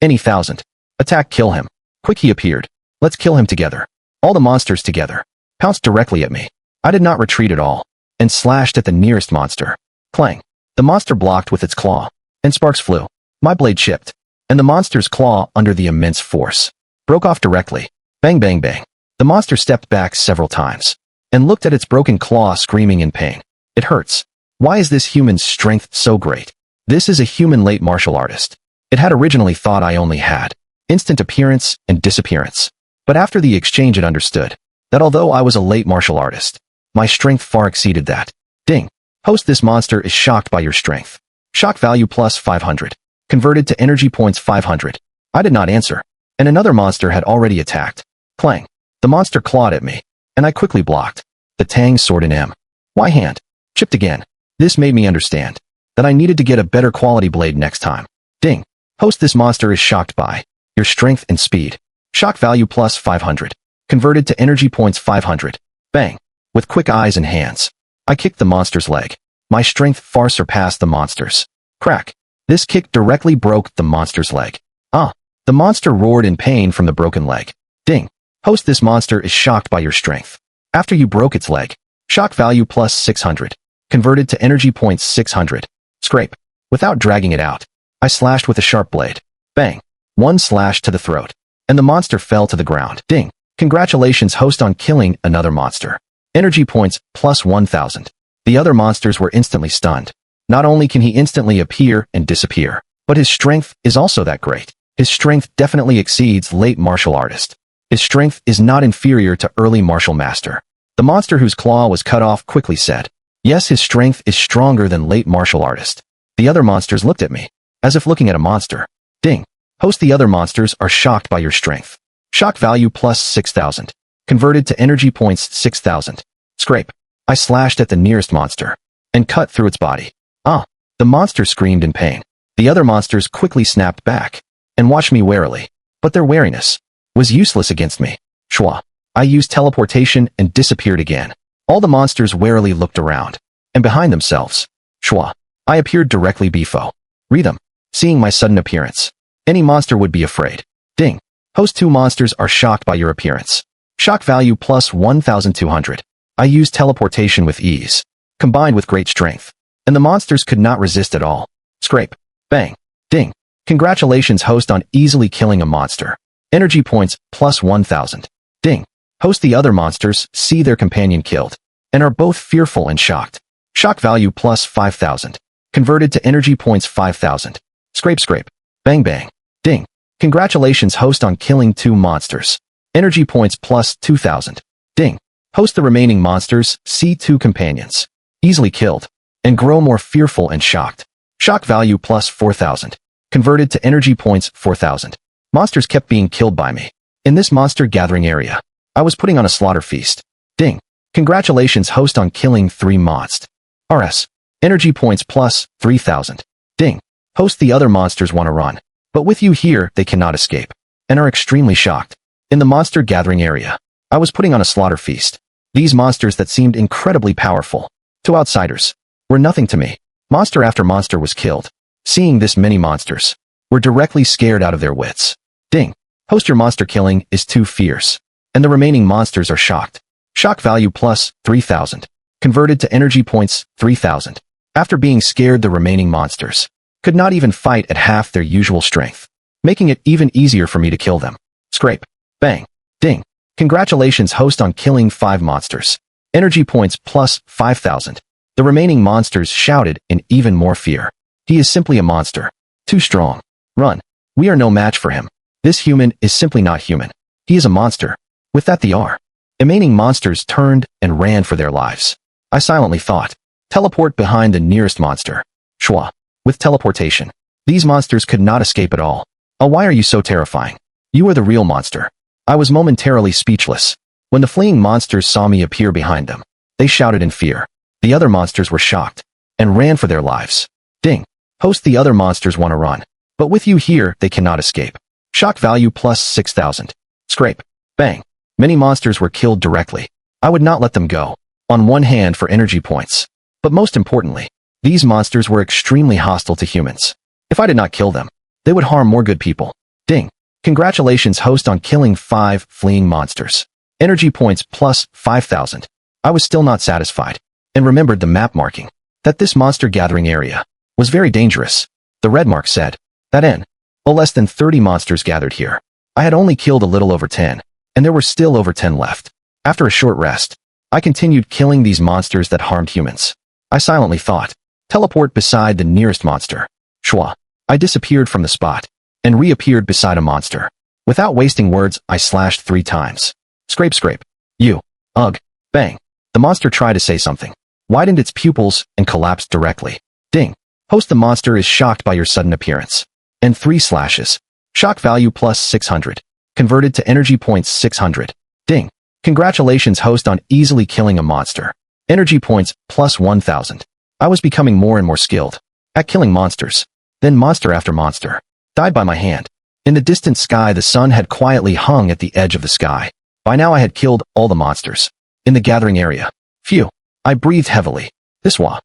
any 1000. Attack, kill him. Quick, he appeared. Let's kill him together. All the monsters together pounced directly at me. I did not retreat at all and slashed at the nearest monster. Clang. The monster blocked with its claw, and sparks flew. My blade chipped, and the monster's claw, under the immense force, broke off directly. Bang, bang, bang. The monster stepped back several times and looked at its broken claw, screaming in pain. It hurts. Why is this human's strength so great? This is a human late martial artist. It had originally thought I only had instant appearance and disappearance. But after the exchange it understood that although I was a late martial artist, my strength far exceeded that. Ding. Host, this monster is shocked by your strength. Shock value plus 500. Converted to energy points 500. I did not answer, and another monster had already attacked. Clang. The monster clawed at me, and I quickly blocked. The Tang sword in my hand chipped again. This made me understand that I needed to get a better quality blade next time. Ding. Host, this monster is shocked by your strength and speed. Shock value plus 500. Converted to energy points 500. Bang. With quick eyes and hands, I kicked the monster's leg. My strength far surpassed the monster's. Crack. This kick directly broke the monster's leg. The monster roared in pain from the broken leg. Ding. Host, this monster is shocked by your strength. After you broke its leg, shock value plus 600. Converted to energy points 600. Scrape. Without dragging it out, I slashed with a sharp blade. Bang. 1 slash to the throat, and the monster fell to the ground. Ding. Congratulations, host, on killing another monster. Energy points plus 1000. The other monsters were instantly stunned. Not only can he instantly appear and disappear, but his strength is also that great. His strength definitely exceeds late martial artist. His strength is not inferior to early martial master. The monster whose claw was cut off quickly said, "Yes, his strength is stronger than late martial artist." The other monsters looked at me, as if looking at a monster. Ding. Host, the other monsters are shocked by your strength. Shock value plus 6,000. Converted to energy points 6,000. Scrape. I slashed at the nearest monster and cut through its body. Ah! The monster screamed in pain. The other monsters quickly snapped back and watched me warily, but their wariness was useless against me. Shwa. I used teleportation and disappeared again. All the monsters warily looked around and behind themselves. Shwa. I appeared directly before them, seeing my sudden appearance. Any monster would be afraid. Ding. Host, 2 monsters are shocked by your appearance. Shock value plus 1,200. I used teleportation with ease, combined with great strength, and the monsters could not resist at all. Scrape. Bang. Ding. Congratulations, host, on easily killing a monster. Energy points plus 1,000. Ding. Host, the other monsters see their companion killed and are both fearful and shocked. Shock value plus 5,000. Converted to energy points 5,000. Scrape, scrape. Bang, bang. Ding. Congratulations, host, on killing 2 monsters. Energy points plus 2,000. Ding. Host, the remaining monsters see 2 companions easily killed and grow more fearful and shocked. Shock value plus 4,000. Converted to energy points 4,000. Monsters kept being killed by me. In this monster gathering area, I was putting on a slaughter feast. Ding. Congratulations, host, on killing 3 monsters. RS. Energy points plus 3,000. Ding. Host, the other monsters want to run, but with you here, they cannot escape and are extremely shocked. In the monster gathering area, I was putting on a slaughter feast. These monsters that seemed incredibly powerful to outsiders were nothing to me. Monster after monster was killed. Seeing this many monsters were directly scared out of their wits. Ding. Host, your monster killing is too fierce, and the remaining monsters are shocked. Shock value plus 3,000. Converted to energy points 3,000. After being scared, the remaining monsters could not even fight at half their usual strength, making it even easier for me to kill them. Scrape. Bang. Ding. Congratulations, host, on killing 5 monsters. Energy points plus 5,000. The remaining monsters shouted in even more fear. He is simply a monster. Too strong. Run. We are no match for him. This human is simply not human. He is a monster. With that, the remaining monsters turned and ran for their lives. I silently thought, teleport behind the nearest monster. Shwa. With teleportation, these monsters could not escape at all. Oh, why are you so terrifying? You are the real monster. I was momentarily speechless. When the fleeing monsters saw me appear behind them, they shouted in fear. The other monsters were shocked and ran for their lives. Ding. Host, the other monsters want to run, but with you here, they cannot escape. Shock value plus 6,000. Scrape. Bang. Many monsters were killed directly. I would not let them go. On one hand for energy points. But most importantly, these monsters were extremely hostile to humans. If I did not kill them, they would harm more good people. Ding. Congratulations, host, on killing 5 fleeing monsters. Energy points plus 5,000. I was still not satisfied, and remembered the map marking that this monster gathering area was very dangerous. The red mark said that less than 30 monsters gathered here. I had only killed a little over 10, and there were still over 10 left. After a short rest, I continued killing these monsters that harmed humans. I silently thought, teleport beside the nearest monster. Shwa. I disappeared from the spot and reappeared beside a monster. Without wasting words, I slashed 3 times. Scrape, scrape. You. Ugh. Bang. The monster tried to say something, widened its pupils, and collapsed directly. Ding. Host, the monster is shocked by your sudden appearance. And 3 slashes. Shock value plus 600. Converted to energy points 600. Ding. Congratulations, host, on easily killing a monster. Energy points plus 1,000. I was becoming more and more skilled at killing monsters. Then monster after monster died by my hand. In the distant sky, the sun had quietly hung at the edge of the sky. By now I had killed all the monsters in the gathering area. Phew. I breathed heavily. This was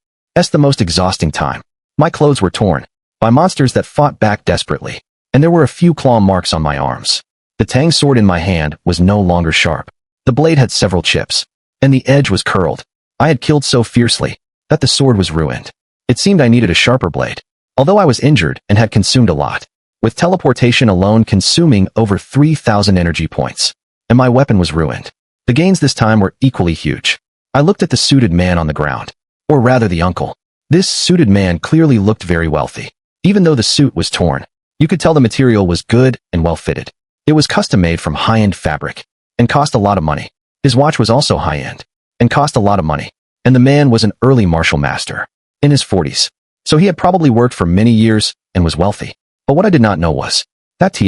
the most exhausting time. My clothes were torn by monsters that fought back desperately, and there were a few claw marks on my arms. The tang sword in my hand was no longer sharp. The blade had several chips, and the edge was curled. I had killed so fiercely that the sword was ruined. It seemed I needed a sharper blade, although I was injured and had consumed a lot, with teleportation alone consuming over 3,000 energy points, and my weapon was ruined. The gains this time were equally huge. I looked at the suited man on the ground, or rather the uncle. This suited man clearly looked very wealthy. Even though the suit was torn, you could tell the material was good and well fitted. It was custom made from high-end fabric and cost a lot of money. His watch was also high-end. and cost a lot of money. And the man was an early martial master, in his 40s. So he had probably worked for many years and was wealthy. But what I did not know was that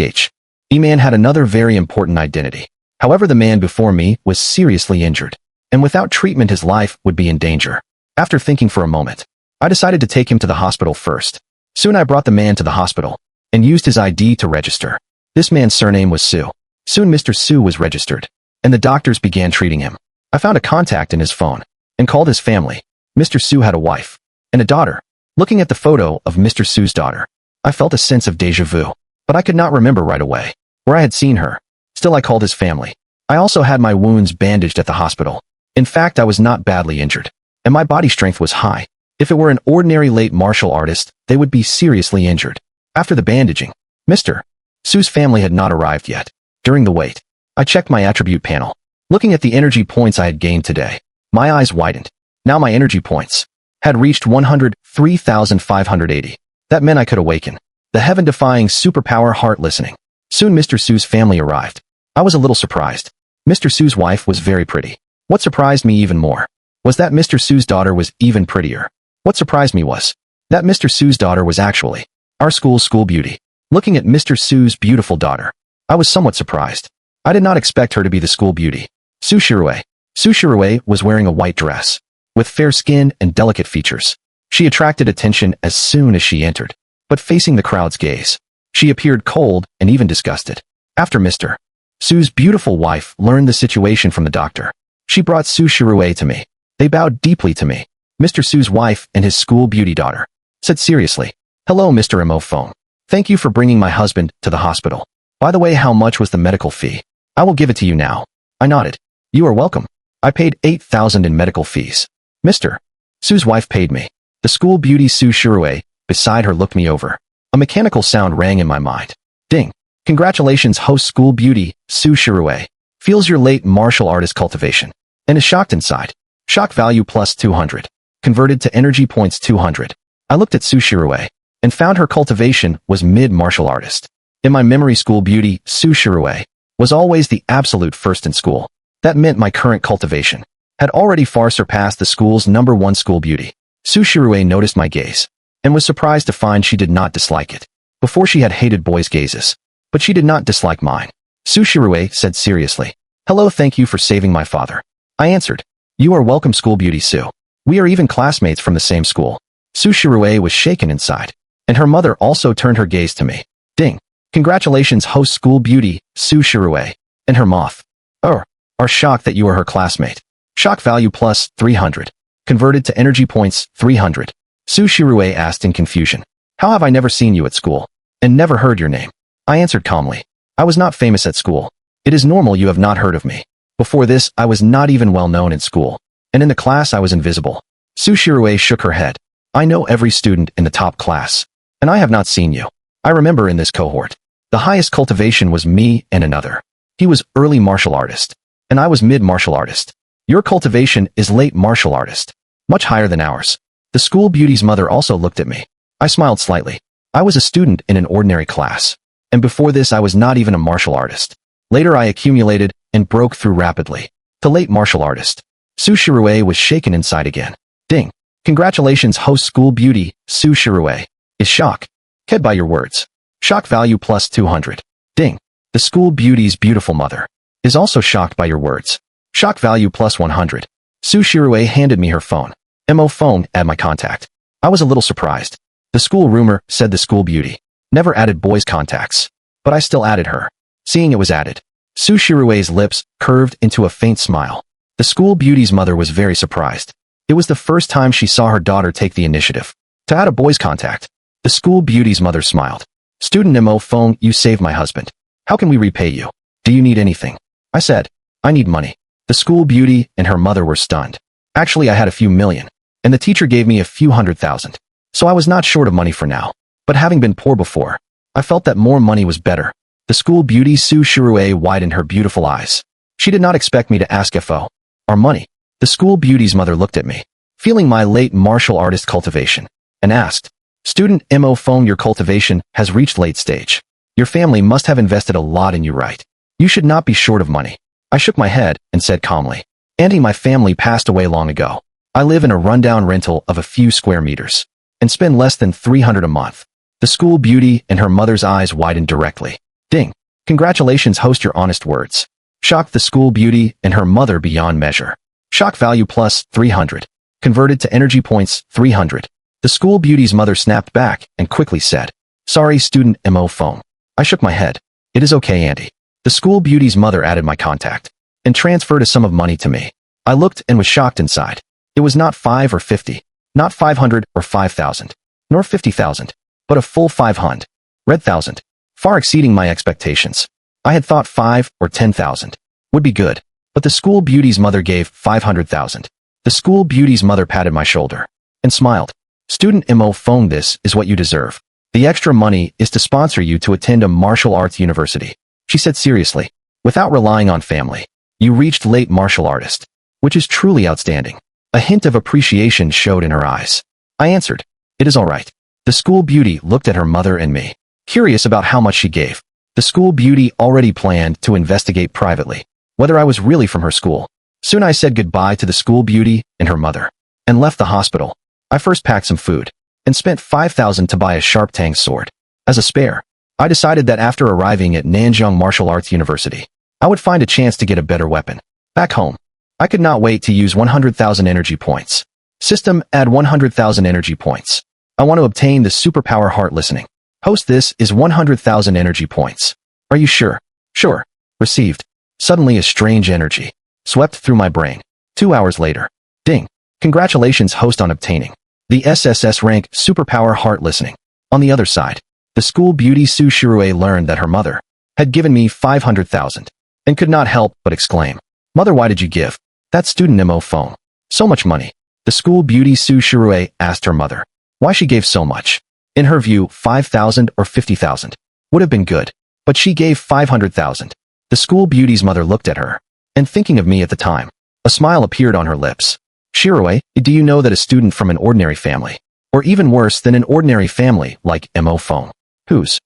man had another very important identity. However, the man before me was seriously injured, and without treatment his life would be in danger. After thinking for a moment, I decided to take him to the hospital first. Soon I brought the man to the hospital and used his ID to register. This man's surname was Su. Soon Mr. Su was registered, and the doctors began treating him. I found a contact in his phone and called his family. Mr. Su had a wife and a daughter. Looking at the photo of Mr. Su's daughter, I felt a sense of déjà vu, but I could not remember right away where I had seen her. Still, I called his family. I also had my wounds bandaged at the hospital. In fact, I was not badly injured, and my body strength was high. If it were an ordinary late martial artist, they would be seriously injured. After the bandaging, Mr. Su's family had not arrived yet. During the wait, I checked my attribute panel. Looking at the energy points I had gained today, my eyes widened. Now my energy points had reached 103,580. That meant I could awaken the heaven-defying superpower heart listening. Soon Mr. Su's family arrived. I was a little surprised. Mr. Su's wife was very pretty. What surprised me even more was that Mr. Su's daughter was even prettier. What surprised me was that Mr. Su's daughter was actually our school's school beauty. Looking at Mr. Su's beautiful daughter, I was somewhat surprised. I did not expect her to be the school beauty. Su Shirue. Su Shirue was wearing a white dress with fair skin and delicate features. She attracted attention as soon as she entered, but facing the crowd's gaze, she appeared cold and even disgusted. After Mr. Su's beautiful wife learned the situation from the doctor, she brought Su Shirue to me. They bowed deeply to me. Mr. Su's wife and his school beauty daughter said seriously, "Hello, Mr. Mo Phone. Thank you for bringing my husband to the hospital. By the way, how much was the medical fee? I will give it to you now." I nodded. "You are welcome. I paid 8,000 in medical fees." Mr. Su's wife paid me. The school beauty Su Shirue beside her looked me over. A mechanical sound rang in my mind. Ding. Congratulations, host school beauty Su Shirue. Feels your late martial artist cultivation and is shocked inside. Shock value plus 200. Converted to energy points 200. I looked at Su Shirue and found her cultivation was mid-martial artist. In my memory, school beauty Su Shirue was always the absolute first in school. That meant my current cultivation had already far surpassed the school's #1 school beauty. Su Shirue noticed my gaze and was surprised to find she did not dislike it. Before, she had hated boys' gazes, but she did not dislike mine. Su Shirue said seriously, "Hello, thank you for saving my father." I answered, "You are welcome, school beauty Su. We are even classmates from the same school." Su Shirue was shaken inside, and her mother also turned her gaze to me. Ding. Congratulations, host school beauty Su Shirue and her moth are shocked that you are her classmate. Shock value plus 300. Converted to energy points 300. Su Shirue asked in confusion, "How have I never seen you at school and never heard your name?" I answered calmly, "I was not famous at school. It is normal you have not heard of me. Before this, I was not even well known in school, and in the class I was invisible." Su Shirue shook her head. "I know every student in the top class, and I have not seen you. I remember in this cohort, the highest cultivation was me and another. He was early martial artist, and I was mid-martial artist. Your cultivation is late martial artist, much higher than ours." The school beauty's mother also looked at me. I smiled slightly. I was a student in an ordinary class, and before this I was not even a martial artist. Later I accumulated and broke through rapidly to late martial artist. Su Shirue was shaken inside again. Ding. Congratulations, host school beauty Su Shirue is shocked by your words. Shock value plus 200. Ding. The school beauty's beautiful mother is also shocked by your words. Shock value plus 100. Su Shirue handed me her phone. Mo Phone, add my contact. I was a little surprised. The school rumor said the school beauty never added boys' contacts, but I still added her. Seeing it was added, Su Shirue's lips curved into a faint smile. The school beauty's mother was very surprised. It was the first time she saw her daughter take the initiative to add a boy's contact. The school beauty's mother smiled. "Student Mo Phone, you saved my husband. How can we repay you? Do you need anything?" I said, "I need money." The school beauty and her mother were stunned. Actually, I had a few million, and the teacher gave me a few 100,000. So I was not short of money for now. But having been poor before, I felt that more money was better. The school beauty Su Shirue widened her beautiful eyes. She did not expect me to ask FO or money. The school beauty's mother looked at me, feeling my late martial artist cultivation, and asked, "Student Mo Phone, your cultivation has reached late stage. Your family must have invested a lot in you, right? You should not be short of money." I shook my head and said calmly, Auntie, my family passed away long ago. I live in a rundown rental of a few square meters and spend less than 300 a month. The school beauty and her mother's eyes widened directly. Ding. Congratulations, host, your honest words. Shocked the school beauty and her mother beyond measure. Shock value plus 300. Converted to energy points 300. The school beauty's mother snapped back and quickly said, Sorry, student MO phone. I shook my head. It is okay, Auntie. The school beauty's mother added my contact and transferred a sum of money to me. I looked and was shocked inside. It was not 5 or 50, not 500 or 5,000, nor 50,000, but a full 500. Red thousand, far exceeding my expectations. I had thought 5 or 10,000 would be good, but the school beauty's mother gave 500,000. The school beauty's mother patted my shoulder and smiled. Student MO phone, this is what you deserve. The extra money is to sponsor you to attend a martial arts university. She said seriously, without relying on family. You reached late martial artist, which is truly outstanding. A hint of appreciation showed in her eyes. I answered, It is all right. The school beauty looked at her mother and me, curious about how much she gave. The school beauty already planned to investigate privately whether I was really from her school. Soon I said goodbye to the school beauty and her mother and left the hospital. I first packed some food and spent 5,000 to buy a sharp tang sword. As a spare, I decided that after arriving at Nanjing Martial Arts University, I would find a chance to get a better weapon. Back home, I could not wait to use 100,000 energy points. System, add 100,000 energy points. I want to obtain the superpower heart listening. Host, this is 100,000 energy points. Are you sure? Sure. Received. Suddenly a strange energy swept through my brain. 2 hours later. Ding. Congratulations, host, on obtaining the SSS rank superpower heart listening. On the other side, the school beauty Su Shirue learned that her mother had given me 500,000 and could not help but exclaim, Mother, why did you give that student MO phone so much money? The school beauty Su Shirue asked her mother why she gave so much. In her view, 5,000 or 50,000 would have been good, but she gave 500,000. The school beauty's mother looked at her, and thinking of me at the time, a smile appeared on her lips. Shirue, do you know that a student from an ordinary family, or even worse than an ordinary family like MO phone, whose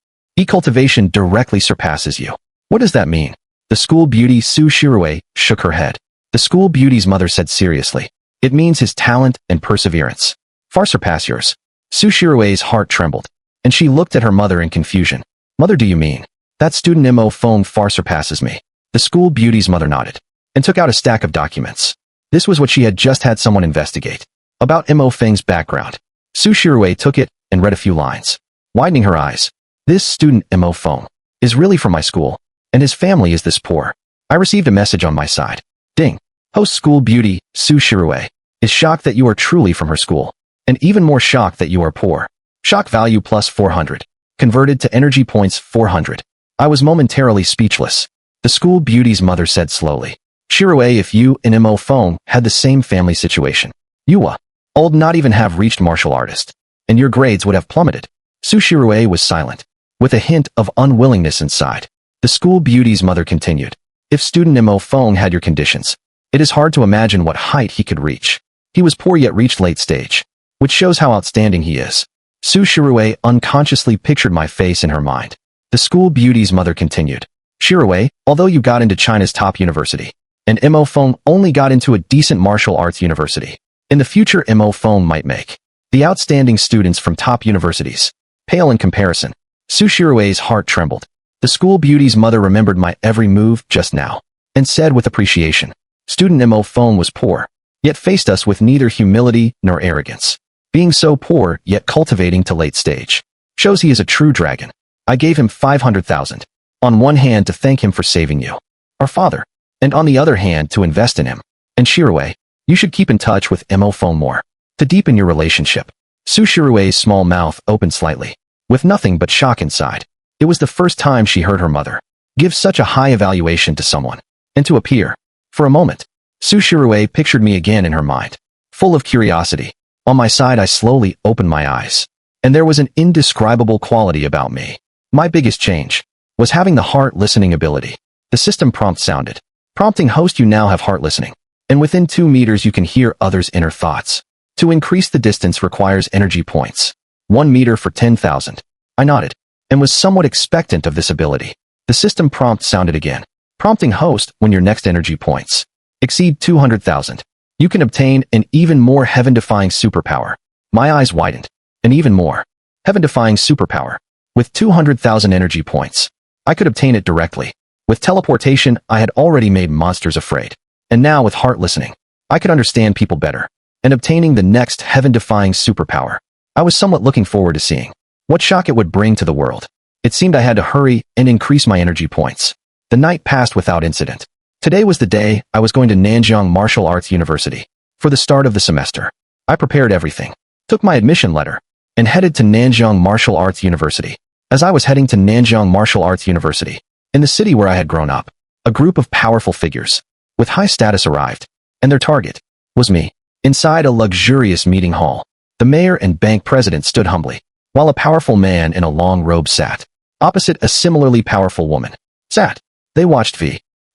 cultivation directly surpasses you? What does that mean? The school beauty Su Shirue shook her head. The school beauty's mother said seriously, It means his talent and perseverance far surpass yours. Su Shirue's heart trembled, and she looked at her mother in confusion. Mother, do you mean that student MO phone far surpasses me? The school beauty's mother nodded and took out a stack of documents. This was what she had just had someone investigate about MO Feng's background. Su Shirue took it and read a few lines, widening her eyes. This student MO phone is really from my school, and his family is this poor. I received a message on my side. Ding. Host school beauty Su Shirue is shocked that you are truly from her school, and even more shocked that you are poor. Shock value plus 400. Converted to energy points 400. I was momentarily speechless. The school beauty's mother said slowly, Shirue, if you and MO phone had the same family situation, you would not even have reached martial artist, and your grades would have plummeted. Su Shirue was silent, with a hint of unwillingness inside. The school beauty's mother continued, If student MO phone had your conditions, it is hard to imagine what height he could reach. He was poor yet reached late stage, which shows how outstanding he is. Su Shirue unconsciously pictured my face in her mind. The school beauty's mother continued, Shirue, although you got into China's top university, and MO phone only got into a decent martial arts university, in the future MO phone might make the outstanding students from top universities pale in comparison. Su Shirue's heart trembled. The school beauty's mother remembered my every move just now, and said with appreciation, Student MO phone was poor, yet faced us with neither humility nor arrogance. Being so poor yet cultivating to late stage shows he is a true dragon. I gave him 500,000. On one hand to thank him for saving you, our father, and on the other hand to invest in him. And Shirue, you should keep in touch with MO phone more, to deepen your relationship. Su Shirue's small mouth opened slightly, with nothing but shock inside. It was the first time she heard her mother give such a high evaluation to someone, and to appear. For a moment, Su Shirue pictured me again in her mind, full of curiosity. On my side I slowly opened my eyes, and there was an indescribable quality about me. My biggest change was having the heart listening ability. The system prompt sounded, prompting host, you now have heart listening, and within 2 meters you can hear others' inner thoughts. To increase the distance requires energy points. 1 meter for 10,000. I nodded, and was somewhat expectant of this ability. The system prompt sounded again, prompting host, when your next energy points Exceed 200,000. You can obtain an even more heaven-defying superpower. My eyes widened. An even more heaven-defying superpower. With 200,000 energy points, I could obtain it directly. With teleportation, I had already made monsters afraid. And now with heart listening, I could understand people better. And obtaining the next heaven-defying superpower, I was somewhat looking forward to seeing what shock it would bring to the world. It seemed I had to hurry and increase my energy points. The night passed without incident. Today was the day I was going to Nanjiang Martial Arts University. For the start of the semester, I prepared everything, took my admission letter, and headed to Nanjiang Martial Arts University. As I was heading to Nanjiang Martial Arts University, in the city where I had grown up, a group of powerful figures with high status arrived, and their target was me. Inside a luxurious meeting hall, the mayor and bank president stood humbly, while a powerful man in a long robe sat. Opposite a similarly powerful woman sat. They watched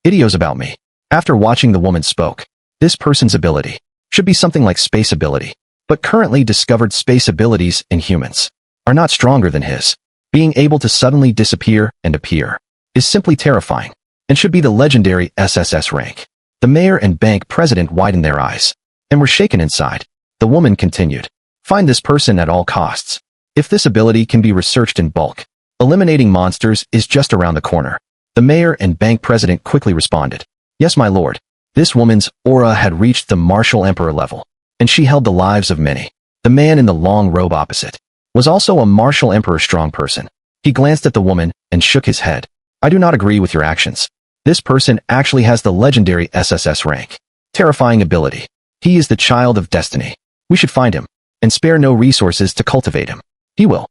videos about me. After watching, the woman spoke. This person's ability should be something like space ability, but currently discovered space abilities in humans are not stronger than his. Being able to suddenly disappear and appear is simply terrifying and should be the legendary SSS rank. The mayor and bank president widened their eyes and were shaken inside. The woman continued, "Find this person at all costs. If this ability can be researched in bulk, eliminating monsters is just around the corner." The mayor and bank president quickly responded, "Yes, my lord." This woman's aura had reached the martial emperor level, and she held the lives of many. The man in the long robe opposite was also a martial emperor strong person. He glanced at the woman and shook his head. "I do not agree with your actions. This person actually has the legendary SSS rank. Terrifying ability. He is the child of destiny. We should find him and spare no resources to cultivate him. He will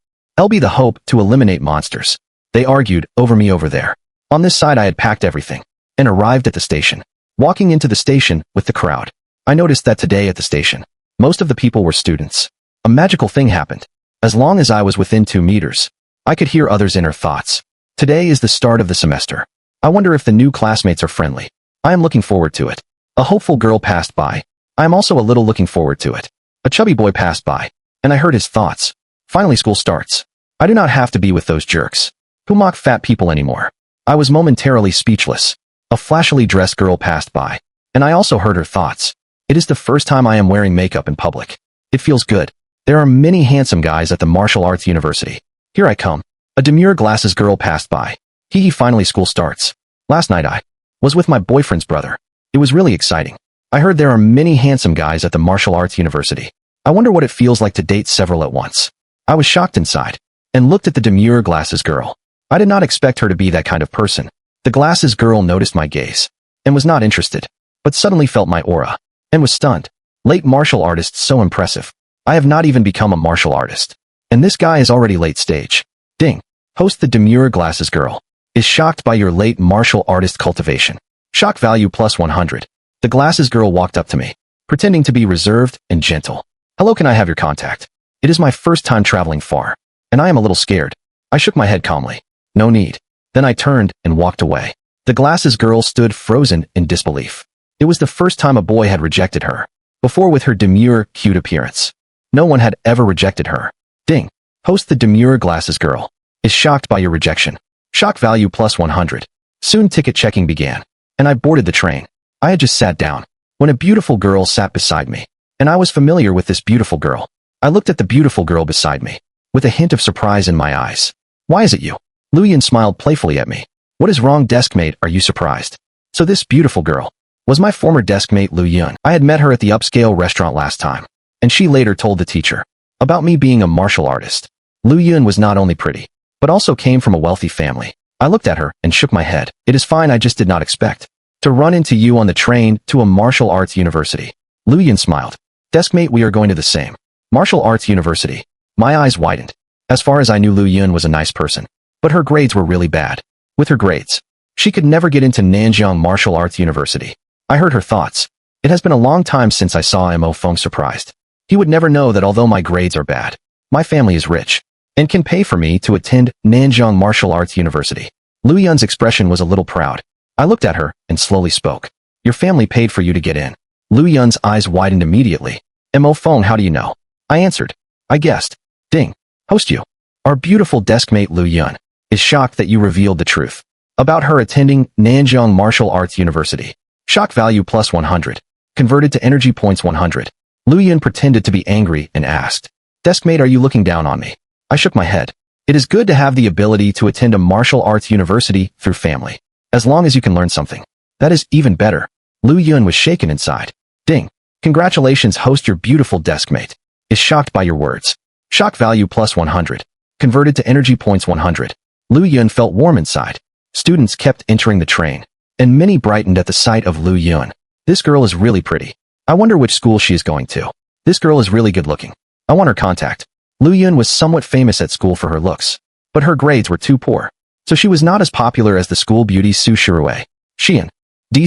be the hope to eliminate monsters." They argued over me over there. On this side I had packed everything and arrived at the station. Walking into the station with the crowd, I noticed that today at the station, most of the people were students. A magical thing happened. As long as I was within 2 meters, I could hear others' inner thoughts. Today is the start of the semester. I wonder if the new classmates are friendly. I am looking forward to it. A hopeful girl passed by. I am also a little looking forward to it. A chubby boy passed by, and I heard his thoughts. Finally school starts. I do not have to be with those jerks who mock fat people anymore. I was momentarily speechless. A flashily dressed girl passed by, and I also heard her thoughts. It is the first time I am wearing makeup in public. It feels good. There are many handsome guys at the martial arts university. Here I come. A demure glasses girl passed by. Finally school starts. Last night I was with my boyfriend's brother. It was really exciting. I heard there are many handsome guys at the martial arts university. I wonder what it feels like to date several at once. I was shocked inside and looked at the demure glasses girl. I did not expect her to be that kind of person. The glasses girl noticed my gaze and was not interested, but suddenly felt my aura and was stunned. Late martial artist, so impressive. I have not even become a martial artist, and this guy is already late stage. Ding. Host, the demure glasses girl is shocked by your late martial artist cultivation. Shock value plus 100. The glasses girl walked up to me, pretending to be reserved and gentle. "Hello, can I have your contact? It is my first time traveling far, and I am a little scared." I shook my head calmly. "No need." Then I turned and walked away. The glasses girl stood frozen in disbelief. It was the first time a boy had rejected her. Before, with her demure, cute appearance, no one had ever rejected her. Ding. Host, the demure glasses girl is shocked by your rejection. Shock value plus 100. Soon ticket checking began, and I boarded the train. I had just sat down when a beautiful girl sat beside me, and I was familiar with this beautiful girl. I looked at the beautiful girl beside me with a hint of surprise in my eyes. "Why is it you?" Lu Yun smiled playfully at me. "What is wrong, deskmate? Are you surprised?" So this beautiful girl was my former deskmate Lu Yun. I had met her at the upscale restaurant last time, and she later told the teacher about me being a martial artist. Lu Yun was not only pretty, but also came from a wealthy family. I looked at her and shook my head. "It is fine, I just did not expect to run into you on the train to a martial arts university." Lu Yun smiled. "Deskmate, we are going to the same martial arts university." My eyes widened. As far as I knew, Lu Yun was a nice person, but her grades were really bad. With her grades, she could never get into Nanjiang Martial Arts University. I heard her thoughts. It has been a long time since I saw Mo Feng surprised. He would never know that although my grades are bad, my family is rich and can pay for me to attend Nanjiang Martial Arts University. Lu Yun's expression was a little proud. I looked at her and slowly spoke. "Your family paid for you to get in." Lu Yun's eyes widened immediately. "Mo Feng, how do you know?" I answered. "I guessed." Ding. Host, you. Our beautiful deskmate Lu Yun is shocked that you revealed the truth about her attending Nanjiang Martial Arts University. Shock value plus 100. Converted to energy points 100. Lu Yun pretended to be angry and asked, "Deskmate, are you looking down on me?" I shook my head. It is good to have the ability to attend a martial arts university through family. As long as you can learn something. That is even better. Lu Yun was shaken inside. Ding. Congratulations, host, your beautiful deskmate is shocked by your words. Shock value plus 100. Converted to energy points 100. Lu Yun felt warm inside. Students kept entering the train, and many brightened at the sight of Lu Yun. This girl is really pretty. I wonder which school she is going to. This girl is really good looking. I want her contact. Lu Yun was somewhat famous at school for her looks, but her grades were too poor, so she was not as popular as the school beauty Su Shirue. She and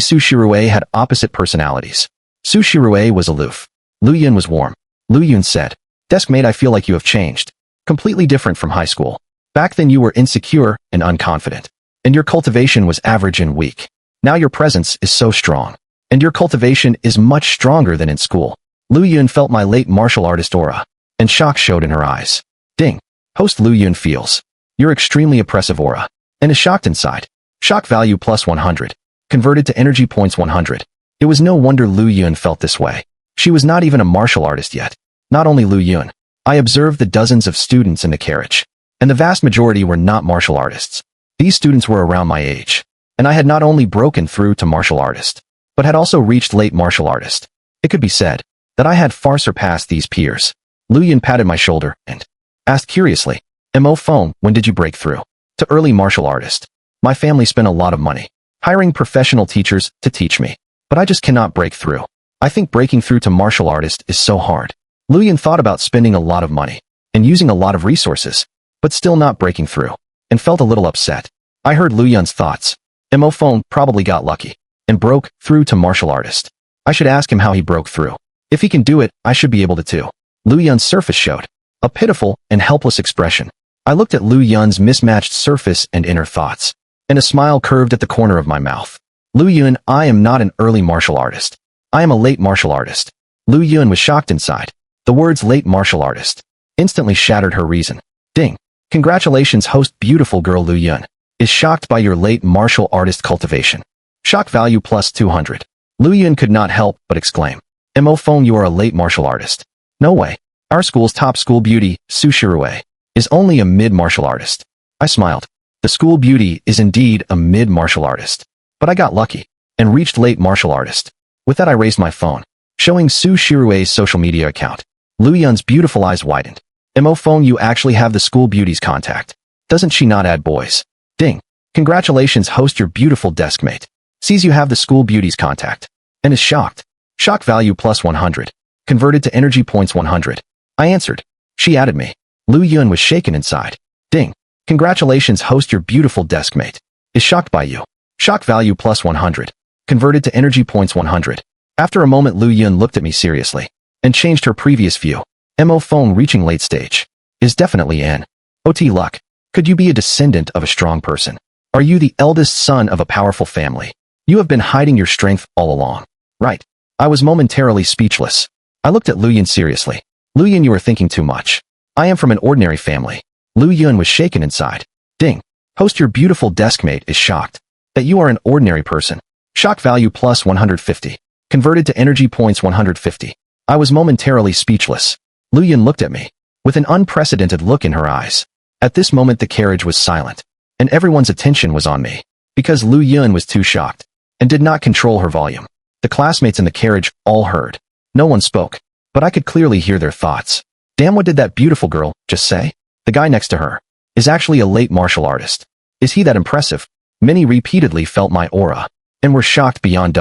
Su Shirue had opposite personalities. Su Shirue was aloof. Lu Yun was warm. Lu Yun said, "Deskmate, I feel like you have changed. Completely different from high school. Back then you were insecure and unconfident, and your cultivation was average and weak. Now your presence is so strong, and your cultivation is much stronger than in school." Lu Yun felt my late martial artist aura, and shock showed in her eyes. Ding. Host Lu Yun feels your extremely oppressive aura, and is shocked inside. Shock value plus 100. Converted to energy points 100. It was no wonder Lu Yun felt this way. She was not even a martial artist yet. Not only Lu Yun. I observed the dozens of students in the carriage, and the vast majority were not martial artists. These students were around my age, and I had not only broken through to martial artist, but had also reached late martial artist. It could be said that I had far surpassed these peers. Lu Yun patted my shoulder and asked curiously, "Mo phone, when did you break through to early martial artist?" My family spent a lot of money hiring professional teachers to teach me, but I just cannot break through. I think breaking through to martial artist is so hard. Lu Yun thought about spending a lot of money and using a lot of resources, but still not breaking through, and felt a little upset. I heard Lu Yun's thoughts. Mo phone probably got lucky and broke through to martial artist. I should ask him how he broke through. If he can do it, I should be able to too. Lu Yun's surface showed a pitiful and helpless expression. I looked at Lu Yun's mismatched surface and inner thoughts, and a smile curved at the corner of my mouth. Lu Yun, I am not an early martial artist. I am a late martial artist. Lu Yun was shocked inside. The words late martial artist instantly shattered her reason. Ding. Congratulations, host, beautiful girl. Lu Yun is shocked by your late martial artist cultivation. Shock value plus 200. Lu Yun could not help but exclaim, "Mo phone, you are a late martial artist." No way. Our school's top school beauty, Su Shirue, is only a mid-martial artist. I smiled. The school beauty is indeed a mid-martial artist. But I got lucky and reached late martial artist. With that, I raised my phone, showing Su Shirue's social media account. Lu Yun's beautiful eyes widened. "Mo phone, you actually have the school beauty's contact. Doesn't she not add boys?" Ding. Congratulations, host, your beautiful deskmate sees you have the school beauty's contact and is shocked. Shock value plus 100. Converted to energy points 100. I answered. She added me. Lu Yun was shaken inside. Ding. Congratulations, host, your beautiful deskmate is shocked by you. Shock value plus 100. Converted to energy points 100. After a moment, Lu Yun looked at me seriously and changed her previous view. Mo phone, reaching late stage is definitely an OT luck. Could you be a descendant of a strong person? Are you the eldest son of a powerful family? You have been hiding your strength all along. Right. I was momentarily speechless. I looked at Lu Yun seriously. Lu Yun, you are thinking too much. I am from an ordinary family. Lu Yun was shaken inside. Ding. Host, your beautiful deskmate is shocked that you are an ordinary person. Shock value plus 150. Converted to energy points 150. I was momentarily speechless. Lu Yun looked at me with an unprecedented look in her eyes. At this moment, the carriage was silent, and everyone's attention was on me, because Lu Yun was too shocked and did not control her volume. The classmates in the carriage all heard. No one spoke, but I could clearly hear their thoughts. Damn, what did that beautiful girl just say? The guy next to her is actually a late martial artist. Is he that impressive? Many repeatedly felt my aura and were shocked beyond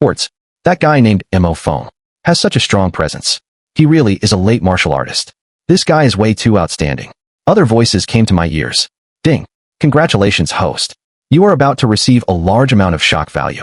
words. That guy named Mo phone has such a strong presence. He really is a late martial artist. This guy is way too outstanding. Other voices came to my ears. Ding. Congratulations, host. You are about to receive a large amount of shock value.